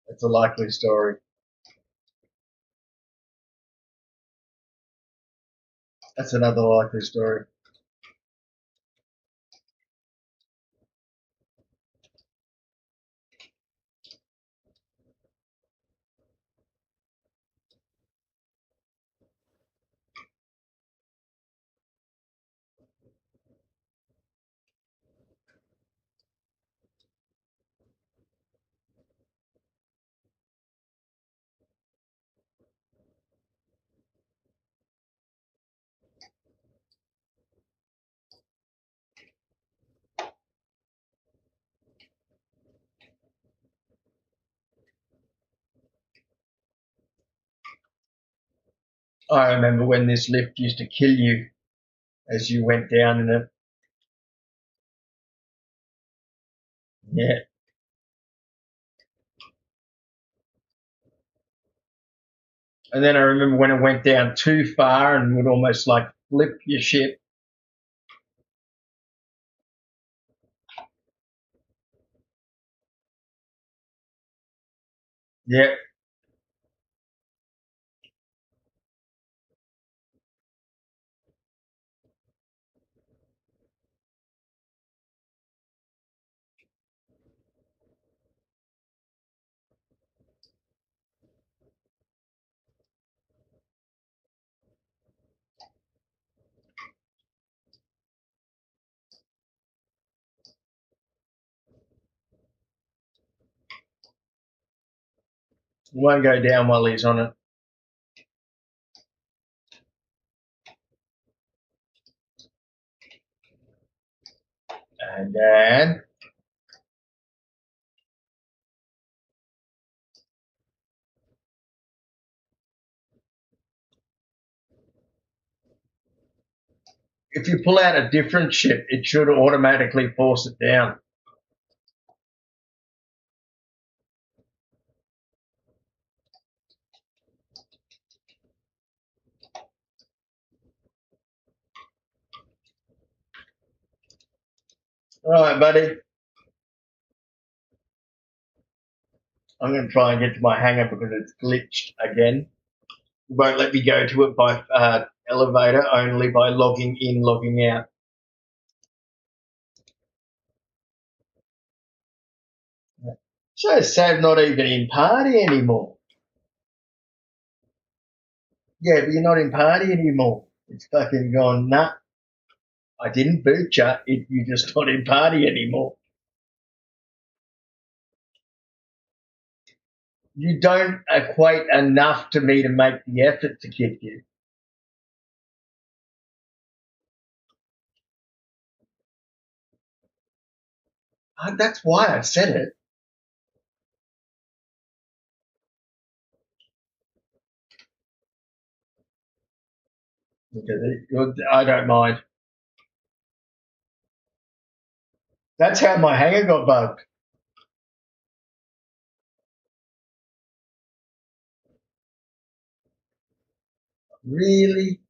It's a likely story. That's another likely story. I remember when this lift used to kill you as you went down in it. Yeah. And then I remember when it went down too far and would almost like flip your ship. Yeah. It won't go down while he's on it. And then if you pull out a different ship, it should automatically force it down. All right, buddy. I'm going to try and get to my hangar because it's glitched again. It won't let me go to it by elevator, only by logging in, logging out. So sad, not even in party anymore. Yeah, but you're not in party anymore. It's fucking gone, nah, I didn't boot you. You're just not in party anymore. You don't equate enough to me to make the effort to kick you. That's why I said it. Because I don't mind. That's how my hanger got bugged. Really?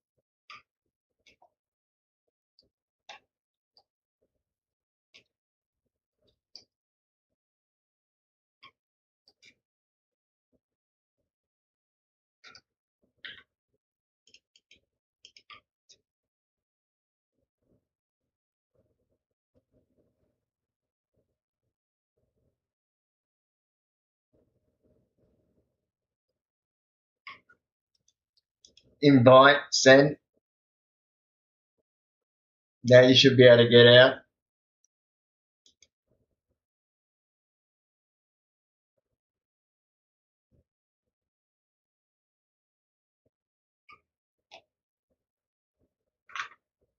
Invite, send. Now you should be able to get out.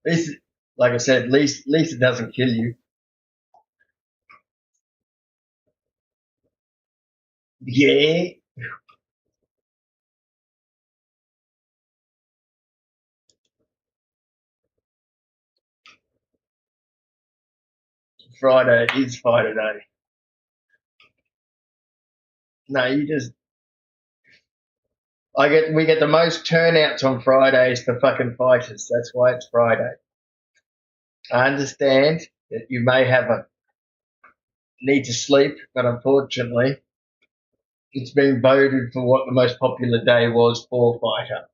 At least, like I said, at least it doesn't kill you. Yeah. Friday is fighter day. No, you just we get the most turnouts on Fridays for fucking fighters. That's why it's Friday. I understand that you may have a need to sleep, but unfortunately, it's been voted for what the most popular day was for fighter.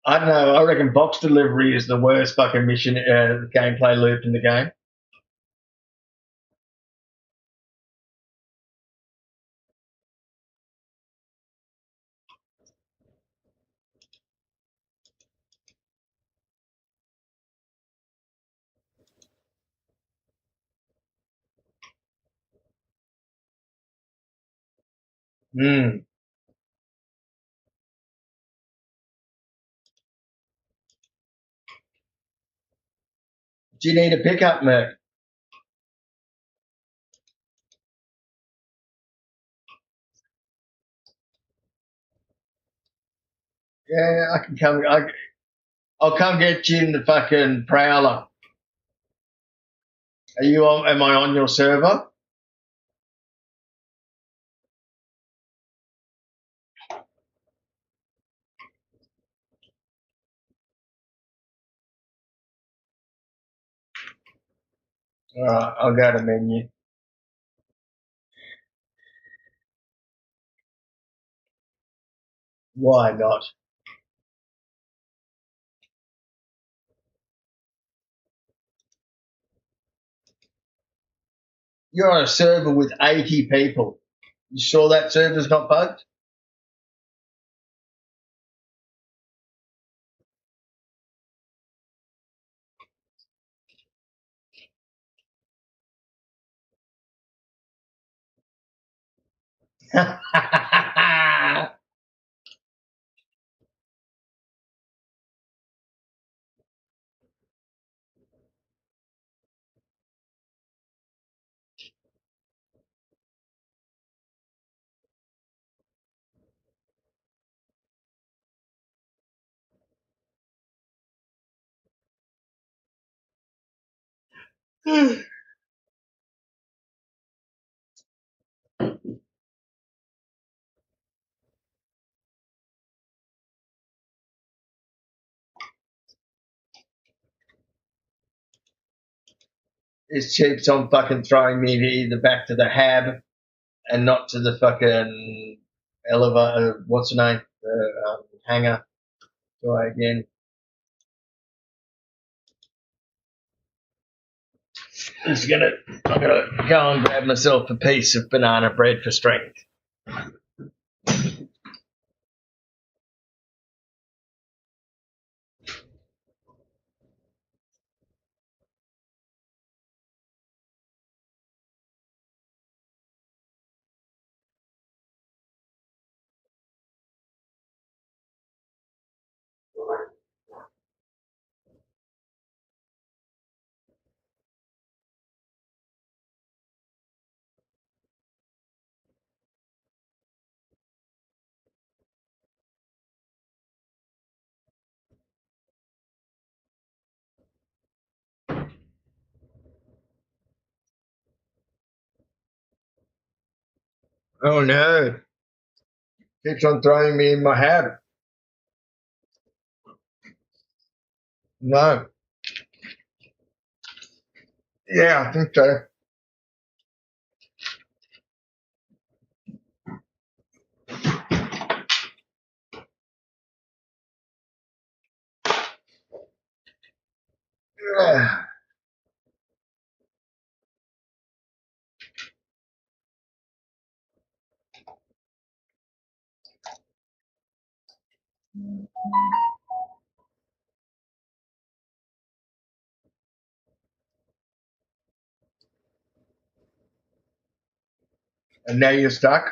I don't know. I reckon box delivery is the worst fucking mission gameplay loop in the game. Hmm. Do you need a pickup, Merc? Yeah, I can come. I'll come get you in the fucking prowler. Are you on? Am I on your server? All right, I'll go to menu. Why not? You're on a server with 80 people. You sure that server's not bugged? This keeps on fucking throwing me either back to the hab and not to the fucking elevator. What's the name? The hangar. Try again. I'm gonna go and grab myself a piece of banana bread for strength. Oh no. Keeps on throwing me in my hab. No. Yeah, I think so. Yeah. And now you're stuck?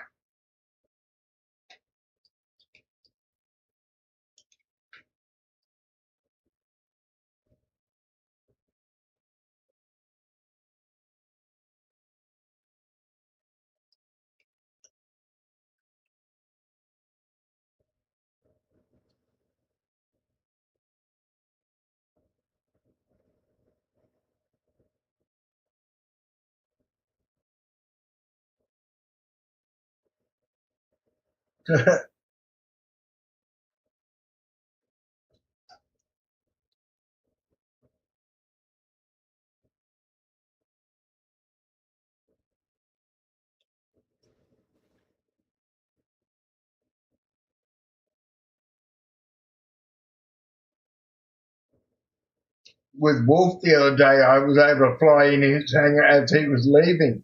With Wolf the other day, I was able to fly in his hangar as he was leaving,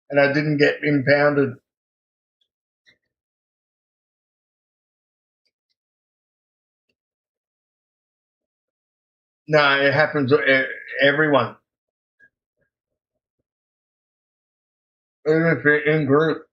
and I didn't get impounded. No, it happens to everyone, even if you're in group.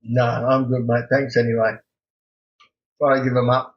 No, I'm good, mate. Thanks anyway. Thought I'd give them up.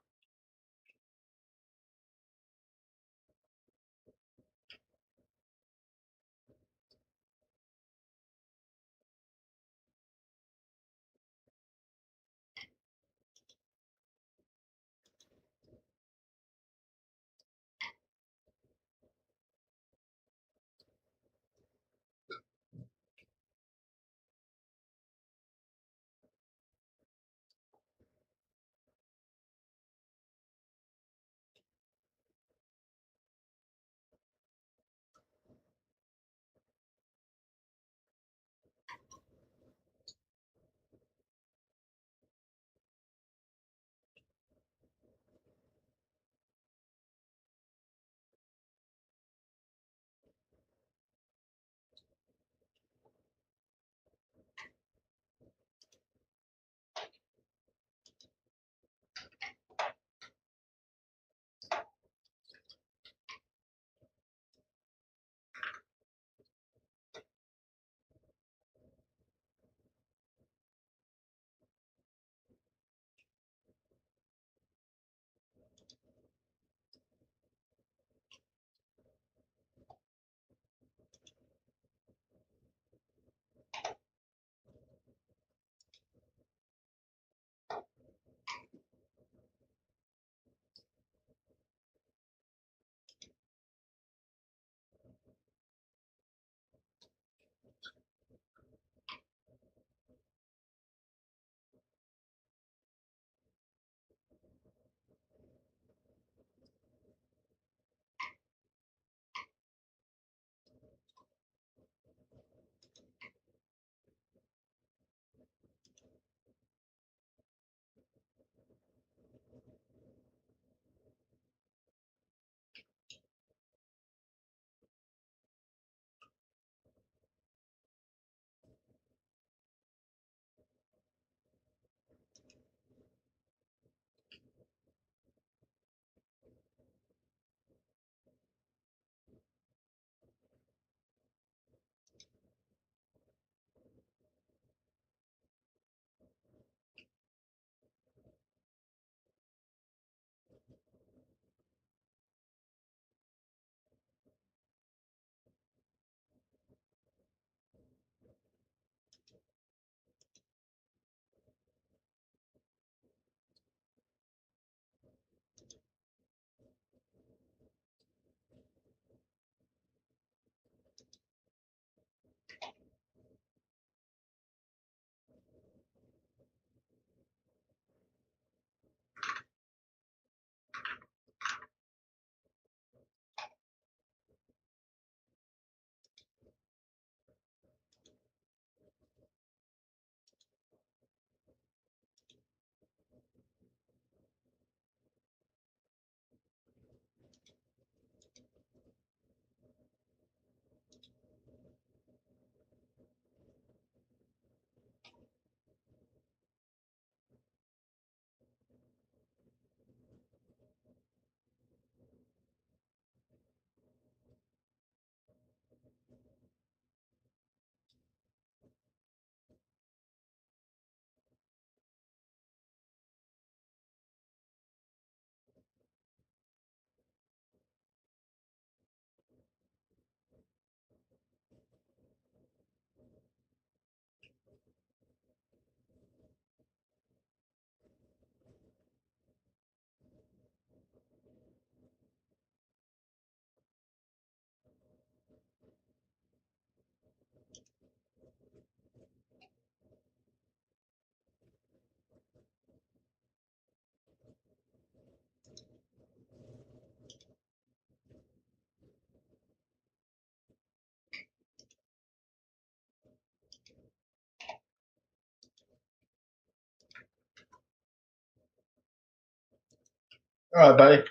All right, buddy.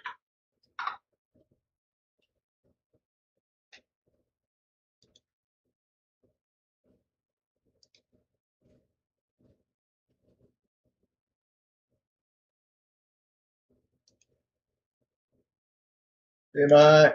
See you, mate.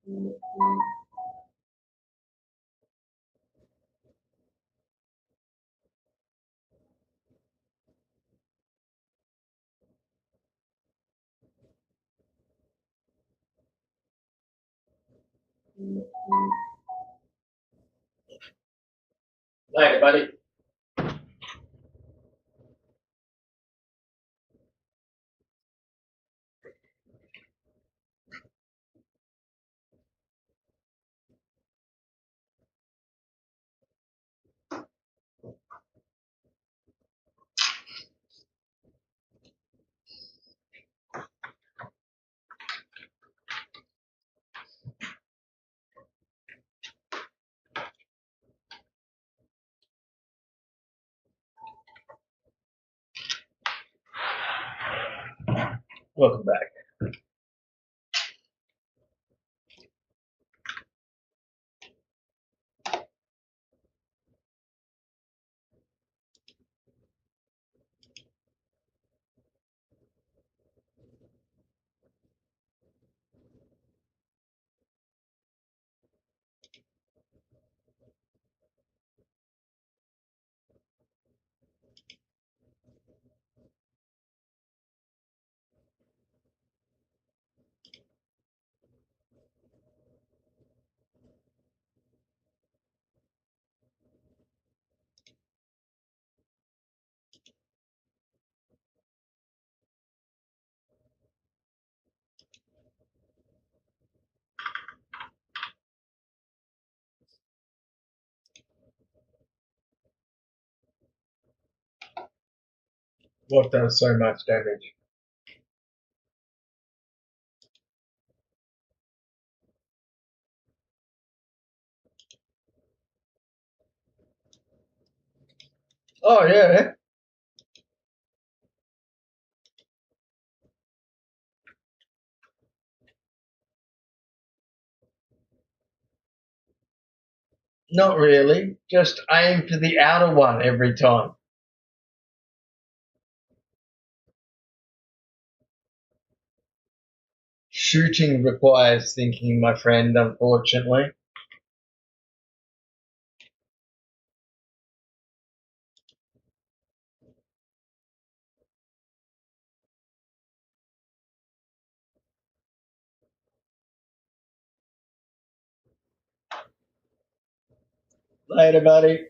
Later, buddy. Welcome back. What does so much damage? Oh, yeah. Not really. Just aim for the outer one every time. Shooting requires thinking, my friend, unfortunately. Later, buddy.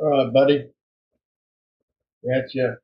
All right, buddy. Gotcha.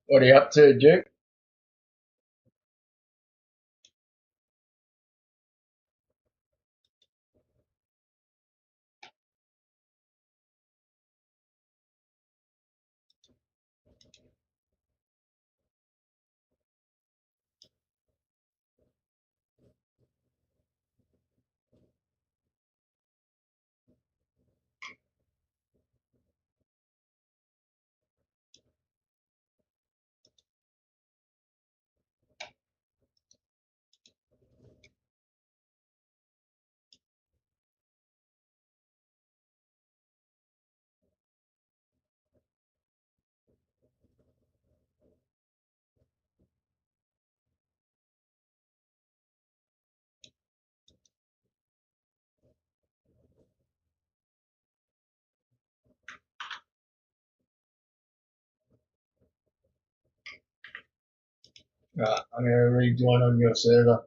What are you up to, Duke? Right, I'm going to rejoin on your server.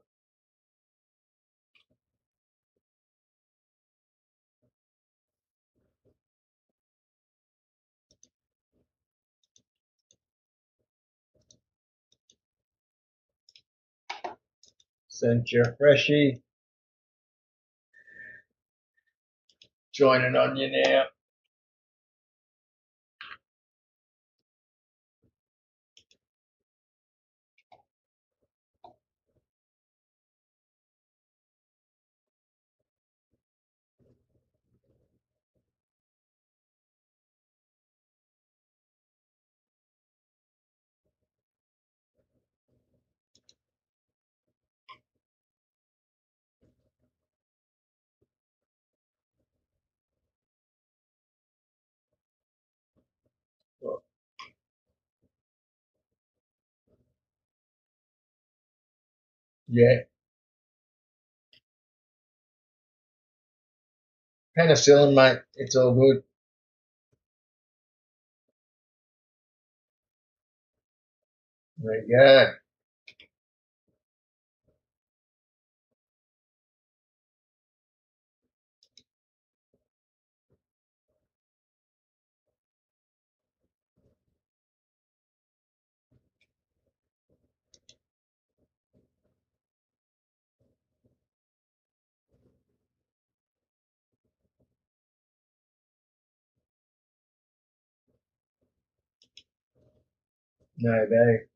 Sent you a freshie. Joining on you now. Yeah, penicillin, mate. It's all good. There you go. No, they.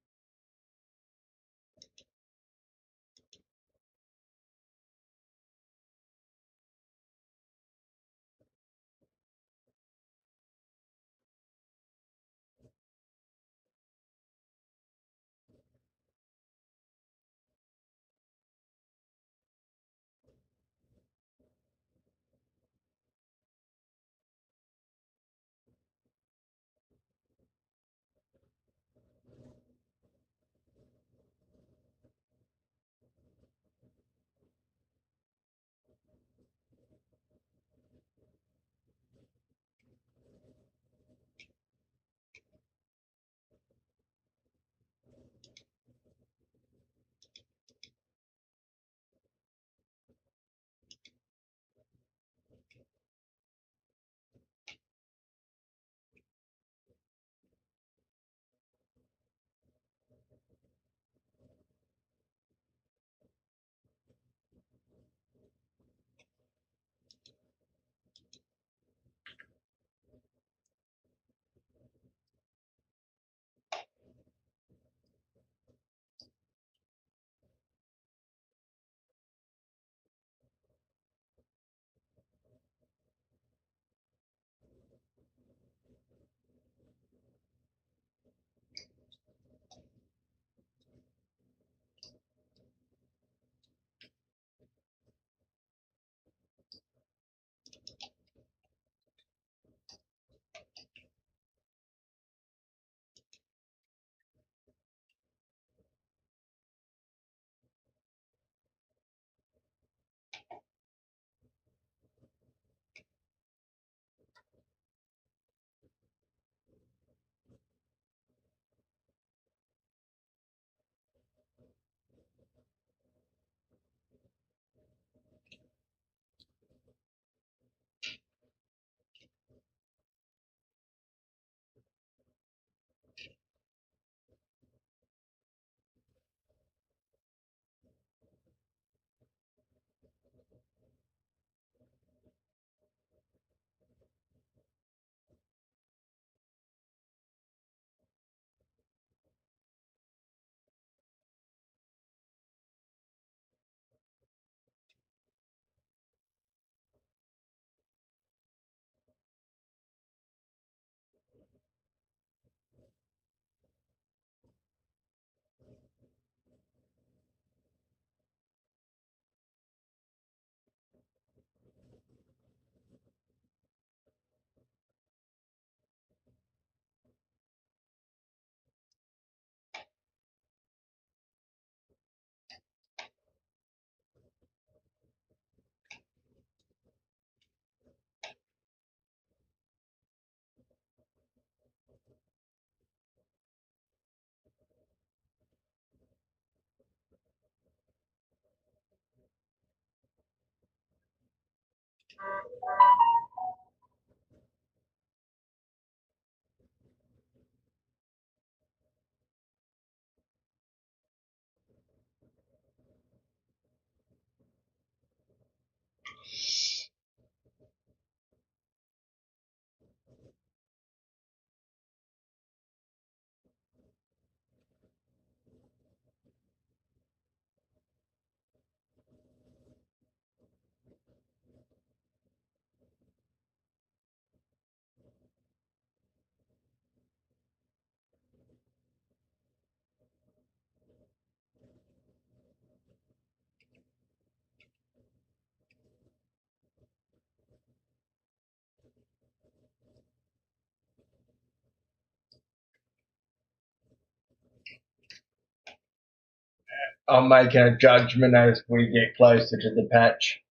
I'm making a judgment as we get closer to the patch.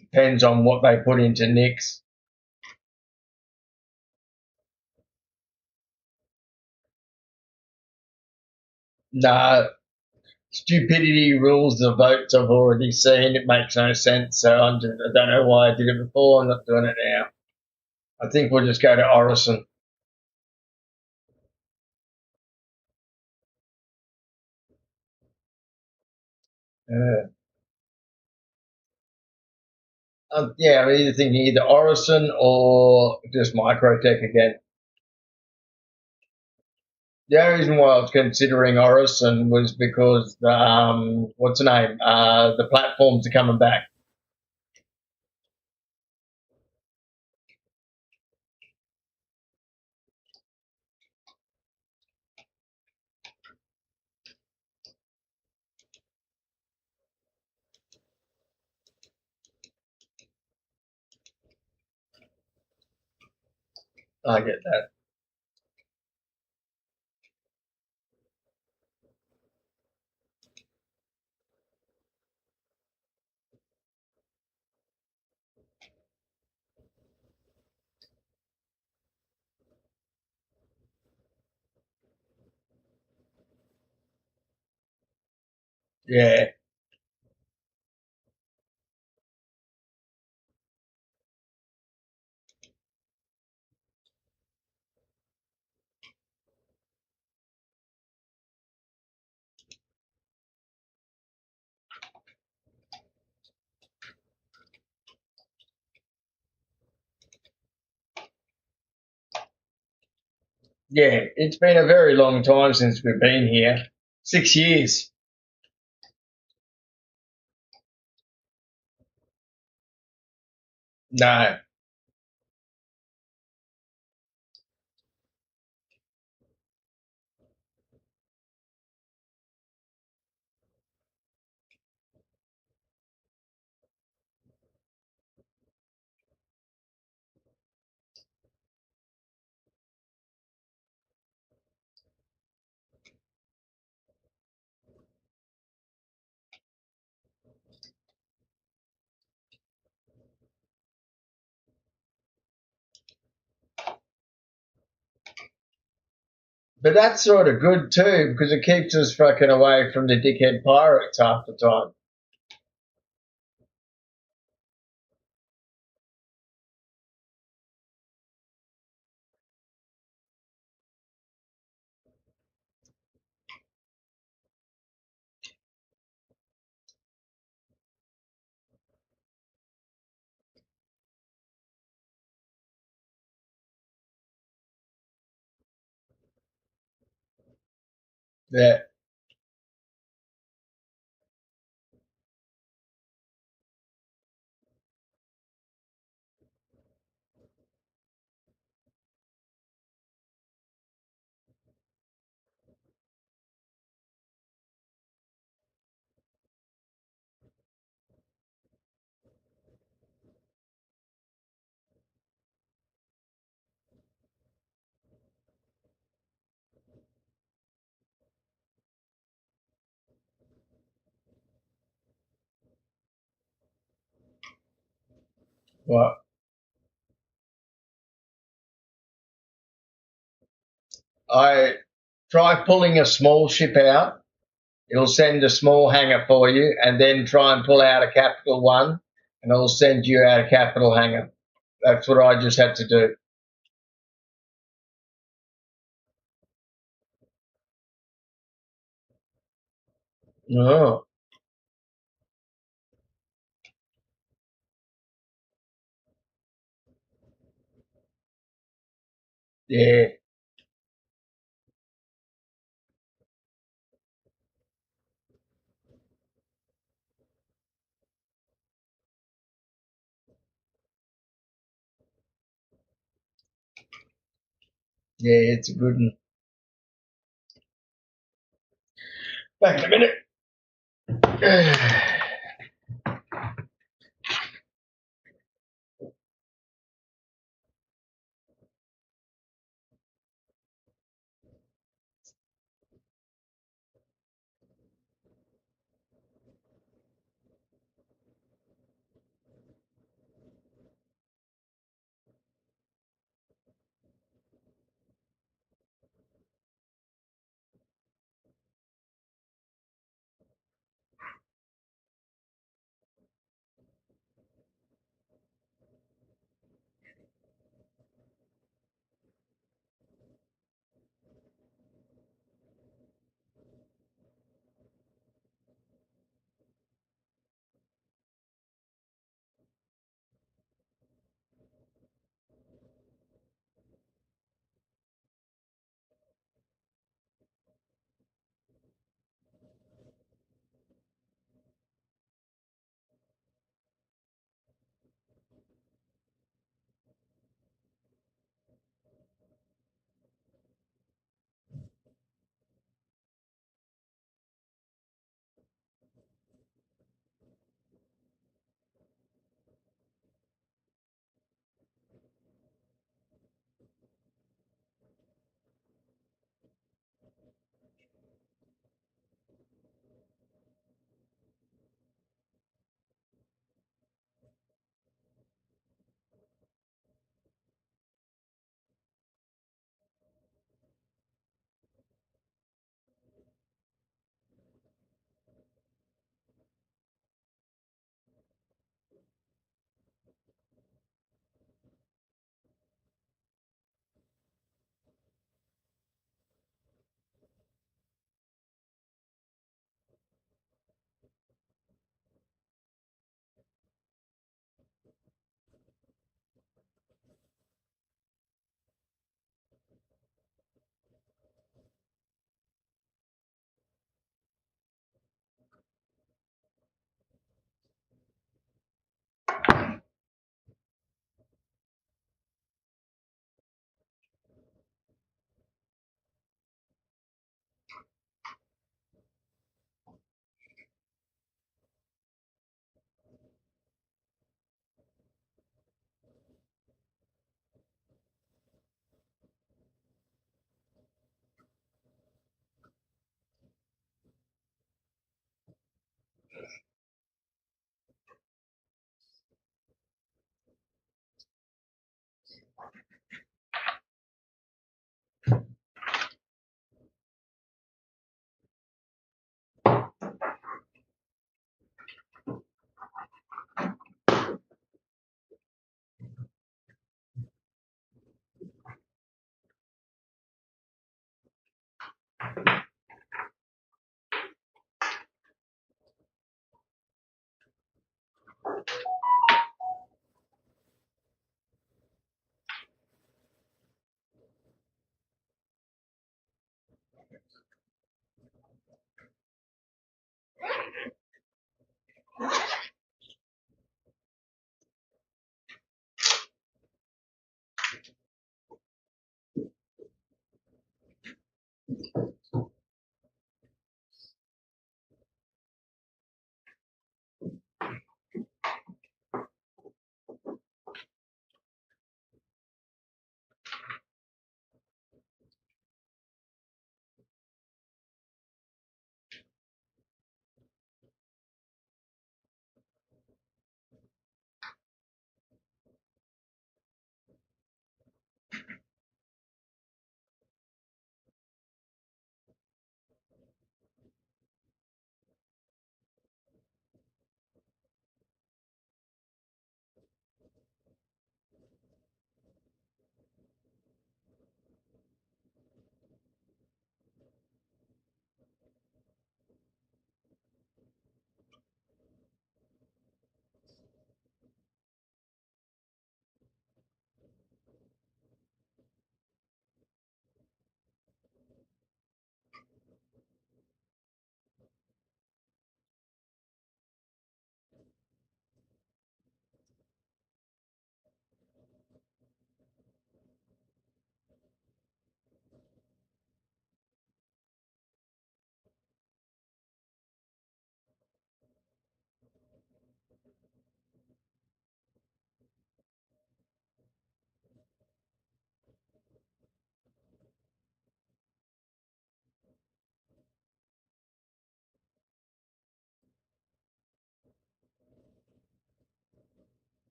Depends on what they put into Nick's. No, stupidity rules the votes. I've already seen. It makes no sense. So I don't know why I did it before. I'm not doing it now. I think we'll just go to Orison. Yeah, I'm either thinking either Orison or just Microtech again. The only reason why I was considering Orison was because what's the name? The platforms are coming back. I get that. Yeah, yeah. It's been a very long time since we've been here. 6 years. No. But that's sort of good too because it keeps us fucking away from the dickhead pirates half the time. Yeah. Well, I try pulling a small ship out. It'll send a small hangar for you, and then try and pull out a capital one, and I'll send you our capital hanger. That's what I just had to do. Oh, yeah, yeah, it's a good one. Back in a minute.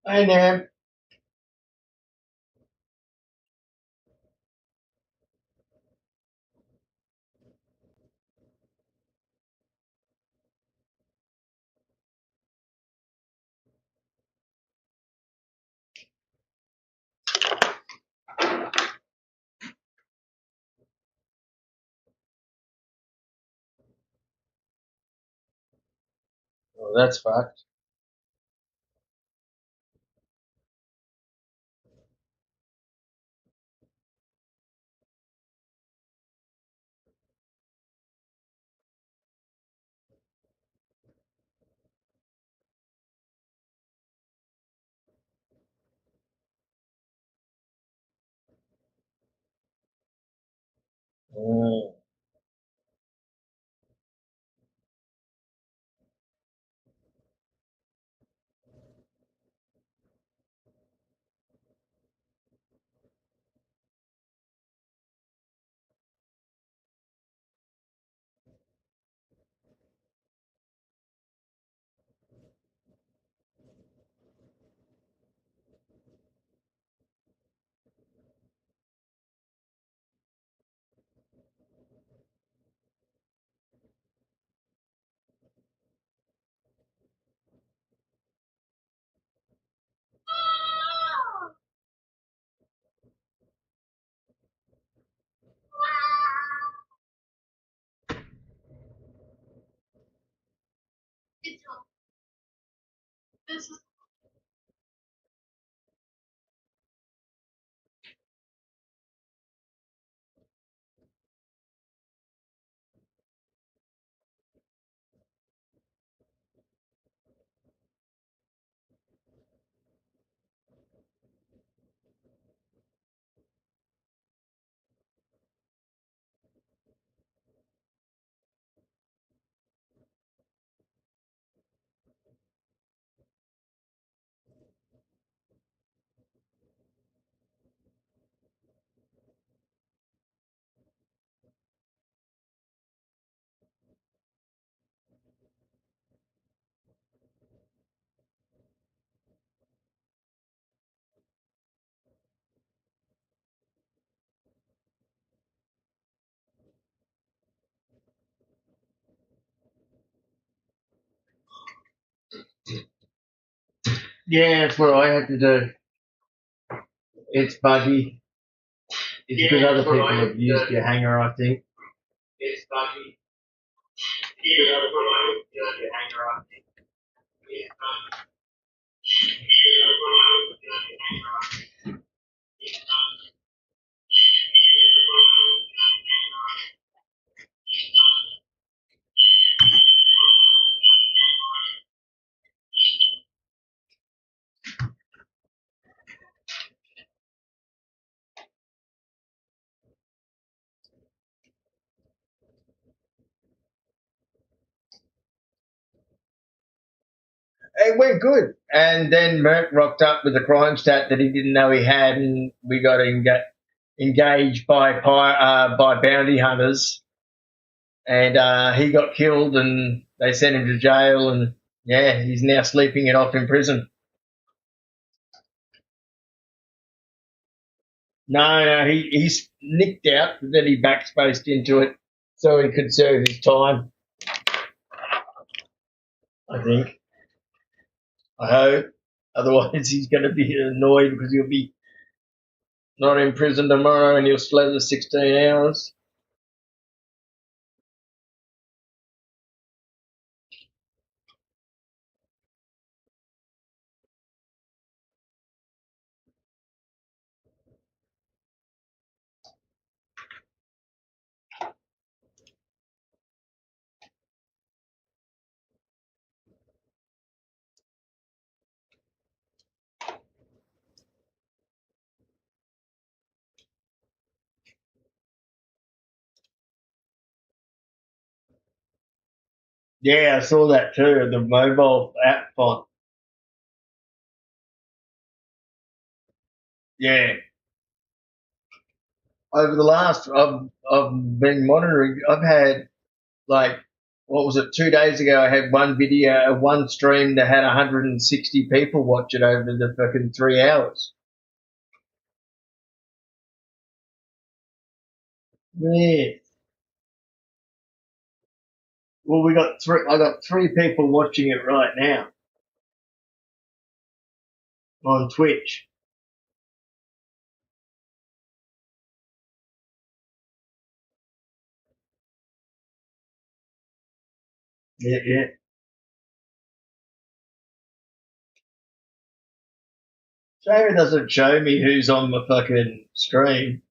Hey, Nam. Oh, that's fucked. Mm. Yeah, that's what I had to do. It's buggy. It's because other people have used your hanger, I think. It's buggy. Yeah, that's what I used your hanger, I think. It went good. And then Merck rocked up with a crime stat that he didn't know he had, and we got engaged by bounty hunters, and he got killed, and they sent him to jail, and yeah, he's now sleeping it off in prison. No, no, he's nicked out, but then he backspaced into it so he could serve his time. I think. I hope. Otherwise, he's going to be annoyed because he'll be not in prison tomorrow, and he'll split the 16 hours. Yeah, I saw that too. The mobile app font. Yeah. Over the last, I've been monitoring. I've had like what was it, 2 days ago, I had one video, one stream that had 160 people watch it over the fucking 3 hours. Yeah. Well, I got 3 people watching it right now on Twitch. Yeah, yeah. Shame it doesn't show me who's on the fucking stream.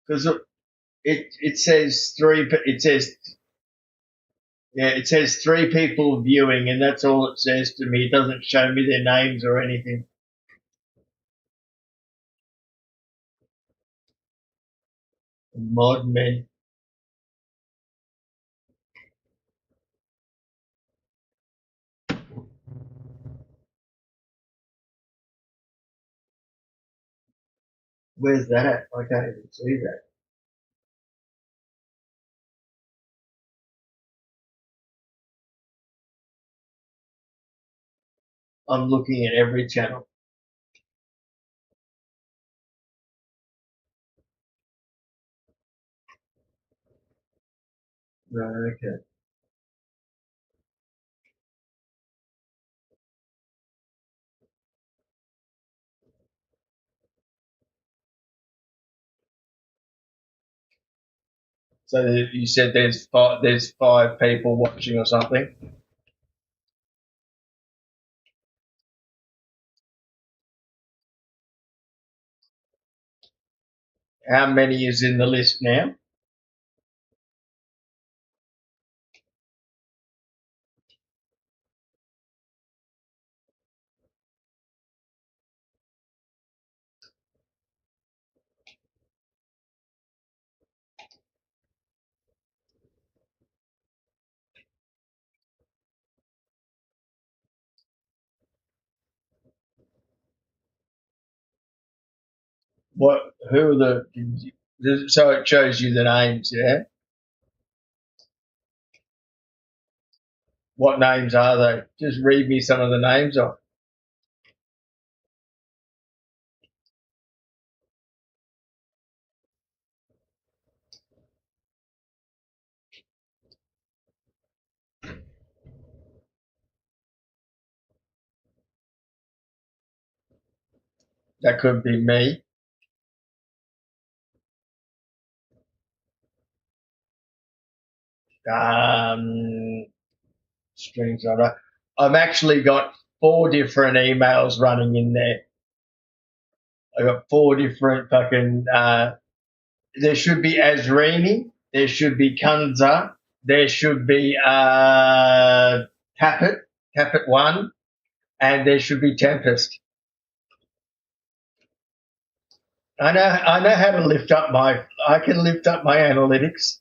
Because it says it says 3 people viewing, and that's all it says to me. It doesn't show me their names or anything. Mod men. Where's that at? I can't even see that. I'm looking at every channel. Right, okay. So you said there's 5 people watching or something. How many is in the list now? What? Who are the? So it shows you the names, yeah. What names are they? Just read me some of the names off. That could be me. Um, Screenshot. I've actually got 4 different emails running in there. I got 4 different fucking. There should be Azrini. There should be Kunza. There should be Tappet one, and there should be Tempest. I know how to lift up my. I can lift up my analytics.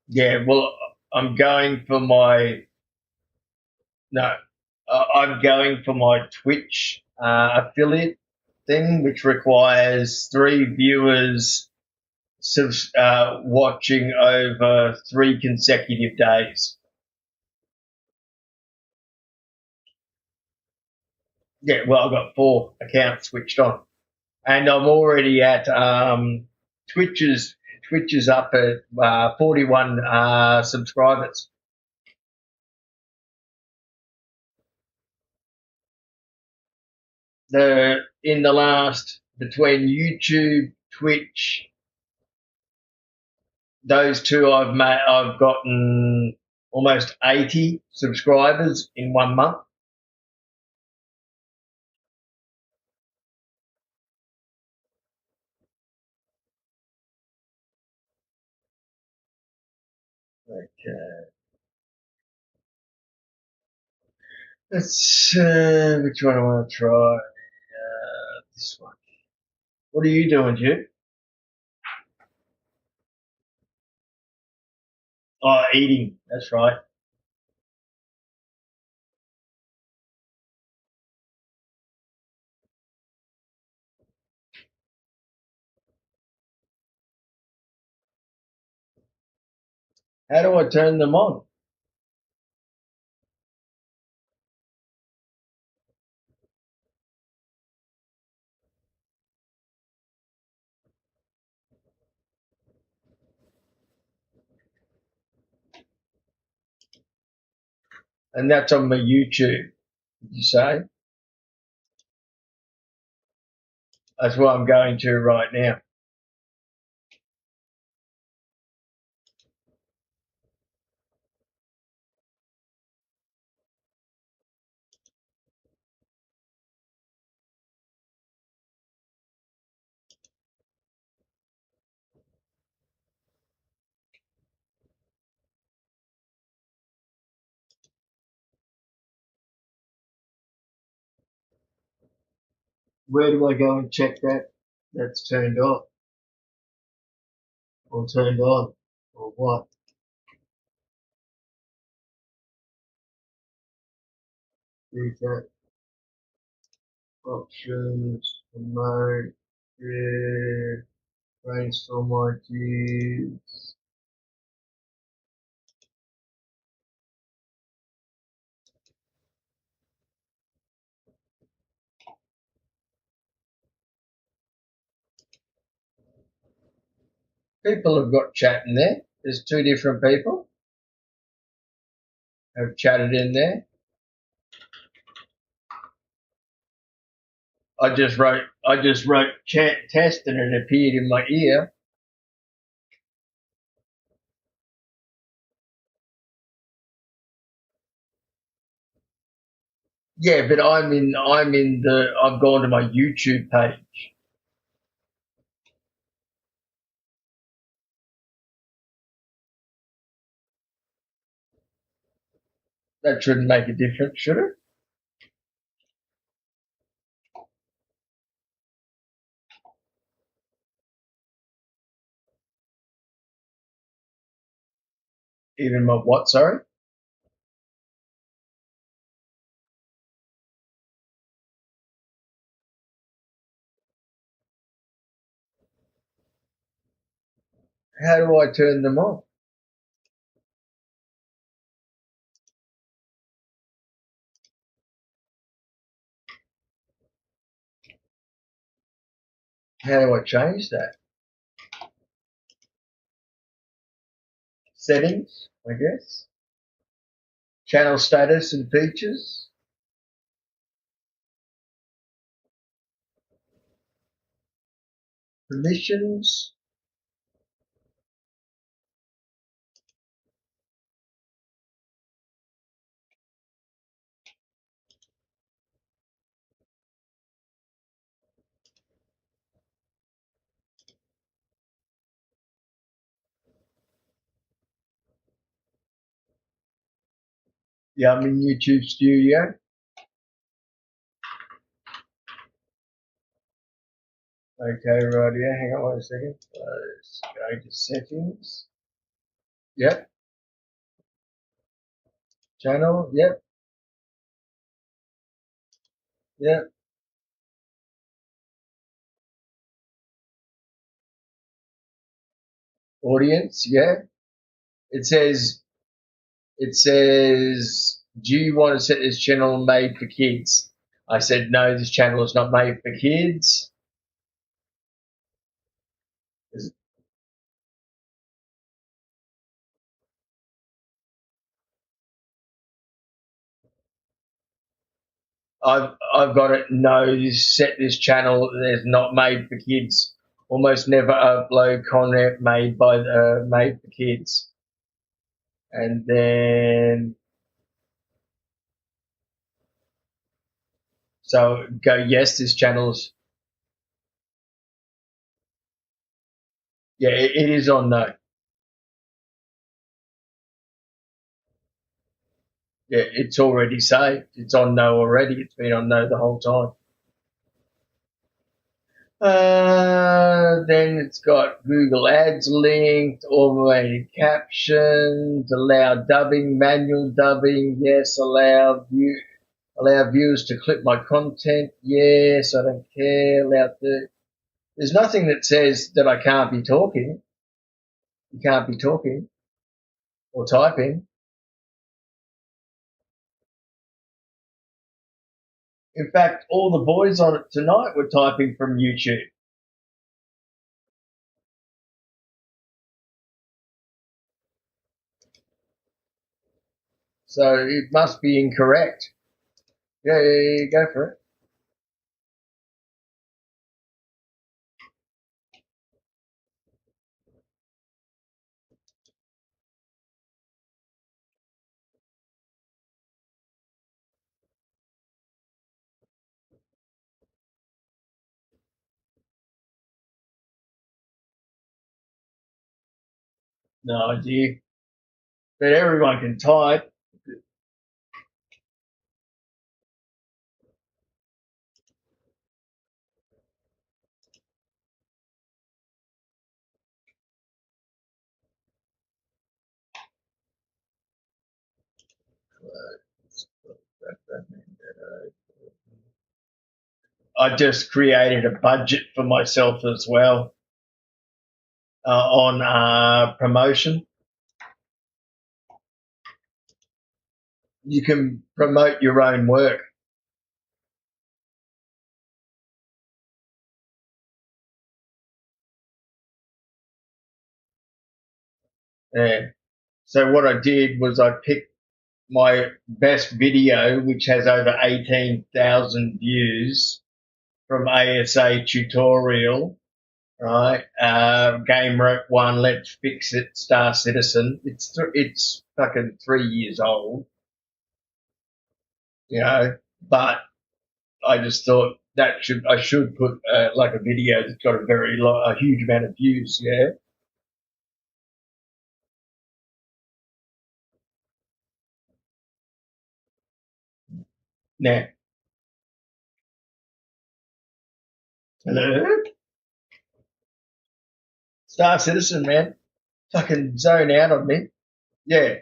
Yeah, well, I'm going for my no, I'm going for my Twitch affiliate thing, which requires 3 viewers watching over 3 consecutive days. Yeah, well, I've got 4 accounts switched on, and I'm already at Twitch is up at 41 subscribers. In the last between YouTube, Twitch, those 2 I've gotten almost 80 subscribers in 1 month. Okay. Let's which one I want to try? This one. What are you doing, Jude? Oh, eating. That's right. How do I turn them on? And that's on my YouTube. Did you say? That's what I'm going to right now. Where do I go and check that? That's turned off or turned on or what? Reset options, remote, yeah, brainstorm ideas. People have got chat in there. There's two different people have chatted in there. I just wrote chat test and it appeared in my ear. Yeah, but I've gone to my YouTube page. That shouldn't make a difference, should it? Even my what, sorry? How do I turn them on? How do I change that? Settings, I guess. Channel status and features. Permissions. Yeah, I'm in YouTube Studio. Okay, right here. Hang on 1 second. Let's go to settings. Yep. Channel. Yep. Yep. Audience. Yeah. It says, do you want to set this channel made for kids? I said, no, this channel is not made for kids. I've got it. No, you set this channel is not made for kids. Almost never upload content made for kids. And then so go yes, this channel's yeah, it is on no. Yeah, it's already saved. It's on no already. It's been on no the whole time. Then it's got Google Ads linked, automated captions, allow dubbing, manual dubbing. Yes, allow viewers to clip my content. Yes, I don't care. There's nothing that says that I can't be talking. You can't be talking or typing. In fact, all the boys on it tonight were typing from YouTube. So it must be incorrect. Yeah, go for it. No idea. But everyone can type. I just created a budget for myself as well on promotion. You can promote your own work. Yeah. So what I did was I picked my best video, which has over 18,000 views from ASA tutorial, right? Game Rep 1, Let's Fix It, Star Citizen. It's fucking 3 years old, but I just thought I should put like a video that's got a huge amount of views. Yeah. Now, hello, Star Citizen, man, fucking zone out on me. Yeah,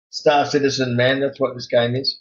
Star Citizen, man. That's what this game is.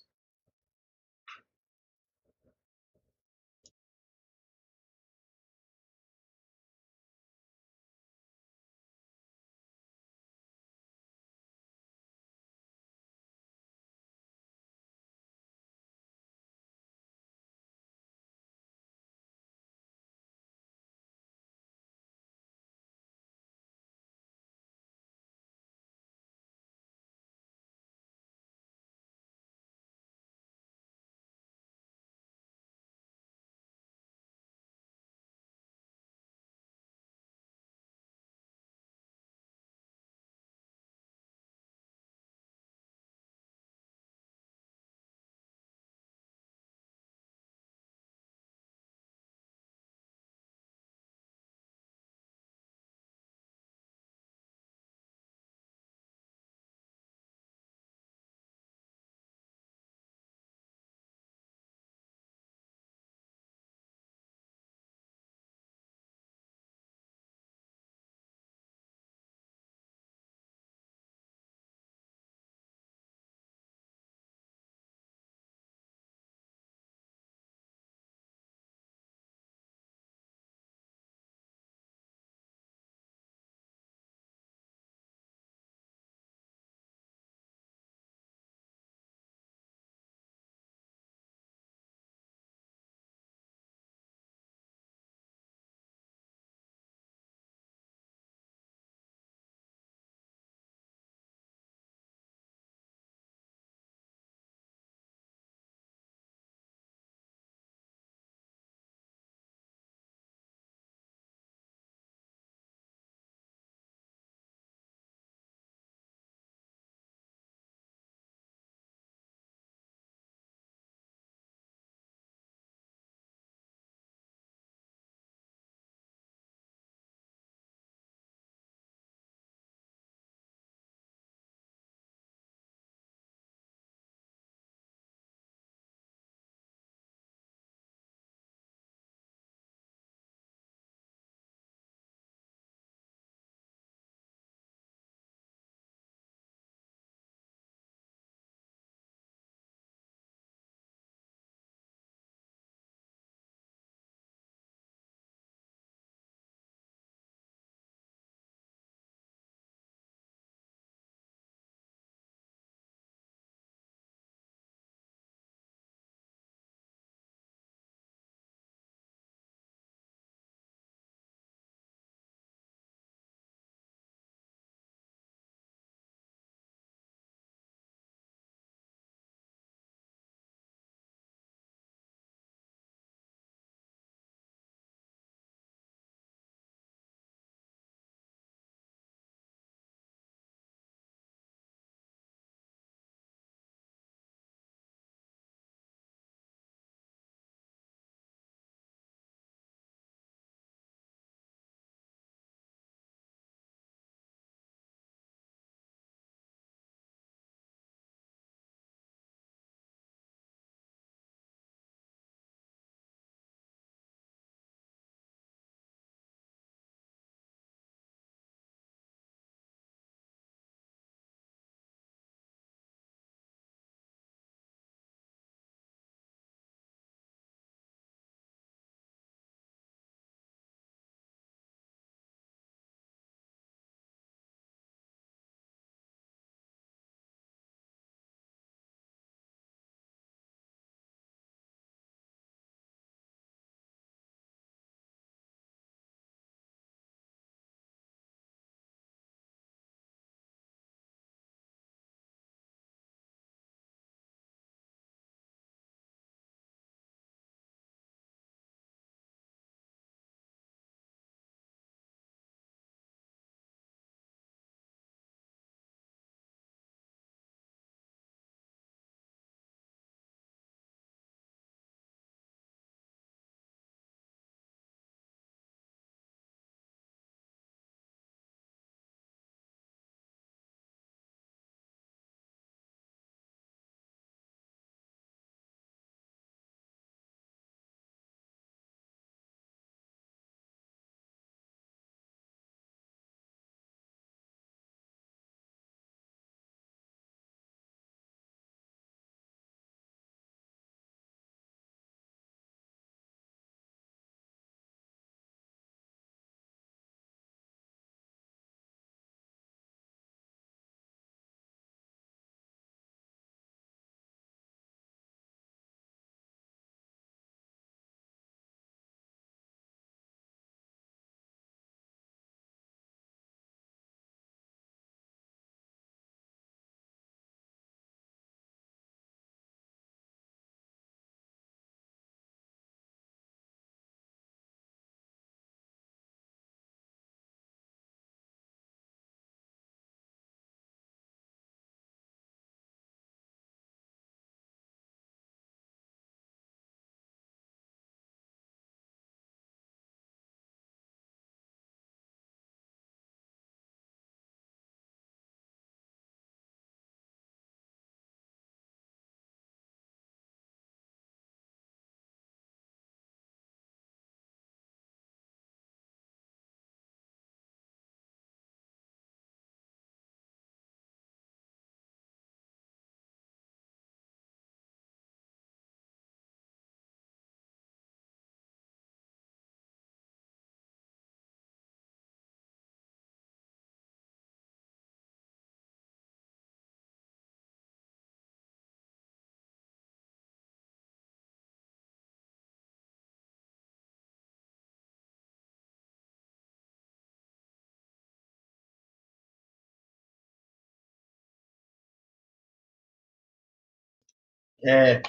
Yeah,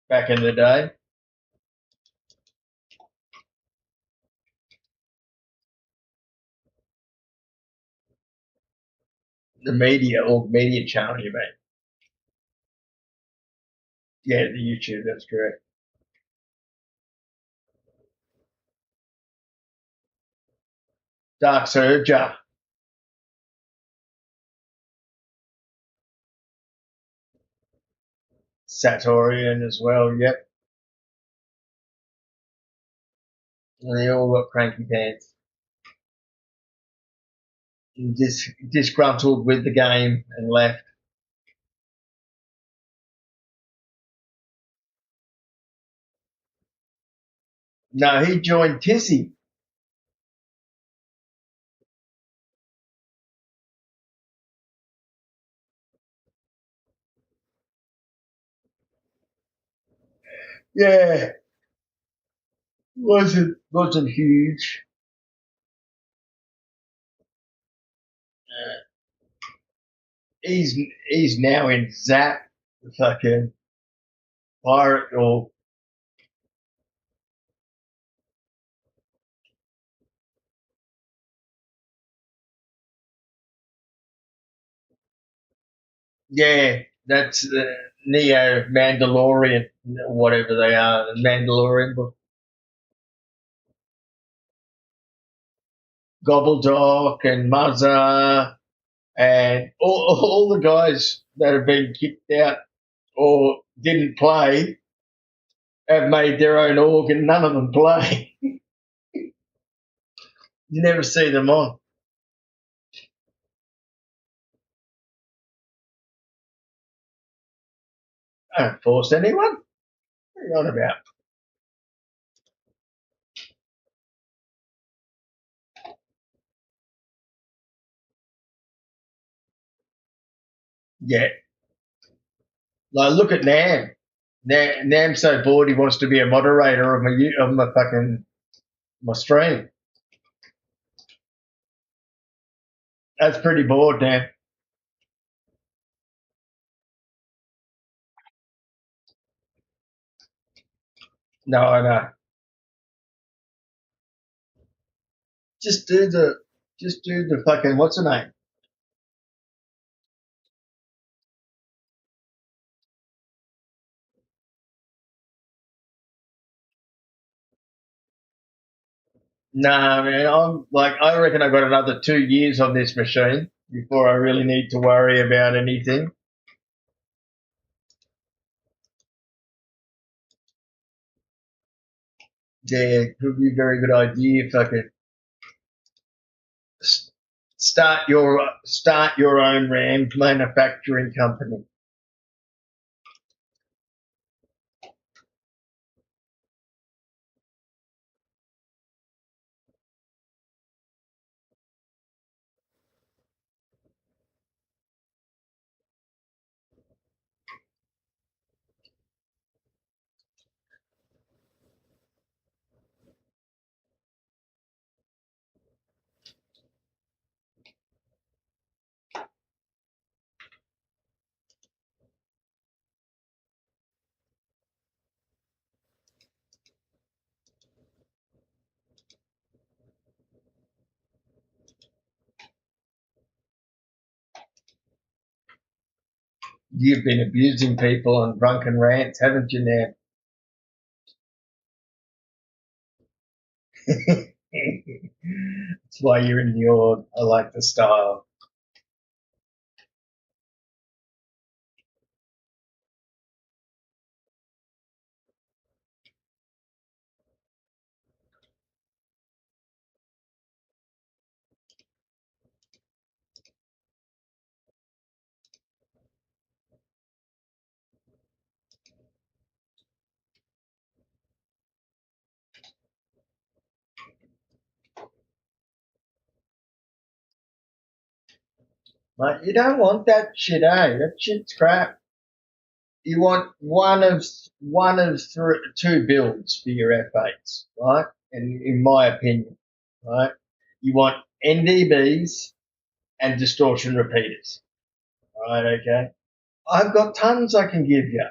back in the day. The media or media channel, you mean? Yeah, the YouTube, that's correct. Dark Surger, Satorian as well, yep. And they all got cranky pants. Disgruntled with the game and left. No, he joined Tissy. Yeah, wasn't huge. He's he's now in Zap, the fucking pirate or yeah, that's the Neo Mandalorian, whatever they are, the Mandalorian, but Gobbledock and Muzza and all the guys that have been kicked out or didn't play have made their own organ. None of them play. You never see them on. I don't force anyone. What are you on about? Yeah. Like, look at Nam. Nam's so bored he wants to be a moderator of my fucking my stream. That's pretty bored, Nam. No, I know. Just do the fucking what's her name? Nah, man. I'm like I reckon I got another 2 years on this machine before I really need to worry about anything. Yeah, could be a very good idea. Fucking start your own RAM manufacturing company. You've been abusing people on drunken rants, haven't you, now? That's why you're in the org. I like the style. Like, you don't want that shit, eh? That shit's crap. You want one of two builds for your F8s, right? And in my opinion, right, you want NDBs and distortion repeaters, right? Okay, I've got tons I can give you.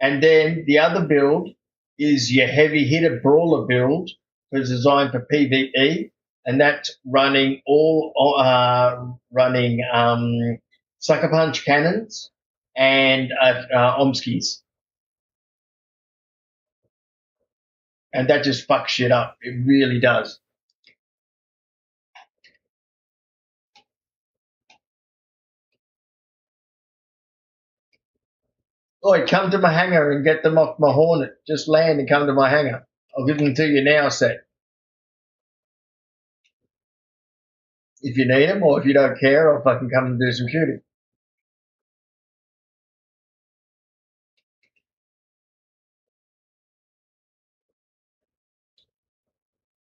And then the other build is your heavy hitter brawler build, which is designed for PvE, and that's running sucker punch cannons and Omskis, and that just fucks shit up. It really does. Oi, come to my hangar and get them off my Hornet. Just land and come to my hangar. I'll give them to you now, set. If you need them, or if you don't care, I'll fucking come and do some shooting.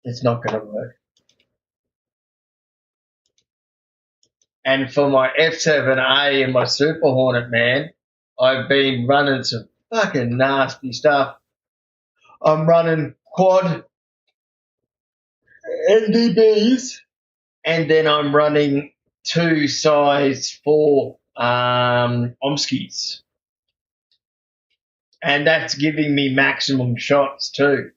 It's not going to work. And for my F7A and my Super Hornet, man, I've been running some fucking nasty stuff. I'm running quad NDBs, and then I'm running 2 size 4 Omskis. And that's giving me maximum shots too.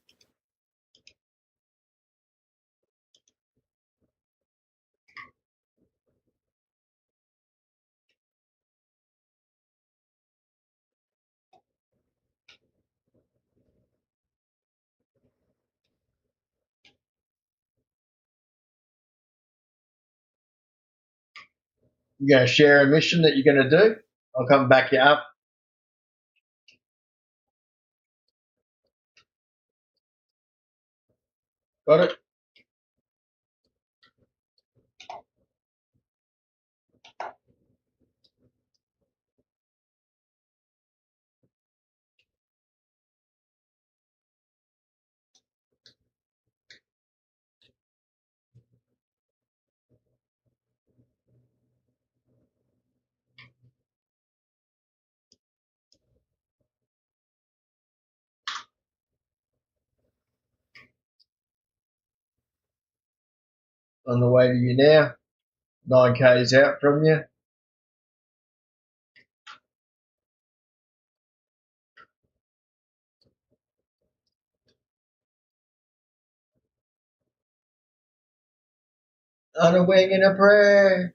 You're going to share a mission that you're going to do? I'll come back you up. Got it? On the way to you now. 9K's out from you. On a wing and a prayer.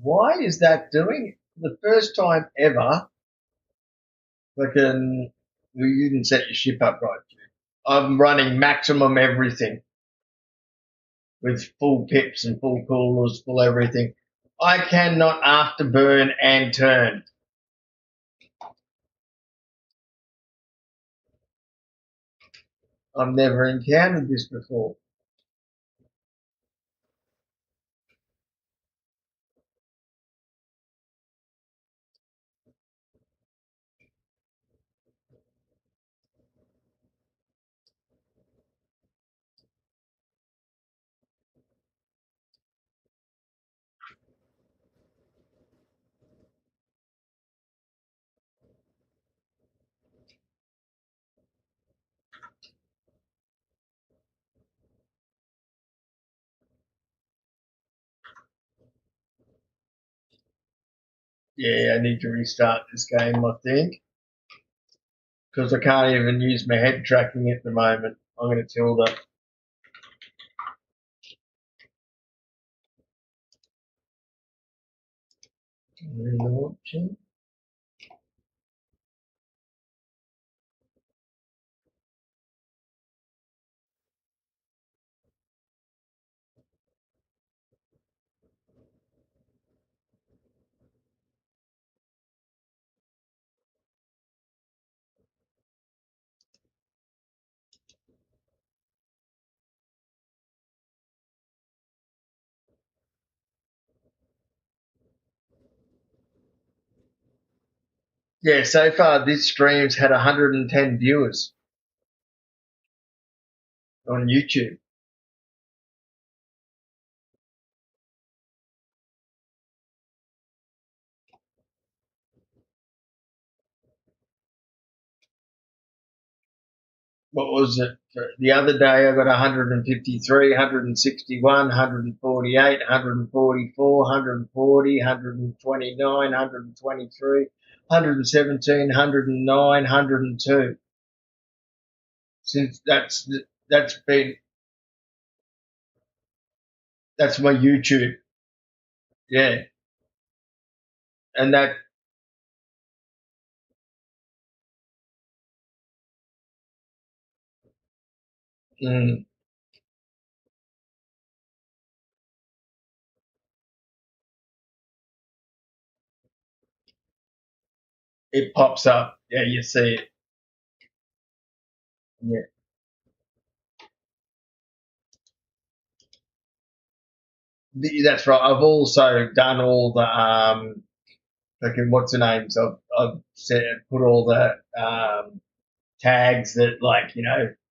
Why is that doing it? For the first time ever, fucking, well, you didn't set your ship up right. I'm running maximum everything with full pips and full coolers, full everything. I cannot afterburn and turn. I've never encountered this before. Yeah, I need to restart this game, I think, because I can't even use my head tracking at the moment. I'm going to tilde. Relaunching. Yeah, so far this stream's had 110 viewers on YouTube. What was it? The other day I got 153, 161, 148, 144, 140, 129, 123, 117, 109, 102. Since that's been that's my YouTube. Yeah, and that mm, it pops up. Yeah, you see it. Yeah, that's right. I've also done all the fucking what's the names? I've put all the tags that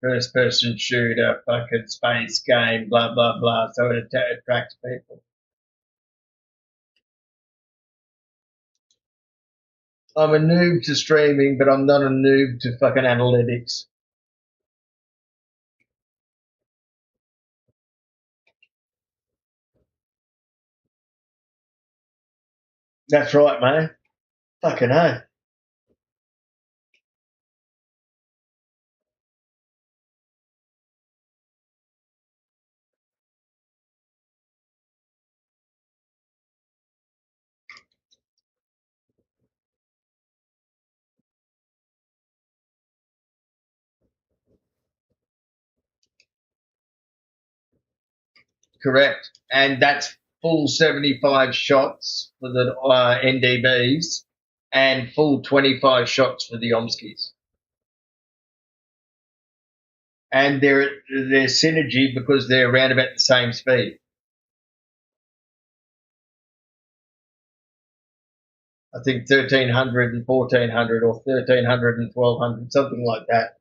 first person shooter, fucking space game, blah blah blah. So it attracts people. I'm a noob to streaming, but I'm not a noob to fucking analytics. That's right, man. Fucking hell. Correct. And that's full 75 shots for the NDBs and full 25 shots for the OMSKIs. And they're synergy because they're around about the same speed. I think 1300 and 1400 or 1300 and 1200, something like that.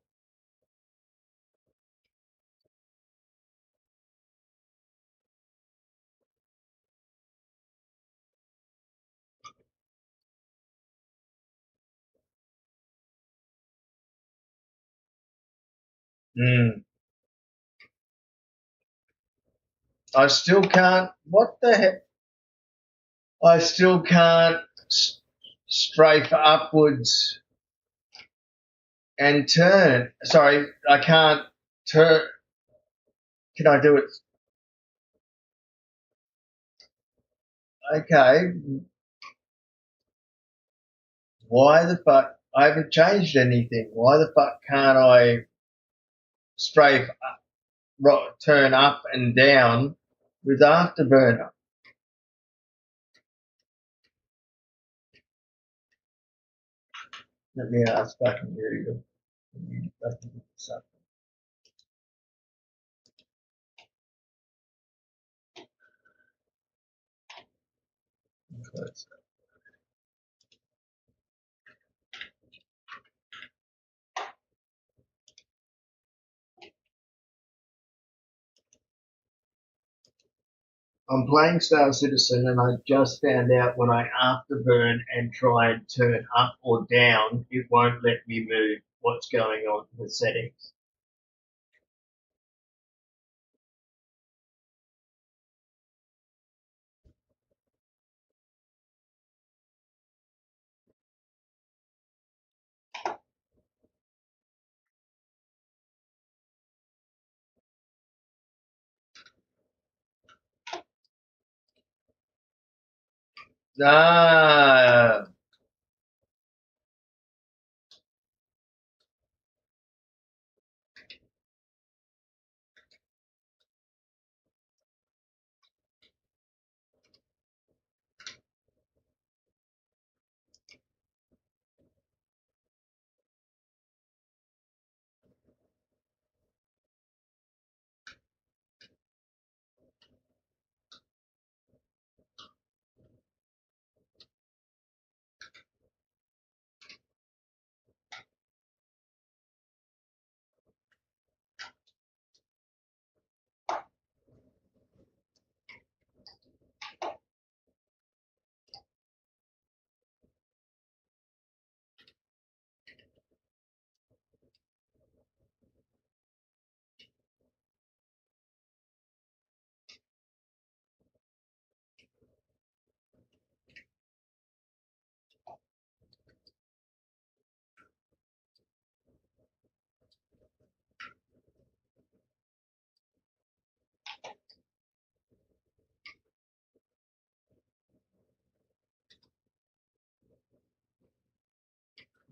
Mm. I still can't, what the heck? I still can't strafe upwards and turn. Sorry, I can't turn. Can I do it? Okay. Why the fuck? I haven't changed anything. Why the fuck can't I strafe turn up and down with afterburner? Let me ask fucking Google. I'm playing Star Citizen and I just found out when I afterburn and try and turn up or down, it won't let me move. What's going on with settings? Ah,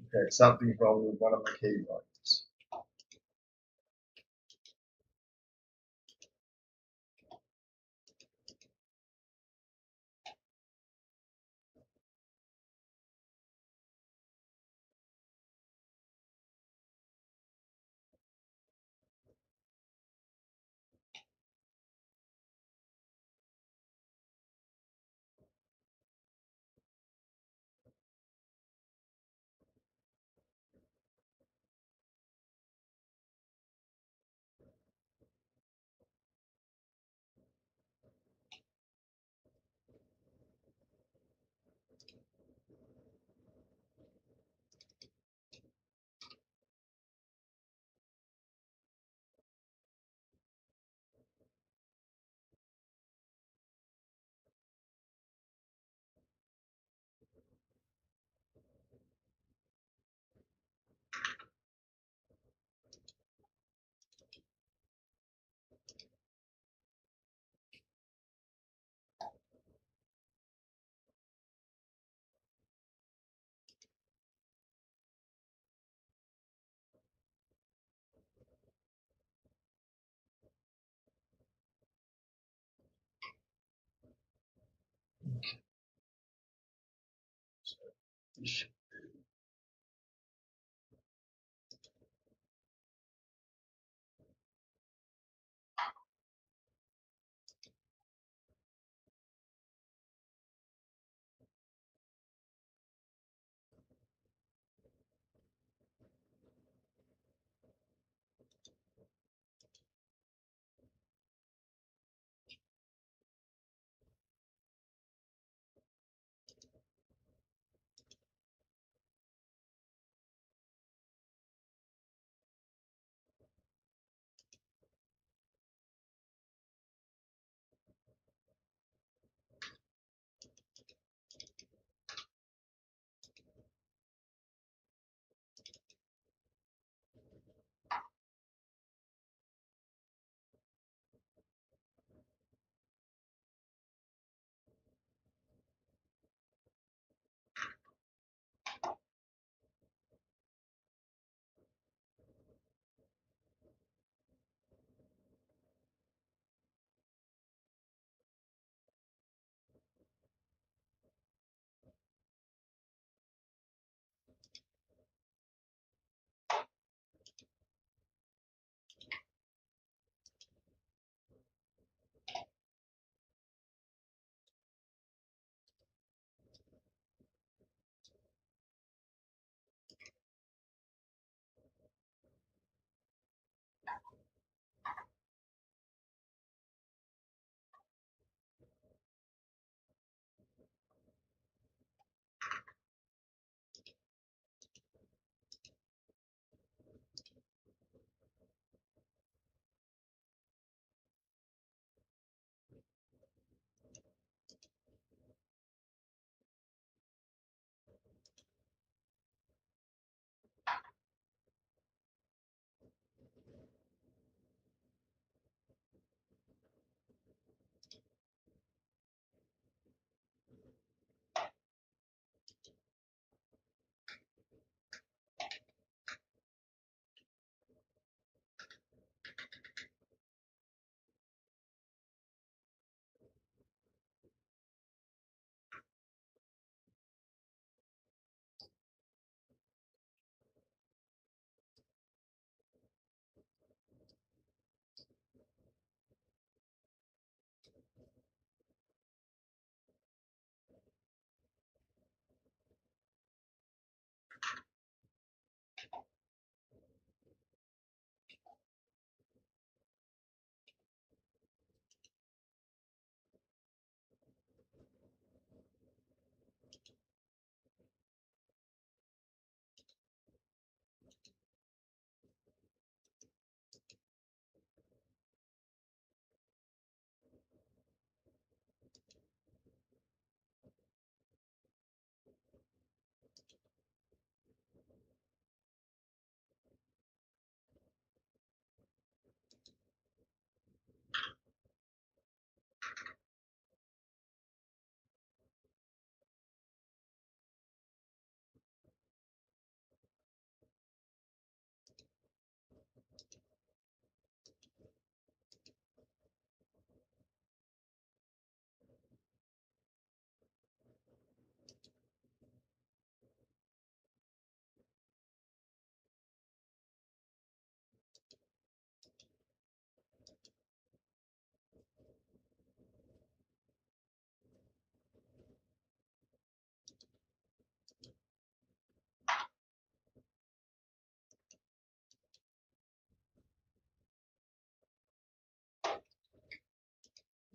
okay, something's wrong with one of my keyboards.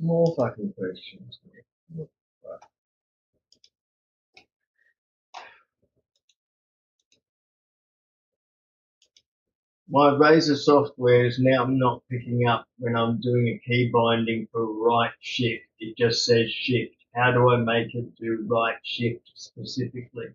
More fucking questions. My Razor software is now not picking up when I'm doing a key binding for right shift. It just says shift. How do I make it do right shift specifically?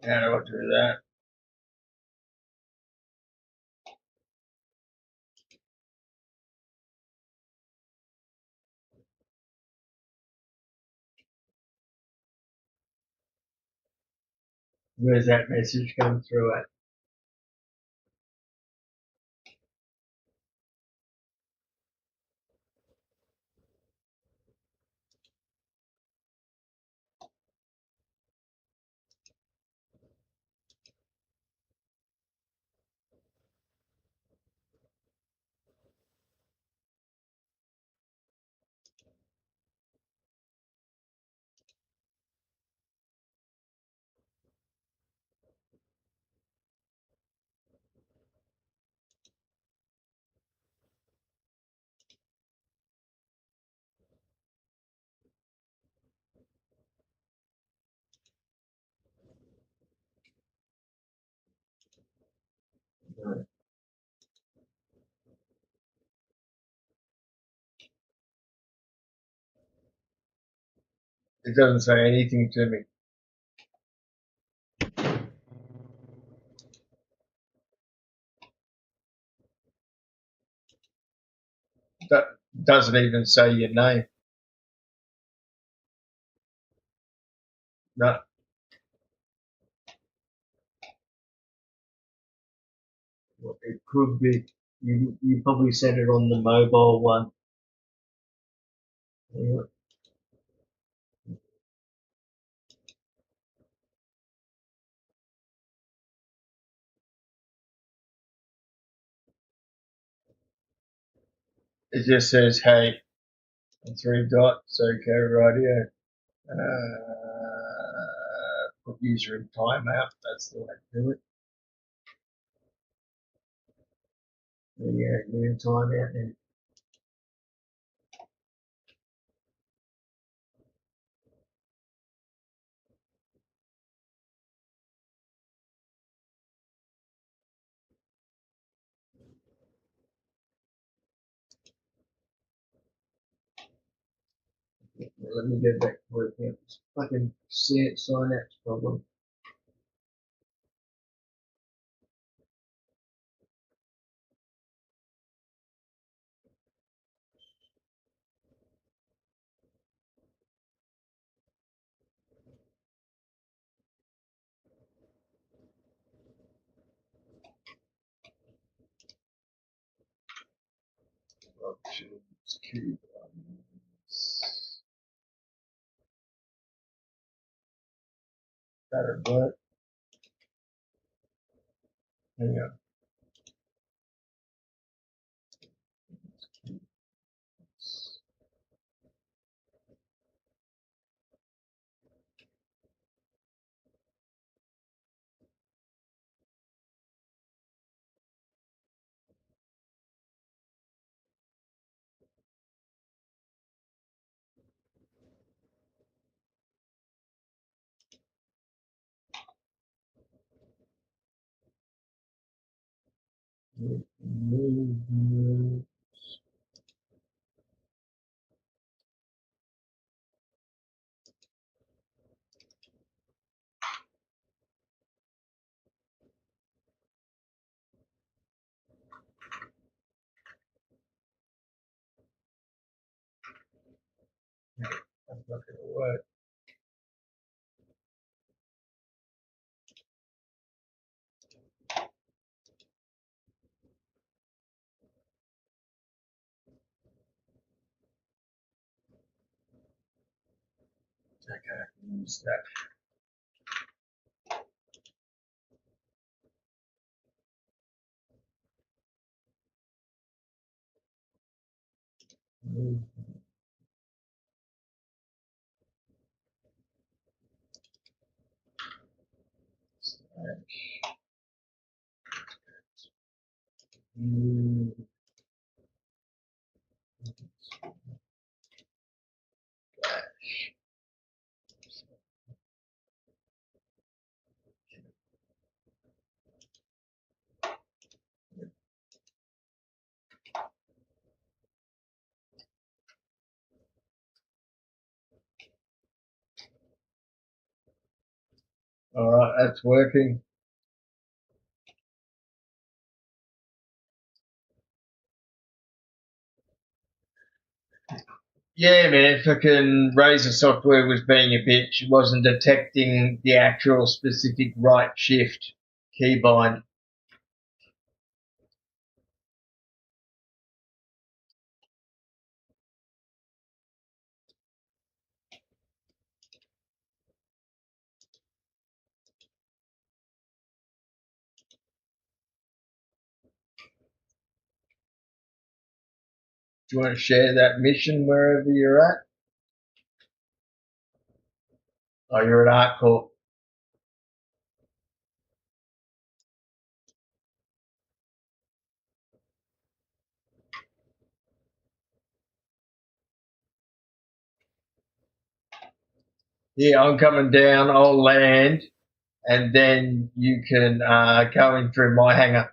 How do I do that? Where's that message come through at? No, it doesn't say anything to me. That doesn't even say your name. No, it could be. You probably sent it on the mobile one. It just says, hey, and three dots, okay, radio. Put user in timeout. That's the way to do it. Yeah, you're in timeout now. Let me get back to work now. It's fucking synapse problem. Options, key buttons. That'll work. Hang on. That's not gonna work. Okay, use that. All right, that's working. Yeah, man, fucking Razer software was being a bitch. It wasn't detecting the actual specific right shift keybind. Do you want to share that mission wherever you're at? Oh, you're at Art Court. Yeah, I'm coming down. I'll land, and then you can go in through my hangar.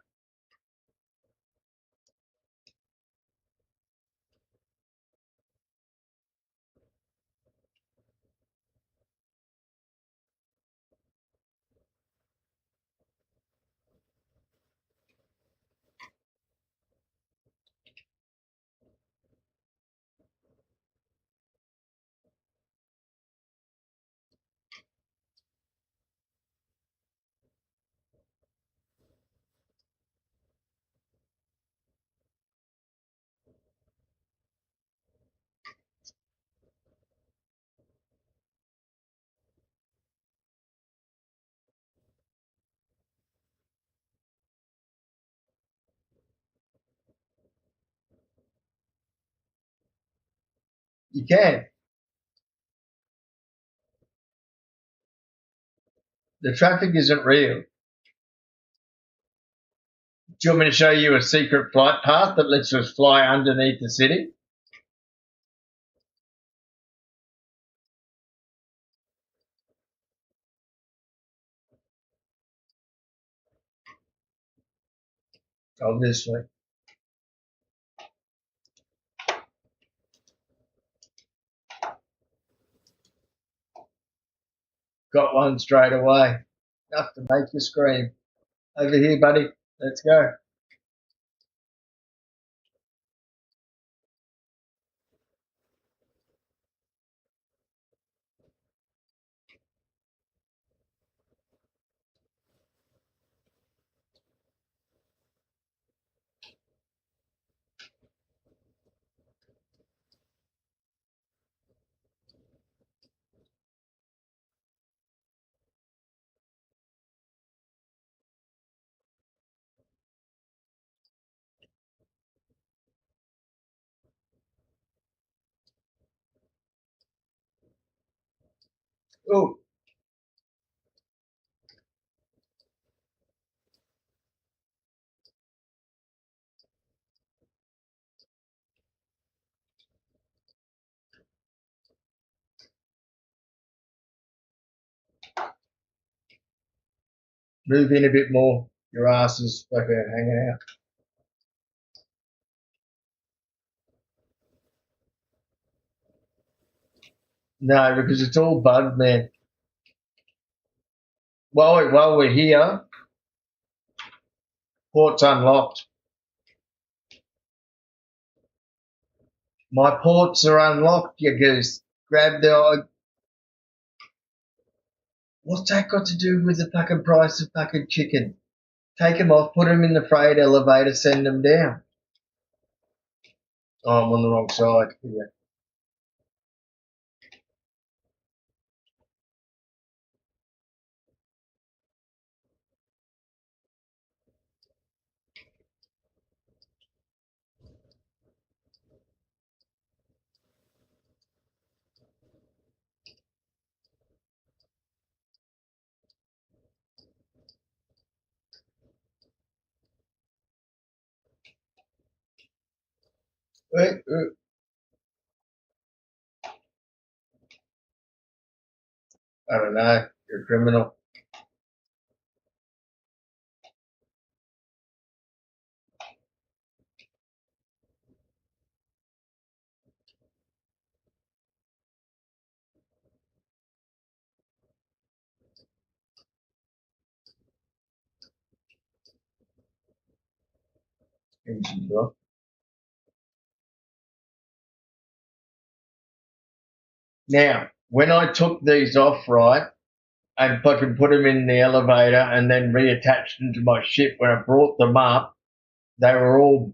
You can. The traffic isn't real. Do you want me to show you a secret flight path that lets us fly underneath the city? Obviously. Got one straight away. Enough to make you scream. Over here, buddy. Let's go. Oh, move in a bit more. Your ass is fucking hanging out. No, because it's all bugged, man. While we're here, port's unlocked. My ports are unlocked, you goose. Grab the. What's that got to do with the fucking price of fucking chicken? Take them off, put them in the freight elevator, send them down. Oh, I'm on the wrong side. Yeah. I don't know. You're a criminal. Engine block. Now, when I took these off, right, and fucking put them in the elevator and then reattached them to my ship, when I brought them up, they were all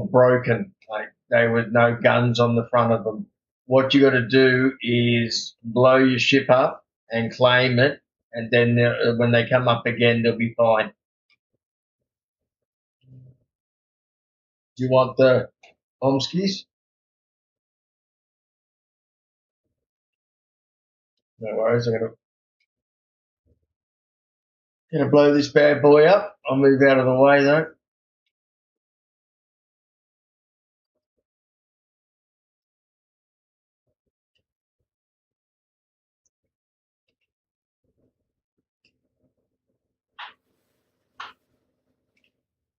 broken. Like they were no guns on the front of them. What you got to do is blow your ship up and claim it, and then when they come up again, they'll be fine. Do you want the Omskis? No worries. I'm gonna blow this bad boy up. I'll move out of the way though.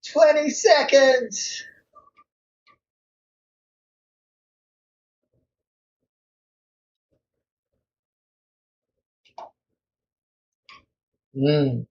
$20. Mm.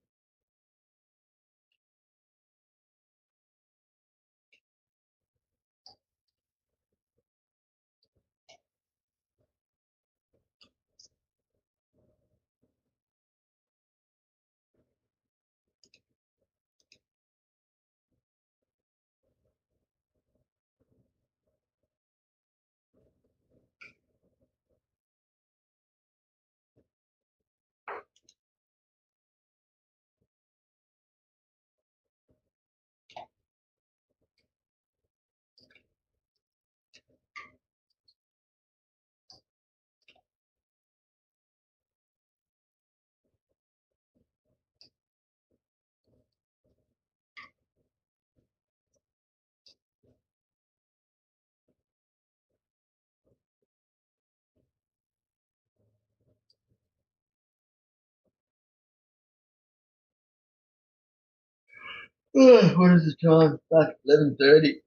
What is the time? Fuck, 11:30.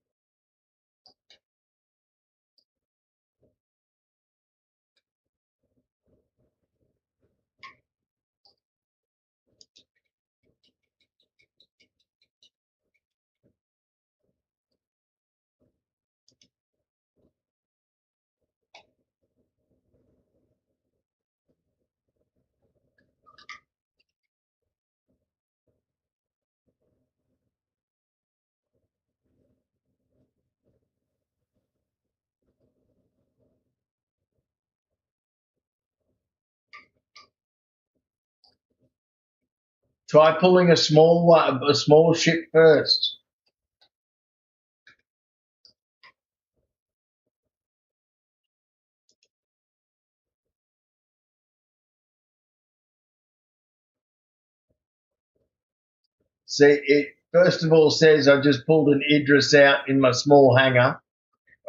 Try pulling a small ship first. See, it first of all says I just pulled an Idris out in my small hangar.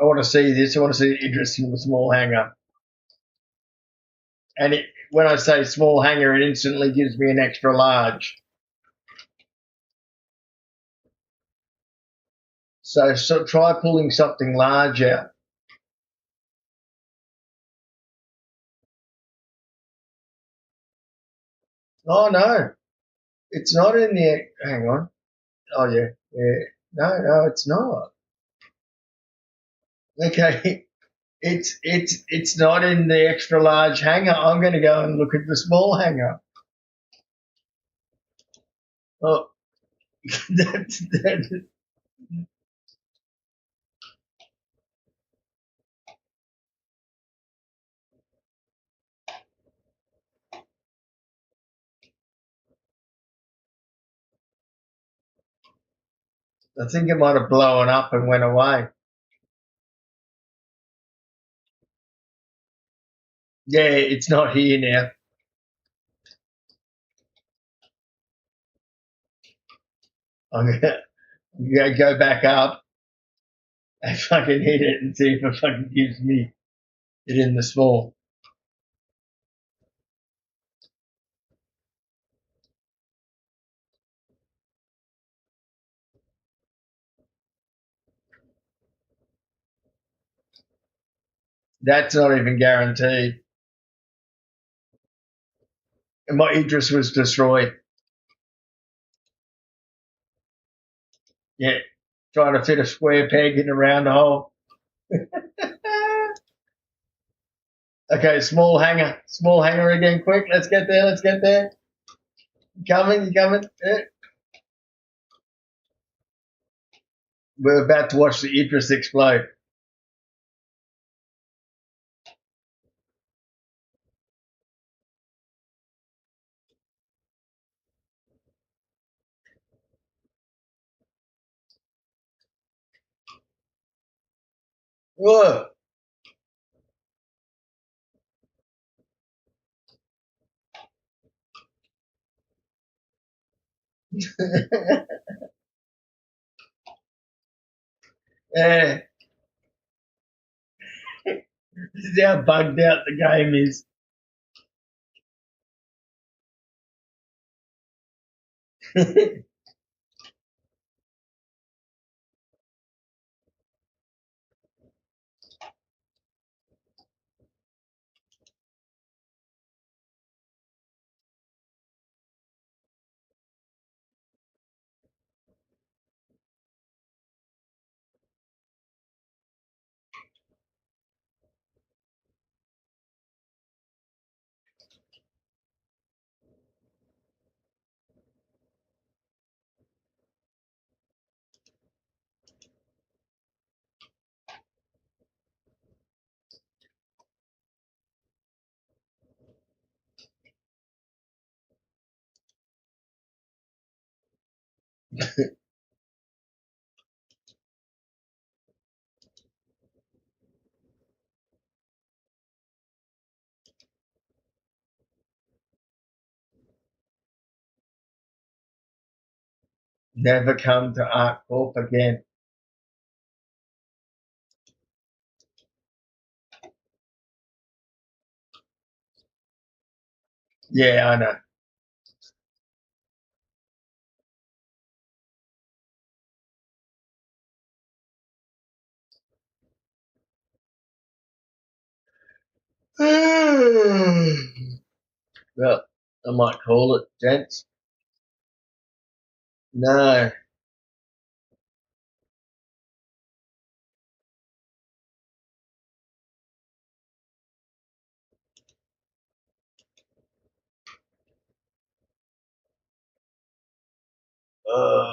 I want to see this. I want to see Idris in the small hangar. And when I say small hangar, it instantly gives me an extra large. So try pulling something large out. Oh no, it's not in the. Hang on. Oh yeah, yeah. No, it's not. Okay, it's not in the extra large hangar. I'm going to go and look at the small hangar. Oh, that, I think it might have blown up and went away. Yeah, it's not here now. I'm gonna go back up. I fucking hit it and see if it fucking gives me it in the small. That's not even guaranteed. And my interest was destroyed. Yeah, trying to fit a square peg in a round hole. Okay, small hanger again, quick. Let's get there. Let's get there. You coming? You coming? Yeah. We're about to watch the interest explode. Whoa. Yeah, this is how bugged out the game is. Never come to Art Corp again. Yeah, I know. Well, I might call it, gents. No. Uh,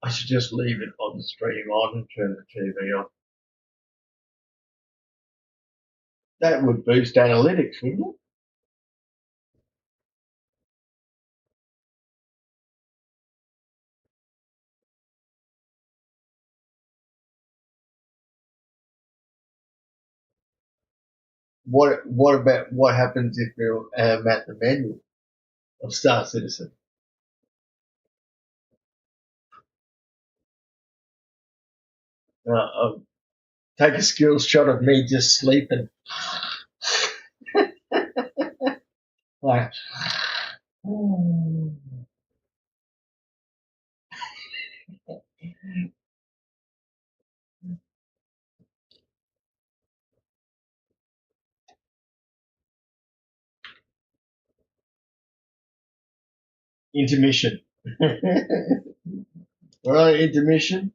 I should just leave it on the stream on and turn the TV off. That would boost analytics, wouldn't it? What about what happens if you're at the menu of Star Citizen? I'll take a skills shot of me just sleeping. Like, intermission. All right, intermission.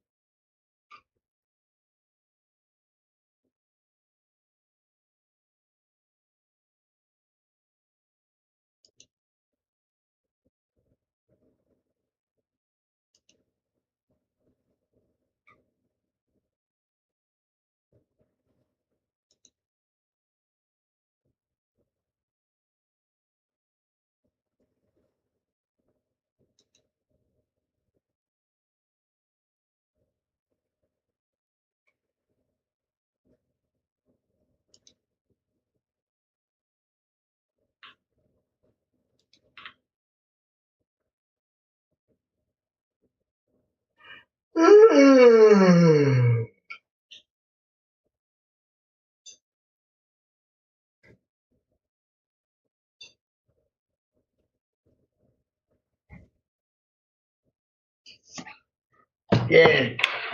Yeah,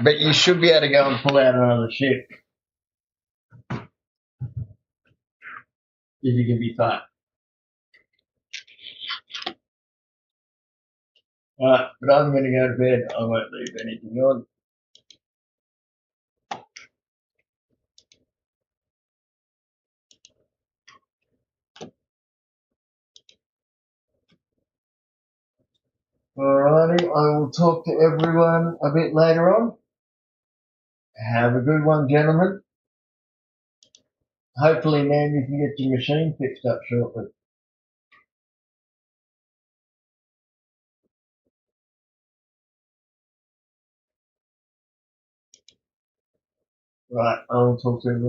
but you should be able to go and pull out another ship if you can be fast. Alright, but I'm going to go to bed. I won't leave anything on. Alrighty, I will talk to everyone a bit later on. Have a good one, gentlemen. Hopefully, man, you can get your machine fixed up shortly. Right, I will talk to everyone.